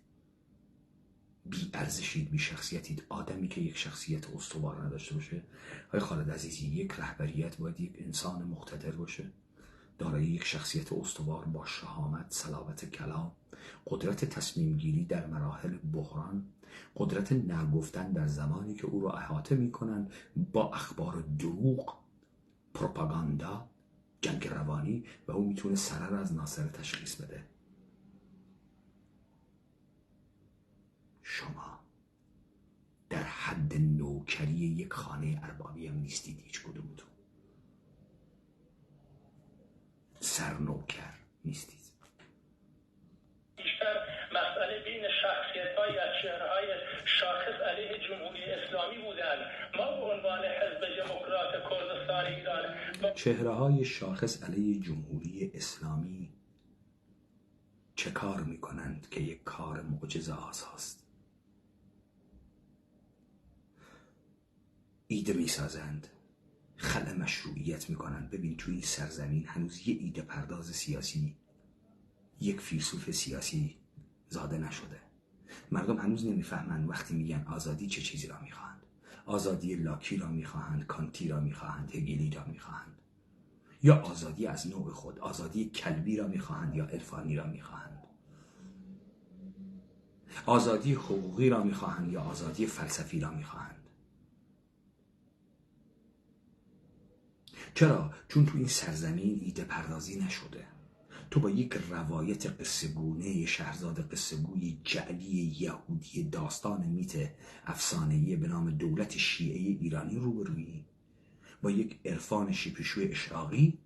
بی ارزشید، بی شخصیتید. آدمی که یک شخصیت استوار نداشته باشه، آقای خالد عزیزی، یک رهبریت باید یک انسان مقتدر باشه، دارای یک شخصیت استوار با شهامت، صلابت کلام، قدرت تصمیم گیری در مراحل بحران، قدرت نگفتن در زمانی که او را احاطه میکنن با اخبار دروغ، پروپاگاندا، جنگ روانی، و او میتونه سرر از ناصر تشخیص بده. شما در حد نوکری یک خانه اربابی هم نیستید، هیچ کدومتون سرنوکر نیستید. بیشتر مسئله بین شخصیت‌های از چهره‌های شاخص علیه جمهوری اسلامی بودند. ما به عنوان حزب دموکرات کردستان ایران چهره‌های شاخص علیه جمهوری اسلامی چه کار میکنند که یک کار معجزه‌آساست؟ ایده میسازند، خلع مشروعیت میکنند. ببین تو این سرزمین هنوز یه ایده پرداز سیاسی، یک فیلسوف سیاسی زاده نشده. مردم هنوز نمیفهمند وقتی میگن آزادی چه چیزی را میخواهند. آزادی لاکی را میخواهند، کانتی را میخواهند، هگلی را میخواهند، یا آزادی از نوع خود، آزادی کلبی را میخواهند یا عرفانی را میخواهند، آزادی حقوقی را میخواهند یا آزادی فلسفی را میخواهند. چرا؟ چون تو این سرزمین ایده پردازی نشده. تو با یک روایت قصه‌گونه شهرزاد قصه‌گوی جعلی یهودی داستان میت افسانه‌ای به نام دولت شیعه ایرانی روبرویی، با یک عرفان شیپشوی اشراقی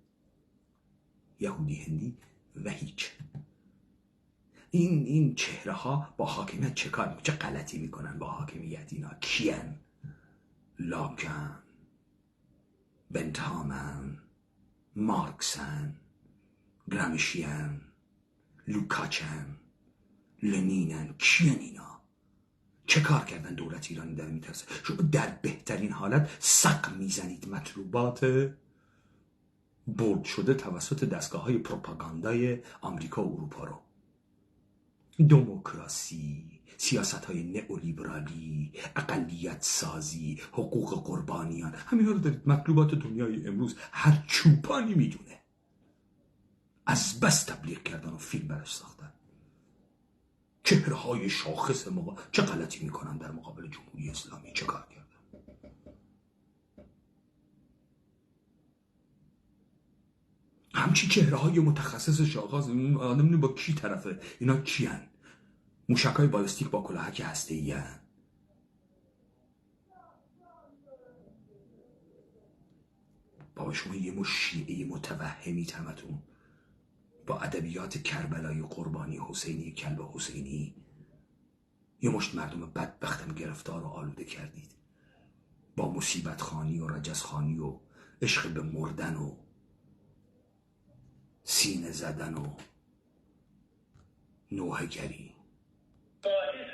یهودی هندی و هیچ. این چهره ها با حاکمیت چه کار میکنن؟ چه غلطی میکنن با حاکمیت؟ اینا کیان؟ لاکن، بنتامن، مارکسن، گرامشیان، لوکاچن، لنینن. کیان اینا؟ چه کار کردن دولت ایرانی داره میترسه؟ شما در بهترین حالت سق میزنید مطلوبات برد شده توسط دستگاه‌های پروپاگاندای آمریکا و اروپا رو. دموکراسی، سیاست‌های نئولیبرالی، اقلیت سازی، حقوق قربانیان، همینا رو دارید. مطلوبات دنیای امروز هر چوپانی میدونه. از بس تبلیغ کردن و فیلم برش ساختن. چهره‌های شاخص چه غلطی میکنن در مقابل جمهوری اسلامی؟ چه کار کردن؟ همچی چهره‌های متخصص شاخص، آدم با کی طرفه؟ اینا کیان؟ موشک‌های بالستیک با کلاهک هسته‌ای هستند. بابا شما یه مش شیعه متوهمی تمتون با ادبیات کربلای قربانی حسینی کلب حسینی یه مشت مردم بدبختم گرفتار و آلوده کردید با مصیبت خانی و رجز خانی و عشق به مردن و سینه زدن و نوحه‌گری.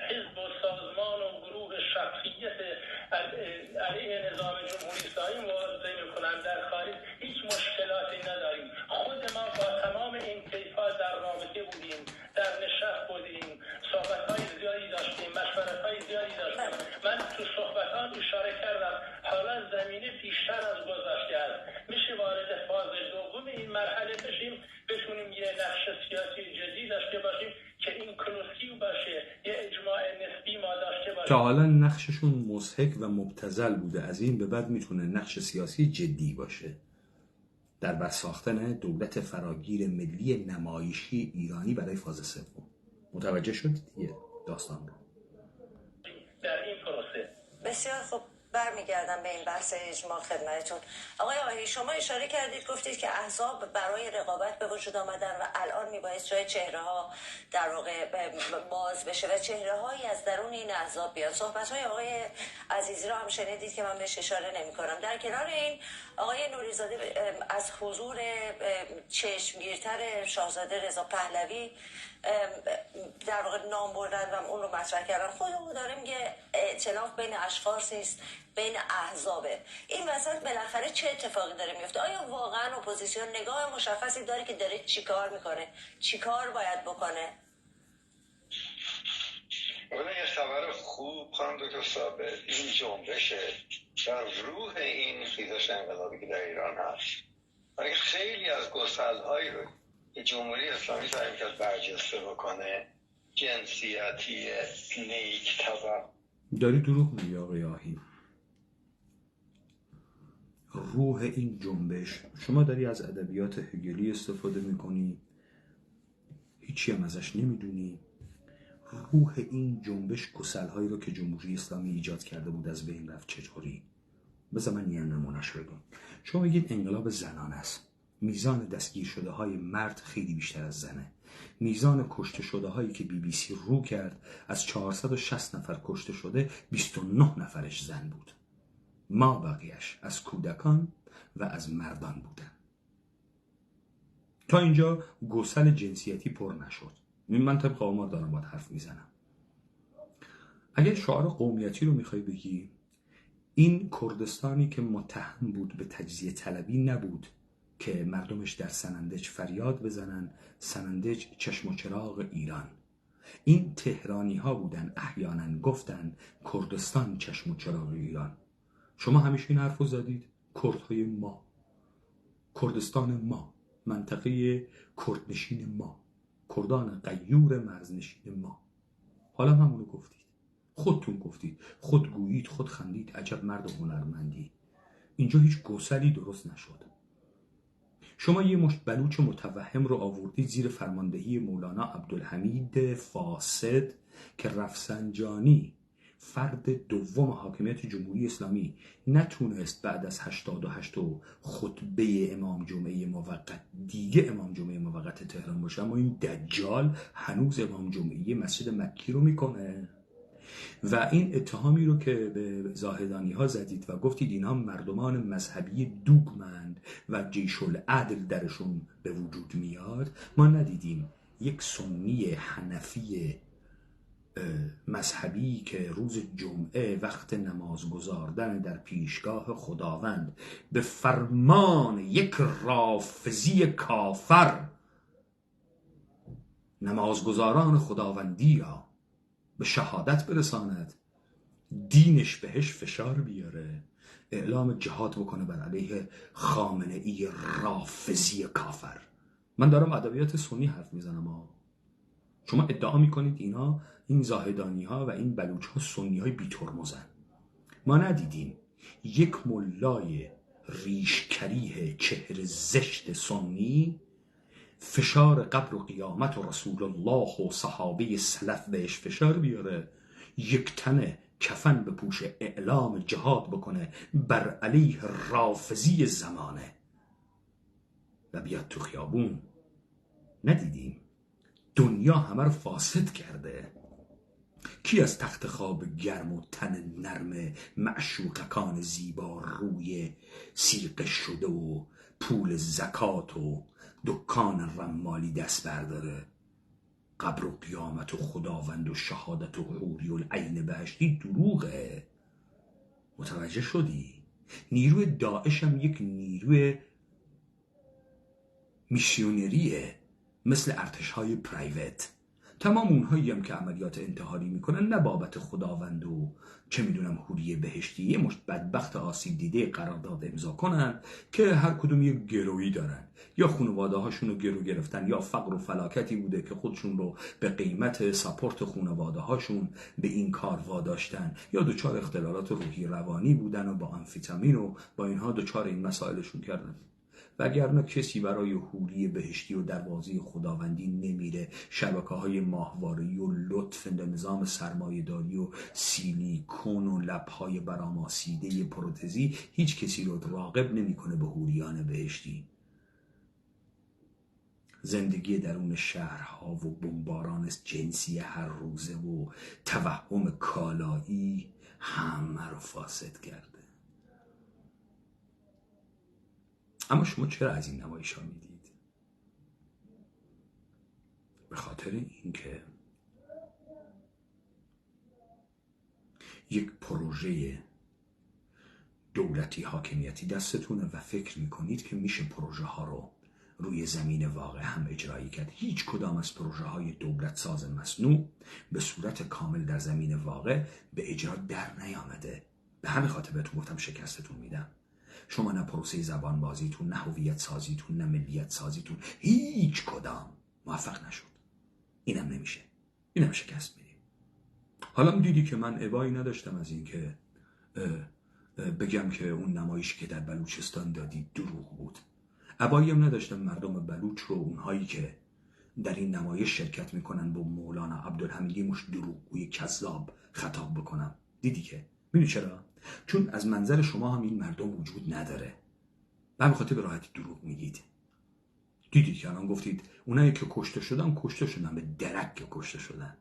حزب و سازمان و گروه شخصیت علیه نظام جمهوری اسلامی مبارزه میکنند در خارج هیچ مشکلاتی نداریم. خود ما با تمام این کیفا در رابطه بودیم، در نشست بودیم، صحبت‌های زیادی داشتیم، مشورت‌های زیادی داشتیم. من تو صحبت‌ها اشاره کردم حالا زمینه بیشتر از گذشته است. میشه وارد فاز دوم این مرحله بشیم، بتونیم یه نقش سیاسی جدی داشته باشیم که اینکلوسیو باشه، یه اجماع نسبی ما داشته باشیم. تا حالا نقششون مضحک و مبتذل بوده، از این به بعد میتونه نقش سیاسی جدی باشه در برساختن دولت فراگیر ملی نمایشی ایرانی برای فاز سوم. متوجه شدید دیگه داستان رو؟ در این پروسه بسیار خوب، برمیگردم به این بحث اجماع خدمتتون. آقای آهی، شما اشاره کردید، گفتید که احزاب برای رقابت به وجود آمدن و الان میبایست جای چهره ها در واقع باز بشه و چهره هایی از درون این احزاب بیان. صحبت های آقای عزیزی رو هم شنیدید که من بهش اشاره نمی کنم. در کنار این آقای نوریزاده از حضور چشمگیرتر شاهزاده رضا پهلوی در واقع نام بردن و اون رو مطرح کردن. خودمون داره میگه ائتلاف بین اشخاص نیست، بین احزابه. این وسط بالاخره چه اتفاقی داره میفته؟ آیا واقعا اپوزیسیون نگاه مشخصی داره که داره چیکار میکنه؟ چیکار باید بکنه؟ اون یه خبر خوب خانم دکتر ثابت، این جنبش در روح این خیزش انقلابی که در ایران هست، برای خیلی از گسل‌هایی رو که جمهوری اسلامی سعی می‌کرد برجسته بکنه، جنسیتی، نیک طبع. داری دروغ میگی آقای آهی. روح این جنبش، شما داری از ادبیات هگلی استفاده میکنی، هیچی هم ازش نمیدونی. روح این جنبش گسل‌هایی رو که جمهوری اسلامی ایجاد کرده بود از بین رفت. چطوری؟ بذار من یه نمونه‌اش بگم. شما بگید انقلاب زنان است، میزان دستگیر شده های مرد خیلی بیشتر از زنه. میزان کشته شده هایی که BBC رو کرد، از 460 نفر کشته شده 29 نفرش زن بود. ما بقیهش از کودکان و از مردان بودن. تا اینجا گسل جنسیتی پر نشد. من طبق آمار دارم باید حرف میزنم. اگر شعار قومیتی رو میخوای بگی، این کردستانی که متهم بود به تجزیه طلبی نبود که مردمش در سنندج فریاد بزنن سنندج چشم و چراغ ایران. این تهرانی ها بودن احیانا گفتن کردستان چشم و چراغ ایران. شما همیشه این حرف رو زدید، کردهای ما، کردستان ما، منطقه کردنشین ما، کردان غیور مرزنشین ما. حالا همونو گفتید، خودتون گفتید، خود گویید، خود خندید، عجب مرد هنرمندی. اینجا هیچ گسلی درست نشد. شما یه مشت بلوچ متوهم رو آوردید زیر فرماندهی مولانا عبدالحمید فاسد که رفسنجانی فرد دوم حاکمیت جمهوری اسلامی نتونست بعد از 88 خطبه امام جمعه موقت دیگه امام جمعه موقت تهران باشه، اما این دجال هنوز امام جمعه مسجد مکی رو میکنه. و این اتهامی رو که به زاهدانی ها زدید و گفتید اینها مردمان مذهبی دوگمند و جیش العدل درشون به وجود میاد، ما ندیدیم یک سنی حنفی مذهبی که روز جمعه وقت نماز گذاردن در پیشگاه خداوند به فرمان یک رافضی کافر نمازگزاران خداوندی را به شهادت برساند، دینش بهش فشار بیاره، اعلام جهاد بکنه بر علیه خامنه‌ای رافضی کافر. من دارم ادبیات سنی حرف میزنم. شما ادعا میکنید این زاهدانی ها و این بلوچ ها سنی های بی ترمزن. ما ندیدیم یک ملای ریشکریه چهر زشت سنی فشار قبر و قیامت و رسول الله و صحابه سلف بهش فشار بیاره، یک تنه کفن بپوش، اعلام جهاد بکنه بر علیه رافضی زمانه و بیاد تو خیابون؟ ندیدیم. دنیا همه رو فاسد کرده. کی از تخت خواب گرم و تن نرم معشوقکان زیبا روی سیغه شده و پول زکات و دکان رمالی دست برداره؟ قبر و قیامت و خداوند و شهادت و حوری العین بهشتی دروغه. متوجه شدی؟ نیروی داعش هم یک نیروی میشیونریه، مثل ارتش‌های پرایوت. تمام اونهایی هم که عملیات انتحاری میکنن نه بابت خداوند و چه میدونم حوری بهشتی، یه مشت بدبخت آسیب دیده قرارداد امضا کنن که هر کدوم یه گرویی دارن، یا خانواده هاشون رو گرو گرفتن، یا فقر و فلاکتی بوده که خودشون رو به قیمت ساپورت خانواده هاشون به این کار واداشتن، یا دچار اختلالات روحی روانی بودن و با آمفیتامین و با اینها دچار این مسائلشون کردن. وگرنه کسی برای حوری بهشتی و دروازه خداوندی نمیره. شبکه‌های ماهواره‌ای و لطف نظام سرمایه‌داری و سیلیکون و لب‌های برآماسیده پروتزی هیچ کسی رو راغب نمی‌کنه به حوریان بهشتی. زندگی درون شهرها و بمباران جنسی هر روزه و توهم کالایی همه رو فاسد کرده. اما شما چرا از این نمایش ها میدید؟ به خاطر اینکه یک پروژه دولتی حاکمیتی دستتونه و فکر میکنید که میشه پروژه ها رو روی زمین واقع هم اجرایی کرد. هیچ کدام از پروژه های دولت ساز مصنوع به صورت کامل در زمین واقع به اجرا در نیامده. به همین خاطر بهتون گفتم شکستتون میدم. شما نه پروسه زبان بازیتون، نه هویت سازیتون، نه ملیت سازیتون، هیچ کدام موفق نشد. اینم نمیشه. اینم شکست میدیم. حالا دیدی که من ابایی نداشتم از این که بگم که اون نمایشی که در بلوچستان دادی دروغ بود. ابایی هم نداشتم مردم بلوچ رو، اونهایی که در این نمایش شرکت میکنن، با مولانا عبدالحمیدی مش دروغگوی کذاب خطاب بکنم. دیدی که میدونی چرا؟ چون از منظر شما هم این مردم وجود نداره. به همین خاطر به راحتی دروغ میگید. دیدید که الان گفتید اونایی که کشته شدن به درک که کشته شدن.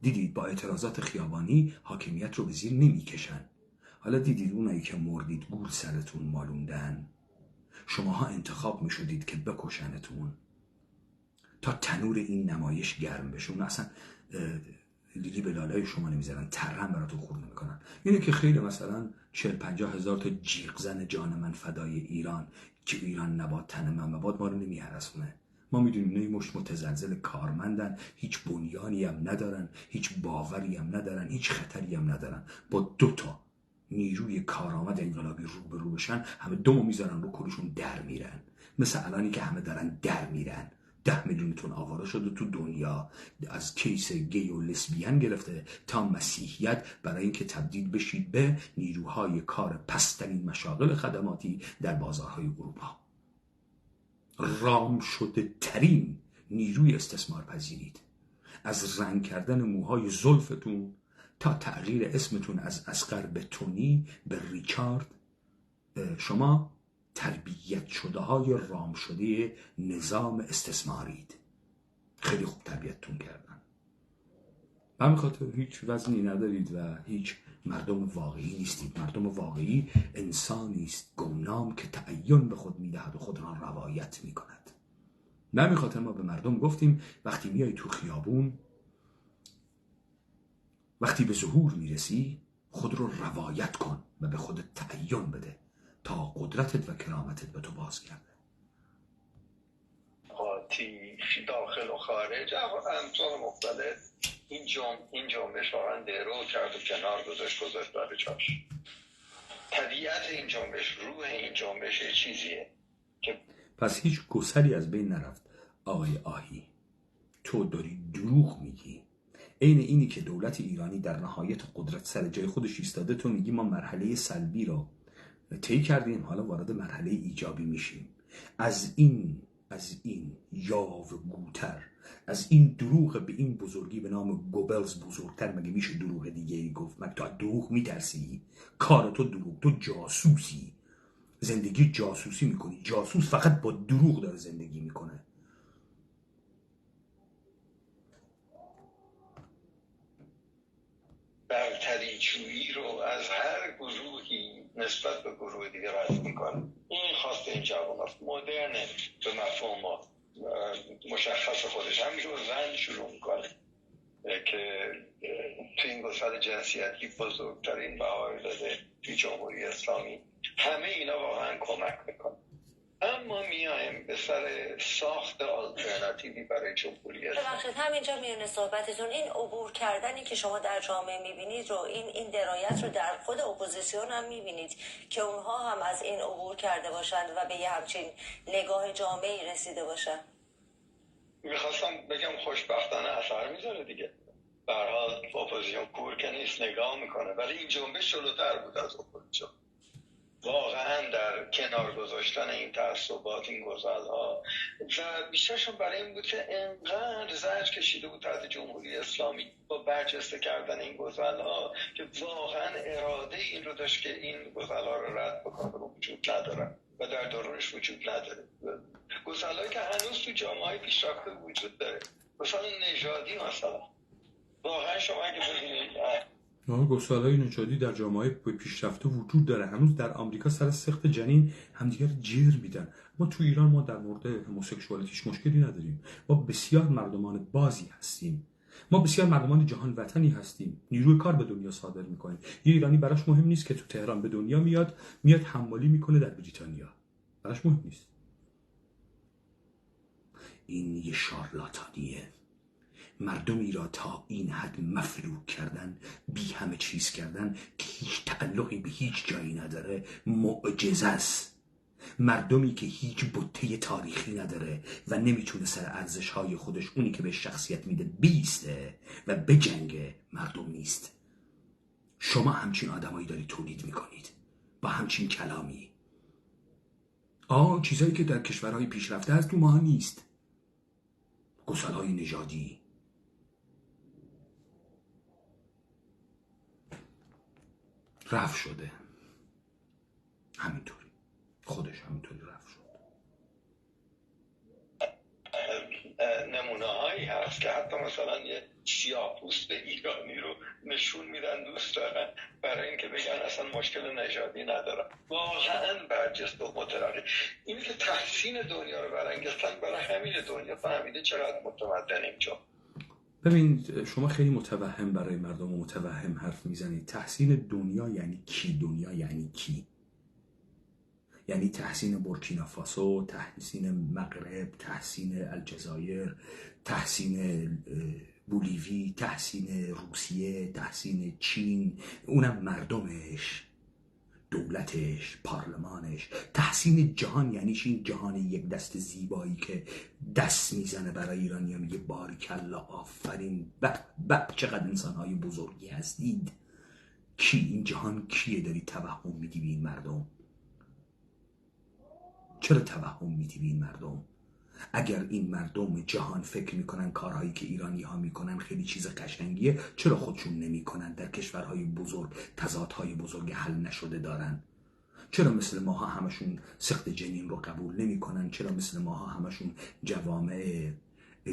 دیدید با اعتراضات خیابانی حاکمیت رو به زیر نمیکشن. حالا دیدید اونایی که مردید گول سرتون مالوندن. شماها انتخاب میشدید که بکشنتون تا تنور این نمایش گرم بشه. اون اصلا لیلی به لالای شما نمیذارن، ترهم براتون خورد نمیکنن. اینه که خیلی مثلا 40-50 هزار تا جیغ زن جان من فدای ایران که ایران نباد تن من مباد ما رو نمیهرسونه. ما میدونیم نه مشت متزلزل کارمندن، هیچ بنیانی هم ندارن، هیچ باوری هم ندارن، هیچ خطری هم ندارن. با 2 تا نیروی کارآمد انقلابی رو بشن، همه دمو میذارن رو کلشون در میرن. مثل الانی که همه دارن در میرن. 10 میلیونتون آواره شده تو دنیا، از کیس گی و لسبیان گرفته تا مسیحیت، برای اینکه تبدیل بشید به نیروهای کار پسترین مشاغل خدماتی در بازارهای اروپا. رام شده ترین نیروی استثمار پذیرید. از رنگ کردن موهای زلفتون تا تغییر اسمتون از اصغر به تونی به ریچارد، شما تربیت شده های رام شده نظام استثمارید. خیلی خوب تربیتتون کردن. به همین خاطر هیچ وزنی ندارید و هیچ مردم واقعی نیستید. مردم واقعی انسانی است گمنام که تعین به خود میدهد و خود را روایت میکند. به همین خاطر ما به مردم گفتیم وقتی میای تو خیابون وقتی به ظهور میرسی خود رو روایت کن و به خودت تعین بده تا قدرتت و کرامتت به تو بازگرده. آتیش داخل و خارج امثال مختلف این جنبش واقعا درو کرد و کنار گذاشت برای جاش. طبیعت این جنبش، روح این جنبش چیزیه که پس هیچ گسلی از بین نرفت. آقای آهی، تو داری دروغ میگی. عین اینی که دولت ایرانی در نهایت قدرت سر جای خودش ایستاده، تو میگی ما مرحله سلبی رو طی کردیم، حالا وارد مرحله ایجابی میشیم. از این یاو گوتر، از این دروغ به این بزرگی به نام گوبلز بزرگتر مگه میشه دروغ دیگه ای گفت؟ مگه تو دروغ میترسی؟ کار تو دروغ، تو جاسوسی، زندگی جاسوسی میکنی. جاسوس فقط با دروغ داره زندگی میکنه. برتری جویی رو از هر گروهی نسبت به گروه دیگه رد میکنه. این خواسته این جوان هست، مدرنه، به مفهوم مشخص خودش. همینجور زن شروع میکنه که تو این گسل جنسیتی بزرگترین بهار داده توی جمهوری اسلامی. همه اینا واقعا کمک میکنه. اما میایم به سر ساخت آلترناتیوی برای جمهوری اسلامی. ببخشید همینجا میونه صحبتتون، این عبور کردنی که شما در جامعه میبینید رو، این درایت رو در خود اپوزیسیون هم میبینید که اونها هم از این عبور کرده باشند و به یه همچین نگاه جامعی رسیده باشن. میخواستم بگم خوشبختانه اثر میذاره دیگه. به هر حال اپوزیسیون کور که نیست، نگاه میکنه، ولی این جنبش جلوتر بود از اپوزیسیون. واقعا در کنار گذاشتن این تعصبات، این گزل‌ها، و بیشترشون برای این بود که انقدر زجر کشیده بود تحت جمهوری اسلامی با برجسته کردن این گزل‌ها که واقعا اراده این رو داشت که این گزل‌ها رو رد بکنه و وجود نداره و در درونش وجود نداره. گزل‌هایی که هنوز تو جامعه‌های پیشرفته وجود داره، مثلا نژادی مثلا. واقعا شما اگه ببینید گسل‌های نژادی در جامعه پیشرفته وجود داره. هنوز در آمریکا سر سخت جنین همدیگر جر میدن. ما تو ایران ما در مورد هموسکسوالیتیش مشکلی نداریم. ما بسیار مردمان بازی هستیم. ما بسیار مردمان جهان وطنی هستیم. نیروی کار به دنیا صادر میکنیم. یه ایرانی براش مهم نیست که تو تهران به دنیا میاد حمالی میکنه در بریتانیا. براش مهم نیست. این یه شارلاتانیه. مردمی را تا این حد مفلوک کردن، بی همه چیز کردن که هیچ تعلقی به هیچ جایی نداره، معجزه است. مردمی که هیچ بته تاریخی نداره و نمیتونه سر ارزش‌های خودش، اونی که به شخصیت میده، بیسته و بجنگه، مردم نیست. شما همچین آدمایی دارید تولید میکنید با همچین کلامی. چیزایی که در کشورهای پیشرفته هست تو ما نیست. گسل‌های نژادی. رفع شده. همینطوری. خودش همینطوری رفع شد. نمونه هایی هست که حتی مثلا یه سیاه‌پوست ایرانی رو نشون میدن دوست دارن برای اینکه بگن اصلا مشکل نژادی ندارن. واقعا برجسته و مترقی. اینی که تحسین دنیا رو برانگیختن، برای همین دنیا فهمیده چقدر متمدن اینجا. ببین شما خیلی متوهم برای مردم و متوهم حرف میزنید. تحسین دنیا یعنی کی؟ دنیا یعنی کی؟ یعنی تحسین بورکینافاسو، تحسین مغرب، تحسین الجزایر، تحسین بولیوی، تحسین روسیه، تحسین چین، اونم مردمش، دولتش، پارلمانش. تحسین جهان یعنی این جهان یک دست زیبایی که دست میزنه برای ایرانیا، میگه باریکلا، آفرین، چقدر انسانهای بزرگی هستید. کی این جهان کیه داری توهم میدی به این مردم؟ چرا توهم میدی به این مردم؟ اگر این مردم جهان فکر میکنن کارهایی که ایرانی ها میکنن خیلی چیز قشنگیه، چرا خودشون نمیکنن؟ در کشورهای بزرگ تضادهای بزرگ حل نشده دارن. چرا مثل ماها همشون سخت جنین رو قبول نمیکنن؟ چرا مثل ماها همشون جوامع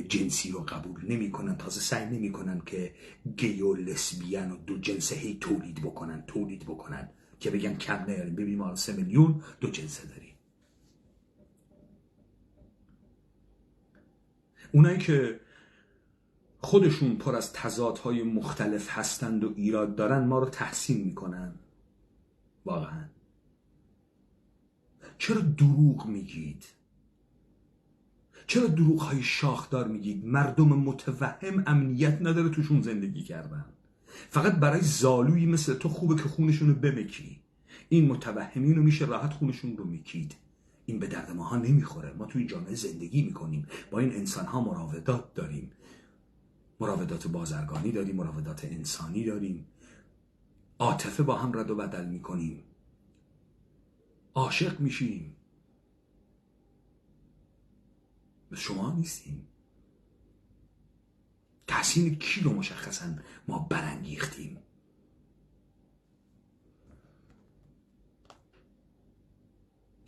جنسی رو قبول نمیکنن؟ تازه سعی نمیکنن که گی و لسبیان و دو جنسه هی تولید بکنن که بگن کم نیاریم. ببینیم ما 3 میلیون دو جنسه داریم. اونایی که خودشون پر از تضادهای مختلف هستند و ایراد دارن ما رو تحسین میکنن؟ واقعا چرا دروغ میگید؟ چرا دروغ های شاخدار میگید؟ مردم متوهم امنیت نداره توشون زندگی کردن، فقط برای زالویی مثل تو خوبه که خونشون رو بمکی. این متوهمین رو میشه راحت خونشون رو میکید. این به درد ماها نمیخوره. ما توی جامعه زندگی میکنیم، با این انسان ها مراودات داریم، مراودات بازرگانی داریم، مراودات انسانی داریم، عاطفه با هم رد و بدل میکنیم، عاشق میشیم. شما نیستیم. تحسین کی رو مشخصا ما برانگیختیم؟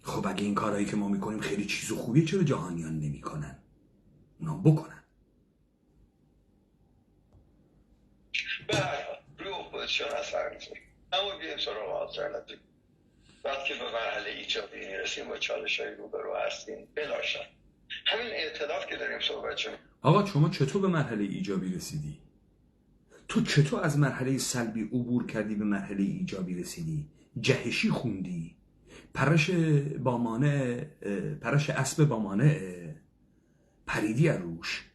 خب اگه این کارهایی که ما میکنیم خیلی چیز خوبیه، چرا جهانیان نمیکنن؟ اونا بکنن. روی اپوزیسیون اثر میذاره. اما بیایم سراغ آلترناتیو. وقتی به مرحله ایجابی میرسیم با چالش‌های روبرو هستیم، بلاشن همین ائتلاف که داریم صحبت شد. آقا شما چطور به مرحله ایجابی رسیدی؟ تو چطور از مرحله سلبی عبور کردی به مرحله ایجابی رسیدی؟ جهشی خوندی؟ پرش اسب با مانع پریدی از روش.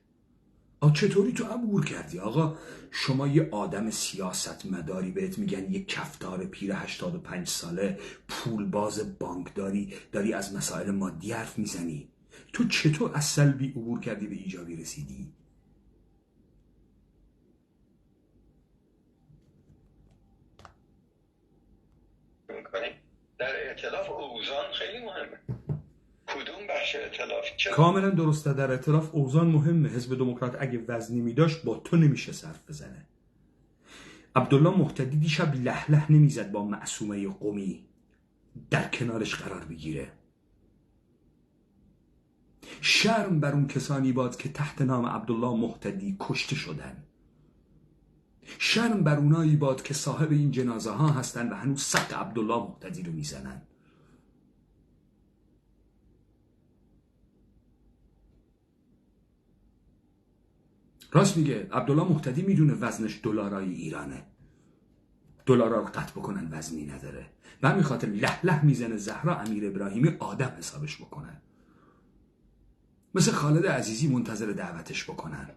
چطوری تو عبور کردی؟ آقا شما یه آدم سیاست مداری، بهت میگن یه کفتار پیر 85 ساله پول باز بانک داری از مسائل مادی حرف میزنی. تو چطور از سلبی عبور کردی به ایجابی رسیدی؟ در ائتلاف اوزان خیلی مهمه. کدوم بخش ائتلاف؟ کاملا درسته، در ائتلاف اوزان مهمه. حزب دموکرات اگه وزنی میداشت با تو نمیشه صرف بزنه. عبدالله محتدی دیشب لهله نمیزد با معصومه قمی در کنارش قرار بگیره. شرم بر اون کسانی باد که تحت نام عبدالله محتدی کشته شدن. شرم بر اونایی باد که صاحب این جنازه ها هستن و هنوز سقف عبدالله محتدی رو میزنن. راست میگه. عبدالله محتدی میدونه وزنش دلارای ایرانه. دلارا رو قطع بکنن وزنی نداره و همین خاطر لهله میزنه زهرا امیر ابراهیمی آدم حسابش بکنن، مثل خالد عزیزی منتظر دعوتش بکنن.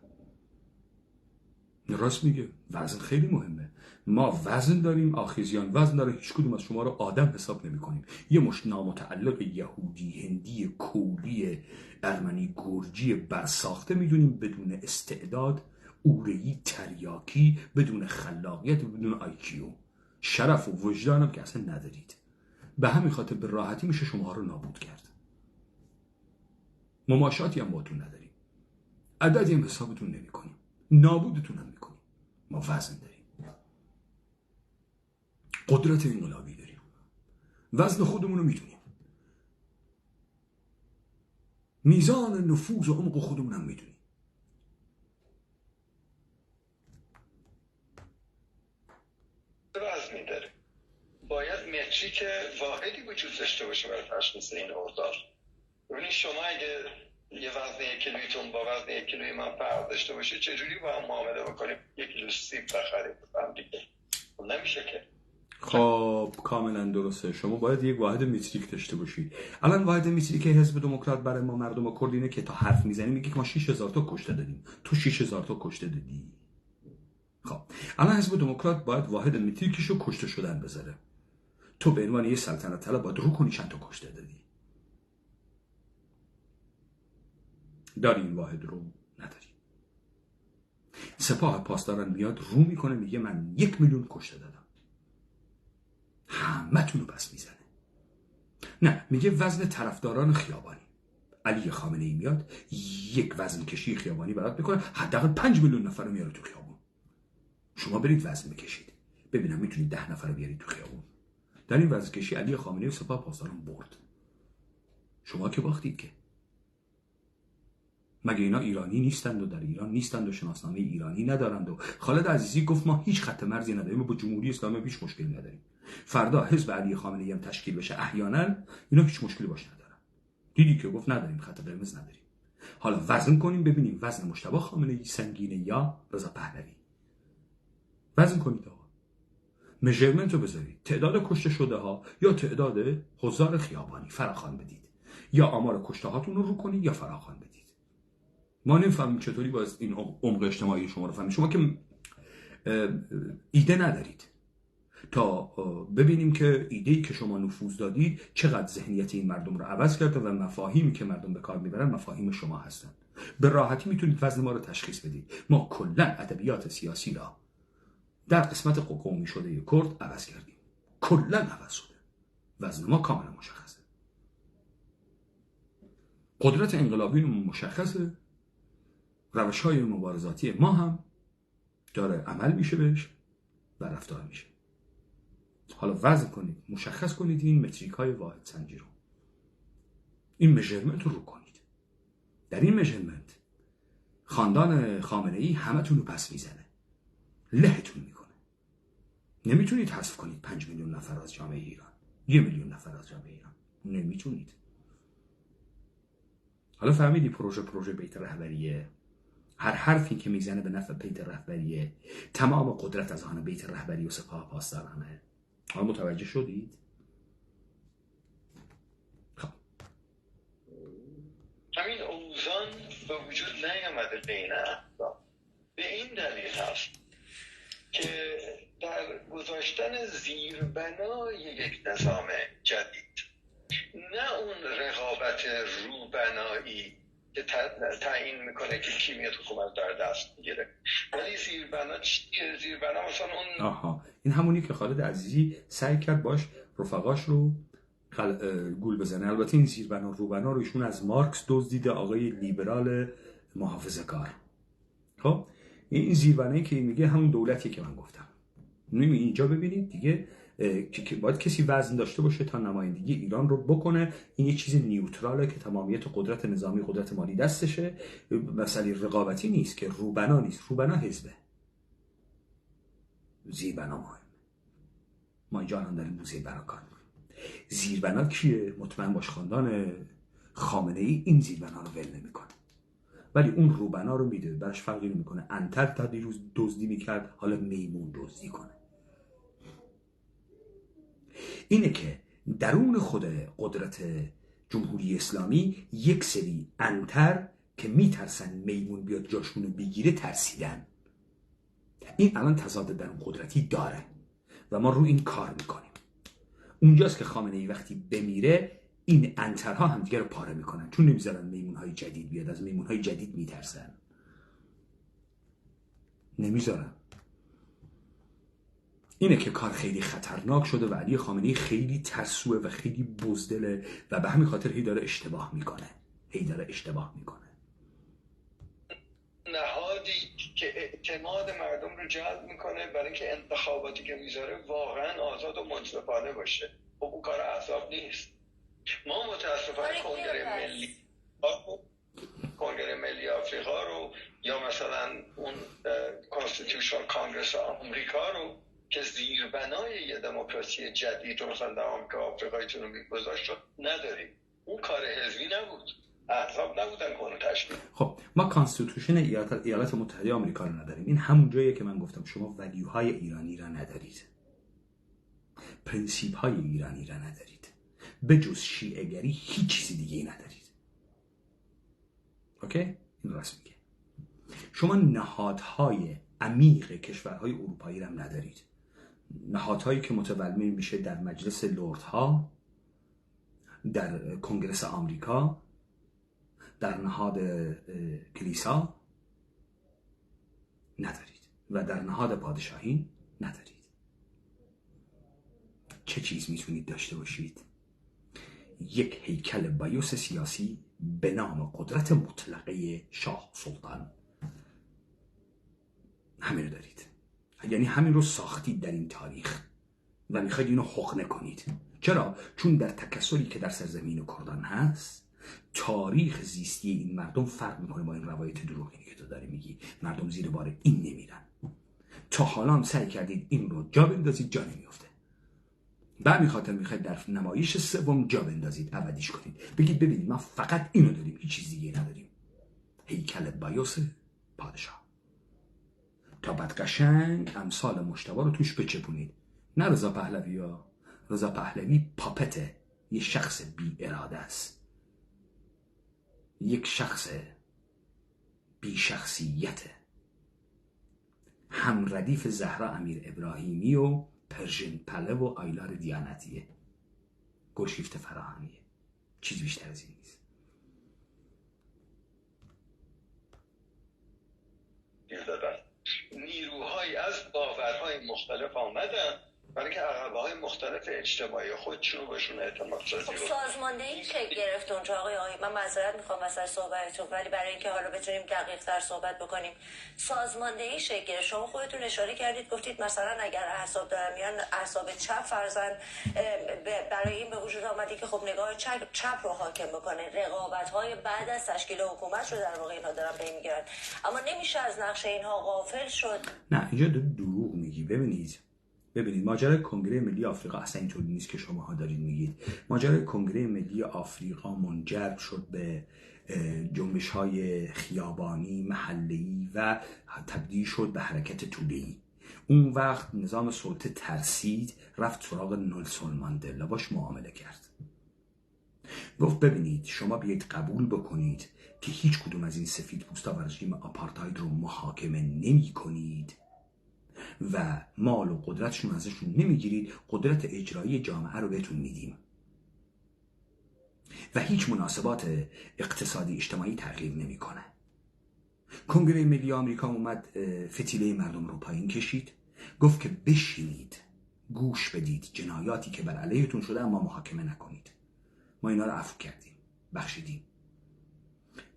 راست میگه. وزن خیلی مهمه. ما وزن داریم، آخیزیان وزن داره. هیچ کدوم از شما رو آدم حساب نمی کنیم. یه مشت نامتعلق یهودی، هندی، کولی، ارمنی، گرجی برساخته میدونیم، بدون استعداد، اوره‌ای، تریاکی، بدون خلاقیت، بدون آیکیو. شرف و وجدانم که اصلا ندارید. به همین خاطر به راحتی میشه شما رو نابود کرد. مماشاتی هم باتون نداریم، عددی هم حسابتون نمی کنیم، نابودتون هم میکنیم. ما وزن داریم، قدرت انقلابی داریم، وزن خودمون رو میدونیم، میزان نفوذ و عمق خودمون هم میدونیم. وزنی داره. باید متریک واحدی وجود داشته باشه برای تشخیص این اوضاع. ببینید شما اگه یه وزن 1 کیلویتون با وزن 1 کیلوی من فرق داشته باشه، چجوری با هم معامله بکنیم؟ 1 کیلو سیب بخریم هم دیگه؟ نمیشه که. خب کاملا درسته. شما باید یک واحد متریک داشته باشید. الان واحد متریک حزب دموکرات برای ما مردم کرد اینه که تا حرف میزنیم میگه که ما 6000 تا کشته دادیم. تو 6000 تا کشته دادی. خب الان حزب دموکرات باید واحد متریکشو کشته شدن بذاره. تو به عنوان یه سلطنت طلب باید رو کنی چند تا کشته دادی. داری این واحد رو؟ نداری. سپاه پاسداران میاد رو میکنه میگه من 1 میلیون کشته دادم. همه تونو پس میزنه. نه، میگه وزن طرفداران خیابانی. علی خامنه ای میاد یک وزن کشی خیابانی برات میکنه، حداقل 5 میلیون نفر رو میاره تو خیابون. شما برید وزن بکشید ببینم میتونید 10 نفر رو بیارید تو خیابون. در این وزن کشی علی خامنه ای و سپاه پاسداران برد. شما که باختید که. مگه اینا ایرانی نیستند و در ایران نیستند و شناسنامه ایرانی ندارند و خالد عزیزی گفت ما هیچ خط مرزی نداریم، با جمهوری اسلامی هیچ مشکلی نداریم. فردا حزب علی خامنه ای هم تشکیل بشه احیانا اینا هیچ مشکلی باش ندارن. دیدی که گفت نداریم، خط قرمز نداریم. حالا وزن کنیم ببینیم وزن مجتبی خامنه‌ای سنگینه یا رضا پهلوی. وزن کنید آقا، میجرمنت رو بذارید، تعداد کشته شده ها یا تعداد حضار خیابانی فراخوان بدید، یا آمار کشته هاتون رو کنید یا فراخوان بدید. ما نمی‌فهمیم چطوری باز این عمق اجتماعی شما رو فهمید. شما که ایده ندارید تا ببینیم که ایده‌ای که شما نفوذ دادید چقدر ذهنیت این مردم رو عوض کرده و مفاهیمی که مردم به کار میبرن مفاهیم شما هستن. به راحتی میتونید وزن ما رو تشخیص بدید. ما کلا ادبیات سیاسی را در قسمت قومی شده کرد عوض کردیم، کلا عوض شده. وزن ما کاملا مشخصه، قدرت انقلابی مشخصه، روش‌های مبارزاتی ما هم داره عمل میشه بهش و رفتار میشه. حالا وزن کنید، مشخص کنید این متریک های واحد سنجی رو، این میجرمنت رو کنید. در این میجرمنت خاندان خامنه‌ای همتون رو پس میزنه، لهتون میکنه. نمیتونید حذف کنید 5 میلیون نفر از جامعه ایران، 1 میلیون نفر از جامعه ایران، نمیتونید. حالا فهمیدی پروژه بیت رهبریه، هر حرفی که میزنه به نفع بیت رهبریه، تمام قدرت از آن بیت رهبری و سپاه پاسدارانه. حالا متوجه شدید؟ خب همین اوزان به وجود نیامده بین احزاب به این دلیل هست که در گذاشتن زیربنای یک نظام جدید، نه اون رقابت روبنایی که تعیین میکنه که کی میاد حکومت در دست میگیره، ولی زیربنا مثلا اون این همونی که خالد عزیزی سعی کرد باش رفقاش رو گول بزنه. البته این زیربنا روبنا رو ایشون از مارکس دزدیده، آقای لیبرال محافظه‌کار. خب این زیربنایی که میگه همون دولتیه که من گفتم. اینجا ببینید دیگه که باید کسی وزن داشته باشه تا نمایندگی ایران رو بکنه. این یه چیز نیوتراله که تمامیت قدرت نظامی قدرت مالی دستشه، مسئله رقابتی نیست که روبنا نیست. روبنا حزبه، زیربنا مهمه. ما اینجا الان داریم زیربنا کار میکنیم. زیربنا کیه؟ مطمئن باش خاندان خامنه‌ای این زیربنا رو ول نمیکنه، ولی اون روبنا رو میده، براش فرقی نمیکنه. انتر تا دیروز دزدی میکرد، حالا میمون دزدی کنه. اینه که درون خود قدرت جمهوری اسلامی یک سری انتر که میترسن میمون بیاد جاشونو بگیره ترسیدن. این الان تضاد درون قدرتی داره و ما رو این کار میکنیم. اونجاست که خامنه‌ای وقتی بمیره این انترها همدیگه رو پاره میکنن، چون نمیذارن میمونهای جدید بیاد. از میمونهای جدید میترسن، نمیذارن. اینه که کار خیلی خطرناک شده و علی خامنه‌ای خیلی ترسوه و خیلی بزدله و به همین خاطر هی داره اشتباه میکنه. نهادی که اعتماد مردم رو جلب میکنه برای اینکه انتخاباتی که میذاره واقعا آزاد و منصفانه باشه. خب اون کار احزاب نیست. ما متاسفانه کنگره ملی آفریقا رو یا مثلا اون کانستیتوشنال کانگرس آمریکا رو که زیربنای یه دموکراسی جدید رو مثلا در آمریکا آفریقای جنوبی گذاشت شد نداریم. اون کار حزبی نبود، احزاب نبودن که اونو تشکیل. خب ما کانستیتوشن ایالات متحده آمریکا رو نداریم. این همون جاییه که من گفتم شما ولیوهای ایرانی را ندارید، پرینسیپ های ایرانی را ندارید، به جز شیعه گری هیچ چیزی دیگه ندارید. اوکی؟ این راست میگه. شما نهادهای عمیق کشورهای اروپایی را هم ندارید. نهادهایی که متولد میشه در مجلس لردها، در کنگرس آمریکا، در نهاد کلیسا ندارید و در نهاد پادشاهی ندارید. چه چیز میتونید داشته باشید؟ یک هیکل بایوس سیاسی به نام قدرت مطلقه شاه سلطان. همین رو دارید، یعنی همین رو ساختید در این تاریخ و میخواید اینو حقنه کنید. چرا؟ چون در تکثری که در سرزمین کردان هست تاریخ زیستی این مردم فرق میکنه با این روایت دروغینی که تو داری میگی. مردم زیر بار این نمیرن. تا حالا هم سعی کردید این رو جا بندازید، جا نمیفته. بعد میخاطر میخواید در نمایش سوم جا بندازید، ابدیش کنید، بگید ببینید ما فقط اینو داریم، هیچ چیز دیگه نداریم. هیکل بایوس پادشاه. تا بعد قشنگ امثال مجتبی رو توش بچپونید. نه رضا پهلوی ها. رضا پهلوی پاپته، یه شخص بی اراده است، یک شخص بی شخصیته، هم ردیف زهرا امیر ابراهیمی و پرژن پله و آیلار دیانتیه، گلشیفت فراهانیه، چیز بیشتر از این نیست. نیروهایی از باورهای مختلف آمدن برای که عقبه‌های مختلف اجتماعی خودشون بهشون اعتماد سازی. سازماندهی شکل گرفت اونجا آقای من معذرت میخوام واسه صحبتتون، ولی برای اینکه حالا بتونیم دقیق تر صحبت بکنیم، سازماندهی شکل گرفت. شما خودتون اشاره کردید، گفتید مثلا اگر احزاب دارن میان احزاب چپ فرضاً برای این به وجود آمدی که خب نگاه چپ رو حاکم بکنه، رقابت‌های بعد از تشکیل حکومت رو در واقع اینها دارن پی میگیرن، اما نمیشه از نقش اینها غافل شد. نه اینجا دروغ میگی. ببینید ماجرای کنگره ملی آفریقا اصلا اینطوری نیست که شماها دارید میگید. ماجرای کنگره ملی آفریقا منجر شد به جنبش‌های خیابانی، محله‌ای و تبدیل شد به حرکت توده‌ای. اون وقت نظام سلطه ترسید، رفت سراغ نلسون ماندلا، باش معامله کرد. گفت ببینید شما بیایید قبول بکنید که هیچ کدوم از این سفید پوستا و رژیم آپارتاید رو محاکمه نمی کنید و مال و قدرتشون ازشون نمیگیرید، قدرت اجرایی جامعه رو بهتون میدیم و هیچ مناسبات اقتصادی اجتماعی تغییر نمیکنه. کنگره ملی آمریکا اومد فتیله مردم رو پایین کشید، گفت که بشینید گوش بدید جنایاتی که بر علیهتون شده اما محاکمه نکنید. ما اینا رو عفو کردیم، بخشیدیم.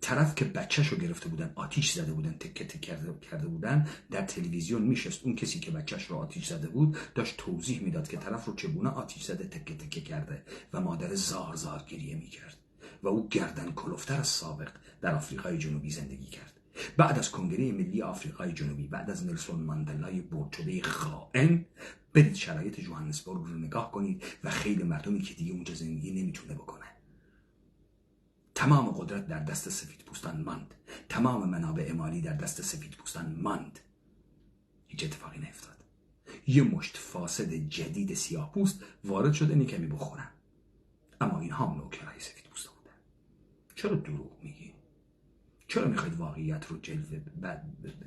طرف که بچه‌شو گرفته بودن آتیش زده بودن، تکه تکه کرده بودن، در تلویزیون میشست اون کسی که بچه‌ش رو آتیش زده بود داشت توضیح میداد که طرف رو چگونه آتیش زده، تکه تکه کرده و مادر زار زار گریه میکرد و او گردن کلفتر از سابق در آفریقای جنوبی زندگی کرد. بعد از کنگره ملی آفریقای جنوبی، بعد از نلسون ماندلای برد شده خائن، برید شرایط جوهانسبورگ رو نگاه کنید و خیلی مردمی که دیگه اونجا زندگی نمیتونه بکنه. تمام قدرت در دست سفیدپوستان ماند، تمام منابع مالی در دست سفیدپوستان ماند. هیچ اتفاقی نیفتاد. یه مشت فاسد جدید سیاه‌پوست وارد شده اینی کمی بخورن، اما اینها هم نوکرای سفیدپوستا بودن. چرا دروغ میگی؟ چرا میخواید واقعیت رو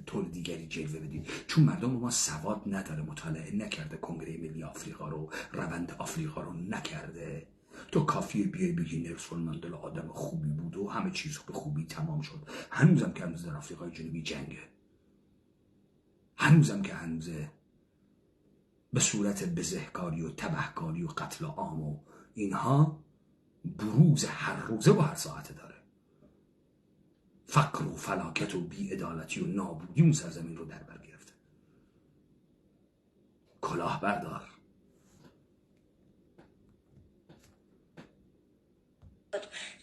طور دیگری جلوه بدید؟ چون مردم ما سواد نداره، مطالعه نکرده، کنگره ملی آفریقا رو، روند آفریقا رو نکرده. تو کافیه بیای بگی نلسون ماندلا آدم خوبی بود و همه چیز به خوبی تمام شد. هنوزم که هنوز در آفریقای جنوبی جنگه، هنوزم که هنوزه به صورت بزهکاری و تبهکاری و قتل عام و اینها بروز هر روزه و هر ساعته داره. فقر و فلاکت و بی‌عدالتی و نابودی اون سرزمین رو در بر گرفته. کلاه بردار.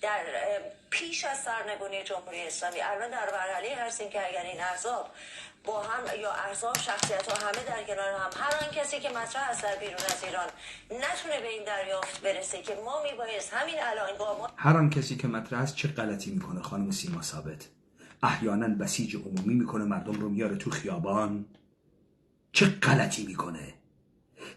در پیش از سرنگونی جمهوری اسلامی الان در مرحله هستیم که اگر این احزاب با هم یا احزاب شخصیت ها همه در کنار هم، هر آن کسی که مطرح است در بیرون از ایران نتونه به این دریافت برسه که ما میبایست همین الان با ما، هر آن کسی که مطرح است چه غلطی میکنه خانم سیما ثابت؟ احیانا بسیج عمومی میکنه، مردم رو میاره تو خیابان. چه غلطی میکنه؟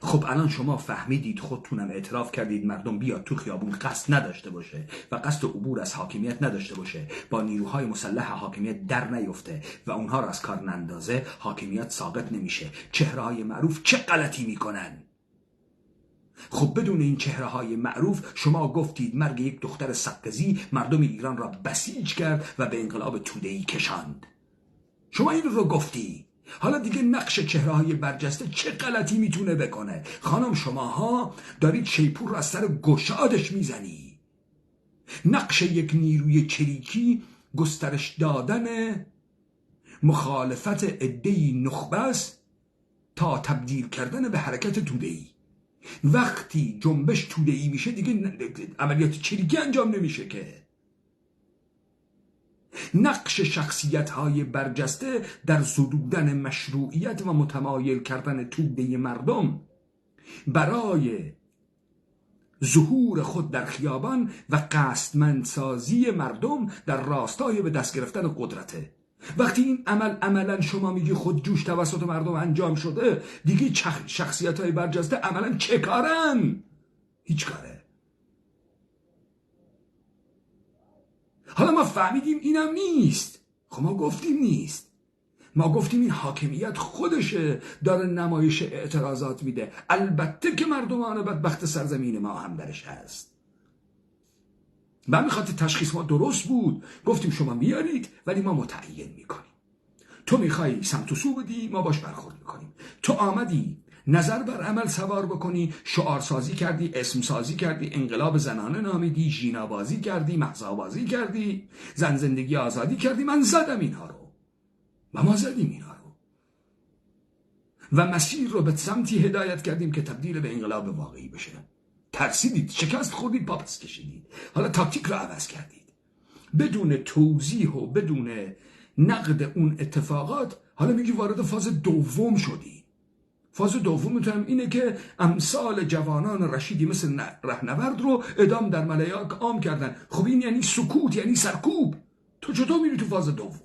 خب الان شما فهمیدید، خودتونم اعتراف کردید، مردم بیاد تو خیابون قصد نداشته باشه و قصد عبور از حاکمیت نداشته باشه، با نیروهای مسلح حاکمیت در نیفته و اونها رو از کار نندازه، حاکمیت ساقط نمیشه. چهره‌های معروف چه غلطی میکنن؟ خب بدون این چهره‌های معروف شما گفتید مرگ یک دختر سقزی مردم ایران را بسیج کرد و به انقلاب توده‌ای کشاند. شما این رو گفتی. حالا دیگه نقش چهره‌های برجسته چه غلطی میتونه بکنه؟ خانم شماها دارید شیپور رو از سر گشادش میزنی. نقش یک نیروی چریکی گسترش دادن مخالفت عده‌ای نخبه است تا تبدیل کردن به حرکت توده‌ای. وقتی جنبش توده‌ای میشه دیگه عملیات چریکی انجام نمیشه که. نقش شخصیت‌های برجسته در زدودن مشروعیت و متمایل کردن توده مردم برای ظهور خود در خیابان و قصدمندسازی مردم در راستای به دست گرفتن قدرته. وقتی این عملا شما میگی خودجوش توسط مردم انجام شده، دیگه شخصیت‌های برجسته عملا چه کارن؟ هیچ کاره. حالا ما فهمیدیم اینم نیست. خب ما گفتیم نیست. ما گفتیم این حاکمیت خودشه داره نمایش اعتراضات میده. البته که مردمان بدبخت سرزمین ما هم درش هست. و میخواد تشخیص ما درست بود. گفتیم شما میارید ولی ما متعین میکنیم. تو میخوای سمت و سو بدی، ما باش برخورد میکنیم. تو آمدی نظر بر عمل سوار بکنی، شعار سازی کردی، اسم سازی کردی، انقلاب زنانه نامیدی، ژینا بازی کردی، مهسا بازی کردی، زن زندگی آزادی کردی. من زدم اینها رو و ما زدیم اینها رو و مسیر رو به سمتی هدایت کردیم که تبدیل به انقلاب واقعی بشه. ترسیدید، شکست خوردید، پاپس کشیدید. حالا تاکتیک رو عوض کردید بدون توضیح و بدون نقد اون اتفاقات. حالا میگی وارد فاز دوم شدی. فاز دوم اینه که امثال جوانان رشیدی مثل رهنورد رو اعدام در ملیاک عام کردن. خب این یعنی سکوت، یعنی سرکوب. تو چطور میری تو فاز دوم؟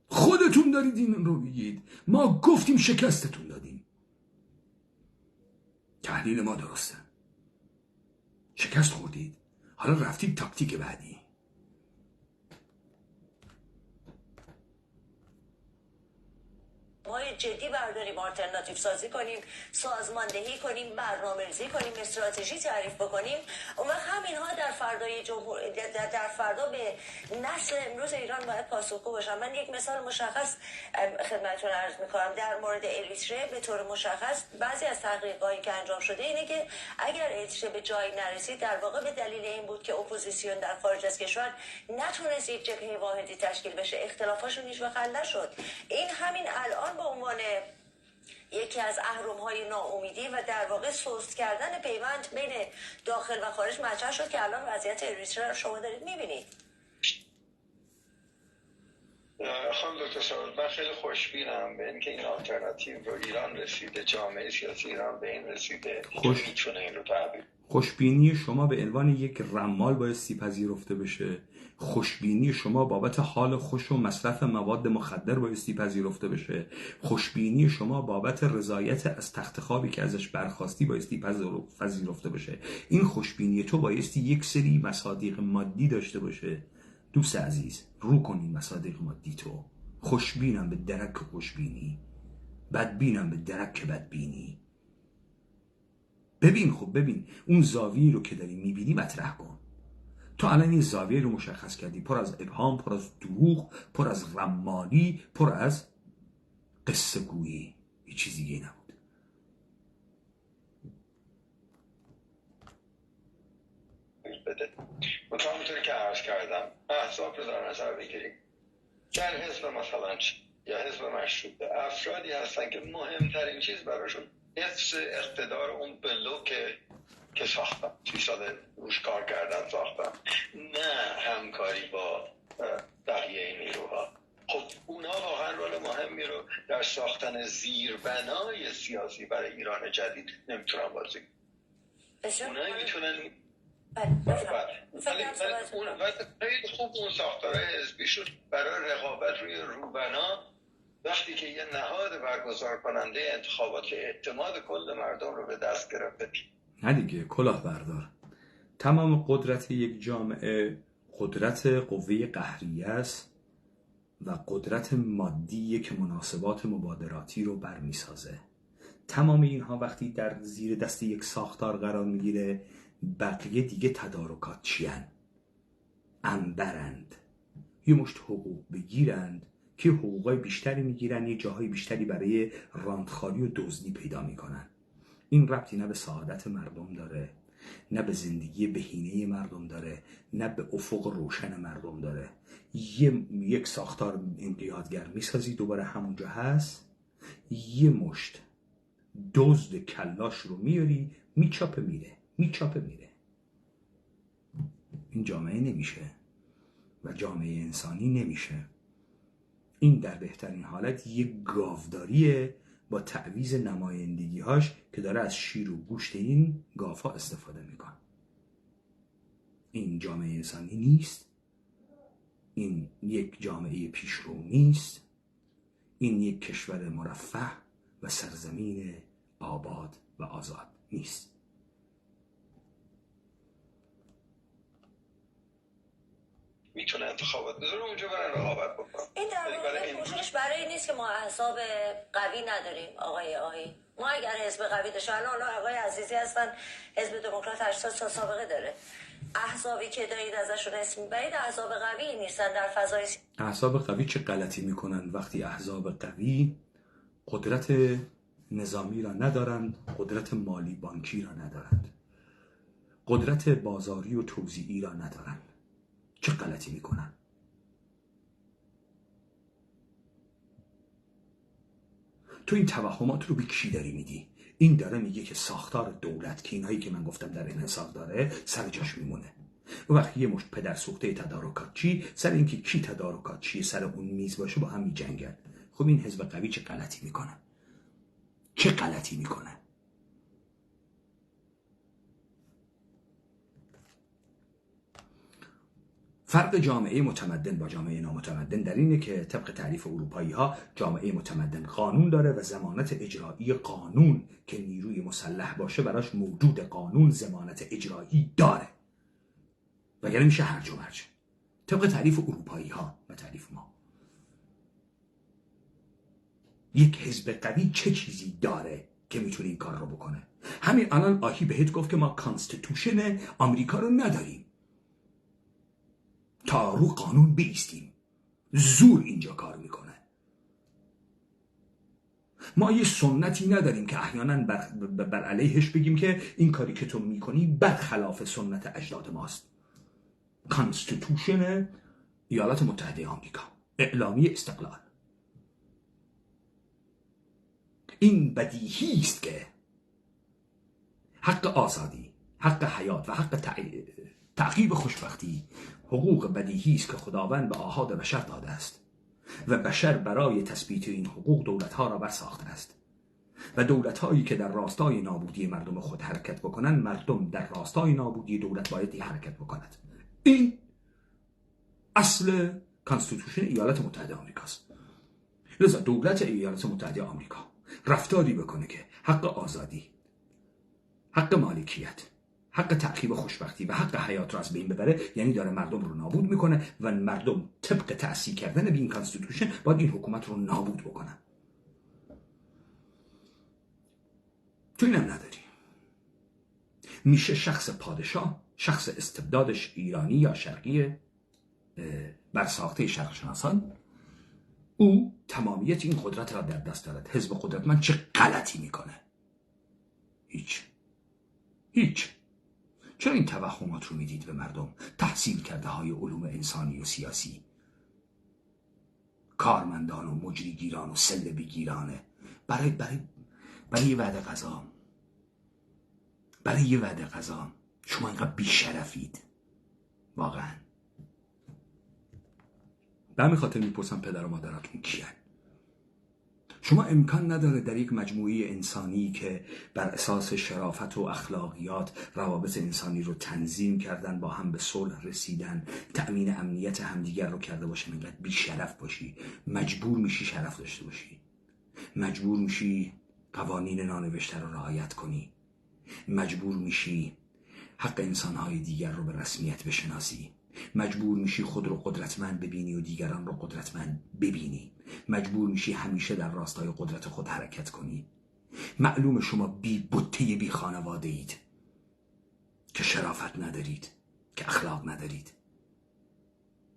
خودتون دارید این رو میگید. ما گفتیم شکستتون دادیم. تحلیل ما درسته. شکست خوردید. حالا رفتید تاکتیک بعدی. های جدی برداریم، آلترناتیو سازی کنیم، سازماندهی کنیم، برنامه‌ریزی کنیم، استراتژی تعریف بکنیم. اون وقت همینها در فردای در فردا به نسل امروز ایران باید پاسخگو باشن. من یک مثال مشخص خدمتتون عرض می‌کنم. در مورد اریتره به طور مشخص بعضی از تحقیقاتی که انجام شده اینه که اگر اریتره به جایی نرسید، در واقع به دلیل این بود که اپوزیسیون در خارج از کشور نتونست یک جبهه واحدی تشکیل بشه، اختلافاشون هیچ وقت حل نشد. این همین الان به عنوان یکی از اهرم‌های ناامیدی و در واقع سست کردن پیوند بین داخل و خارج مطرح شد که الان وضعیت اریتره رو شما دارید می‌بینید. خانم دکتر سعود، من خیلی خوشبینم به اینکه این آلترناتیو رو ایران رسیده، جامعه سیاسی ایران به این رسیده که میتونه این رو تعبیر. خوشبینی شما به عنوان یک رمال بایستی پذیرفته بشه. خوشبینی شما بابت حال خوش و مصرف مواد مخدر بایستی پذیرفته بشه. خوشبینی شما بابت رضایت از تخت خوابی که ازش برخاستی بایستی پذیرفته بشه. این خوشبینی تو بایستی یک سری مصادیق مادی داشته باشه. دوست عزیز، رو کنی مصادیق مادی تو. خوشبینم به درک خوشبینی، بدبینم به درک بدبینی. ببین اون زاویه رو که داری میبینی مطرح کن. تو الان این زاویه رو مشخص کردی، پر از ابهام، پر از دروغ، پر از رمالی، پر از قصه گویی. هیچ چیز دیگه نبود. همونطوری که عرض کردم احزاب رو در نظر بگیریم. در حزب مثلا یا حزب مشروطه افرادی هستن که مهمترین چیز براشون حفظ اقتدار اون بلوک که ساختن، 30 سال روش کار کردن ساختن، نه همکاری با بقیه نیروها. خب اونا واقعا رول مهمی رو در ساختن زیربنای سیاسی برای ایران جدید نمیتونن بازی کنن. اونا میتونن خیلی خوب اون ساختارهای حزبی شد برای رقابت روی روبنا. وقتی که یه نهاد برگزار کننده انتخابات که اعتماد کل مردم رو به دست گرفته، نه دیگه کلاه بردار. تمام قدرت یک جامعه قدرت قوه قهریه است و قدرت مادی که مناسبات مبادراتی رو برمیسازه. تمام اینها وقتی در زیر دست یک ساختار قرار میگیره، بقیه دیگه تدارکات چیان؟ انبرند، یه مشت حقوق بگیرند که حقوقای بیشتری میگیرن، یه جاهای بیشتری برای راندخاری و دزدی پیدا میکنن. این ربطی نه به سعادت مردم داره، نه به زندگی بهینه مردم داره، نه به افق روشن مردم داره. یک ساختار انقیادگر میسازی دوباره همونجا هست، یه مشت دزد کلاش رو میاری میچاپه میره. این جامعه نمیشه و جامعه انسانی نمیشه. این در بهترین حالت یک گاوداریه با تعویض نمایندگی‌هاش که داره از شیر و گوشت این گافا استفاده میکنه. این جامعه انسانی نیست، این یک جامعه پیشرو نیست، این یک کشور مرفه و سرزمین آباد و آزاد نیست. میتونه انتخابات بذاره اونجا برای رقابت بکنه. این در واقع پوشش برای این نیست که ما احزاب قوی نداریم آقای آهی. ما اگر حزب قوی داشتیم، الان آقای عزیزی هستن، حزب دموکرات 80 سال سابقه داره. احزابی که دارید ازشون اسم میبرید احزاب قوی نیستن در فضای احزاب قوی چه غلطی میکنن وقتی احزاب قوی قدرت نظامی را ندارند، قدرت مالی بانکی را ندارند، قدرت بازاری و توزیعی را ندارند؟ چه غلطی میکنن؟ تو این توهمات رو به کی داری میدی؟ این داره میگه که ساختار دولت که اینهایی که من گفتم در انحصار داره سر جاش میمونه. و وقتی یه مشت پدر سوخته تدارکاتچی سر اینکه کی تدارکاتچی سر اون میز باشه با هم میجنگن. خب این حزب قوی چه غلطی میکنه؟ چه غلطی میکنه؟ فرق جامعه متمدن با جامعه نامتمدن در اینه که طبق تعریف اروپایی ها جامعه متمدن قانون داره و ضمانت اجرایی قانون که نیروی مسلح باشه براش موجود قانون ضمانت اجرایی داره، وگرنه میشه هرج و مرج. طبق تعریف اروپایی ها و تعریف ما یک حزب قوی چه چیزی داره که میتونه این کار رو بکنه؟ همین الان آهی بهت گفت که ما کانستیتوشن آمریکا رو نداریم تا رو قانون بیستیم. زور اینجا کار میکنه. ما یه سنتی نداریم که احیانا بر علیهش بگیم که این کاری که تو میکنی برخلاف سنت اجداد ماست. کانستیتوشن ایالات متحده آمریکا، اعلامیه استقلال، این بدیهی است که حق آزادی، حق حیات و حق تعقیب خوشبختی حقوق بدیهی است که خداوند به آحاد بشر داده است و بشر برای تثبیت این حقوق دولت‌ها را برساخته است و دولت‌هایی که در راستای نابودی مردم خود حرکت بکنند، مردم در راستای نابودی دولت باید حرکت بکند. این اصل کانستیتوشن ایالات متحده آمریکاست. لذا دولت ایالات متحده آمریکا رفتاری بکنه که حق آزادی، حق مالکیت، حق تعقیب خوشبختی و حق حیات رو از بین ببره، یعنی داره مردم رو نابود میکنه و مردم طبق تأسیس کردن به این کانستیتوشن باید این حکومت رو نابود بکنن. تو اینم نداری. میشه شخص پادشاه، شخص استبدادش ایرانی یا شرقی برساخته شرق شناسان، او تمامیت این قدرت را در دست دارد. حزب قدرتمند چه غلطی میکنه؟ هیچ. چرا این توهمات رو میدید به مردم؟ تحصیل کرده های علوم انسانی و سیاسی، کارمندان و مجریگیران و سله بگیرانه برای یه وعده غذا شما اینقدر بیشرفید واقعا. به همین خاطر میپرسم پدر و مادراتون کیان؟ شما امکان نداره در یک مجموعه انسانی که بر اساس شرافت و اخلاقیات روابط انسانی رو تنظیم کردن، با هم به صلح رسیدن، تأمین امنیت همدیگر رو کرده باشن، اینقدر بیشرف باشی. مجبور میشی شرف داشته باشی، مجبور میشی قوانین نانوشته رو رعایت کنی، مجبور میشی حق انسانهای دیگر رو به رسمیت بشناسی، مجبور میشی خود رو قدرتمند ببینی و دیگران رو قدرتمند ببینی، مجبور میشی همیشه در راستای قدرت خود حرکت کنی. معلوم شما بی بطه بی خانواده اید که شرافت ندارید، که اخلاق ندارید.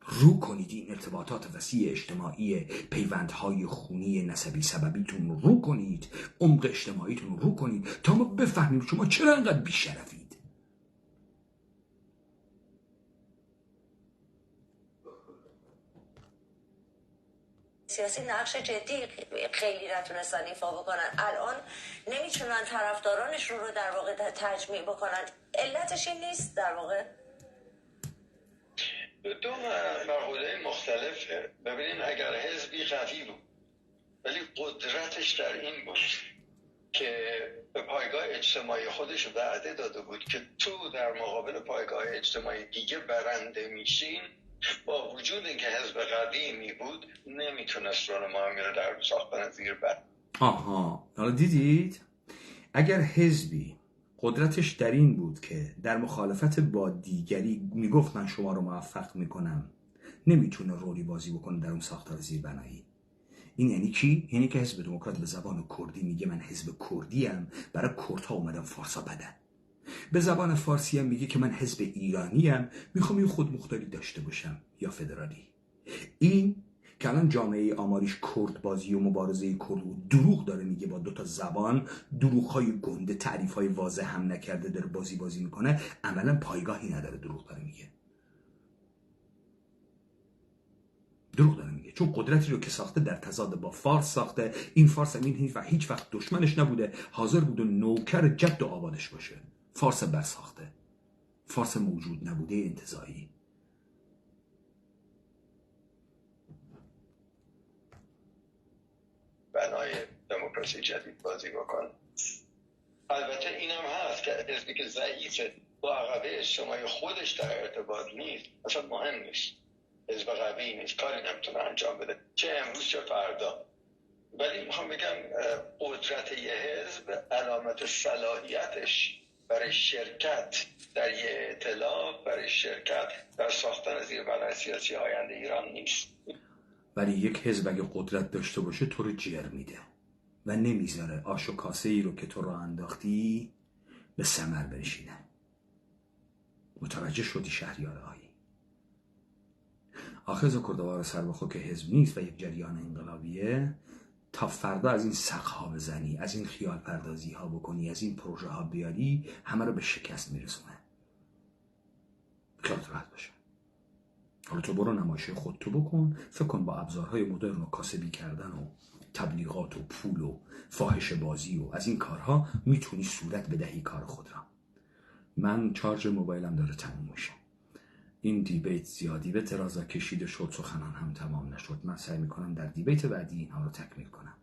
رو کنید این ارتباطات وسیع اجتماعی، پیوندهای خونی نسبی سببیتون رو کنید، عمق اجتماعیتون رو کنید تا ما بفهمیم شما چرا انقدر بیشرفید. سیاسی نقش جدی خیلی نتونستن ایفا بکنن. الان نمیتونن طرفدارانشون رو در واقع تجمیع بکنن. علتش این نیست در واقع؟ دو مقوله مختلفه. ببینیم اگر حزبی قوی بود ولی قدرتش در این بود که به پایگاه اجتماعی خودش وعده داده بود که تو در مقابل پایگاه اجتماعی دیگه برنده میشین. با وجود اینکه حزب قدیمی بود نمیتونست راهنمایی رو در ساختن زیر بر. حالا دیدید اگر حزبی قدرتش در این بود که در مخالفت با دیگری میگفت من شما رو موفق میکنم، نمیتونه رولی بازی بکنه در اون ساختار زیربنایی. این یعنی چی؟ یعنی که حزب دموکرات به زبان کردی میگه من حزب کردیم، برای کردها اومدم فارسا بدن. به زبان فارسی هم میگه که من حزب ایرانیم، میخوام یه خودمختاری داشته باشم یا فدرالی. این که الان جامعه آماریش کرد بازی و مبارزه کرد و دروغ داره میگه با 2 زبان، دروغ‌های گنده، تعریف‌های واضح هم نکرده، داره بازی میکنه، عملا پایگاهی نداره، دروغ داره میگه. چون قدرتی رو که ساخته در تضاد با فارس ساخته. این فارس هم هیچ وقت دشمنش نبوده، حاضر بوده نوکر جد و آبادش باشه. فارس برساخته، فارس موجود نبوده انتزاعی. بنای دموکراسی جدید بازی بکن. البته اینم هست که حزبی که ضعیفه با عقبه اجتماعی خودش در ارتباط نیست، اصلا مهم نیست، حزب قوی نیست، کاری نمیتونه انجام بده، چه امروز چه فردا. ولی میخوام بگم قدرت یه حزب علامت صلاحیتش برای شرکت در یه ائتلاف، برای شرکت در ساختن زیربنای سیاسی آینده ایران نیست. ولی یک حزب اگه قدرت داشته باشه تو رو جر میده و نمیذاره آش و کاسه ای رو که تو راه انداختی به ثمر برسونه. متوجه شدی شهریار آیی؟ آخر کردوار سر به خود که حزب نیست و یک جریان انقلابیه، تا فردا از این سقها بزنی، از این خیال پردازی ها بکنی، از این پروژه ها بیاری، همه رو به شکست میرسونه. خیالت راحت باشه. حالا تو برو نمایش خودتو بکن، فکر کن با ابزارهای مدرن و کاسبی کردن و تبلیغات و پول و فاحش بازی و از این کارها میتونی صورت بدهی کار خود را. من چارج موبایلم داره تموم میشه. این دیبیت زیادی به درازا کشیده شد، سخنان هم تمام نشد. من سعی میکنم در دیبیت بعدی اینها رو تکمیل کنم.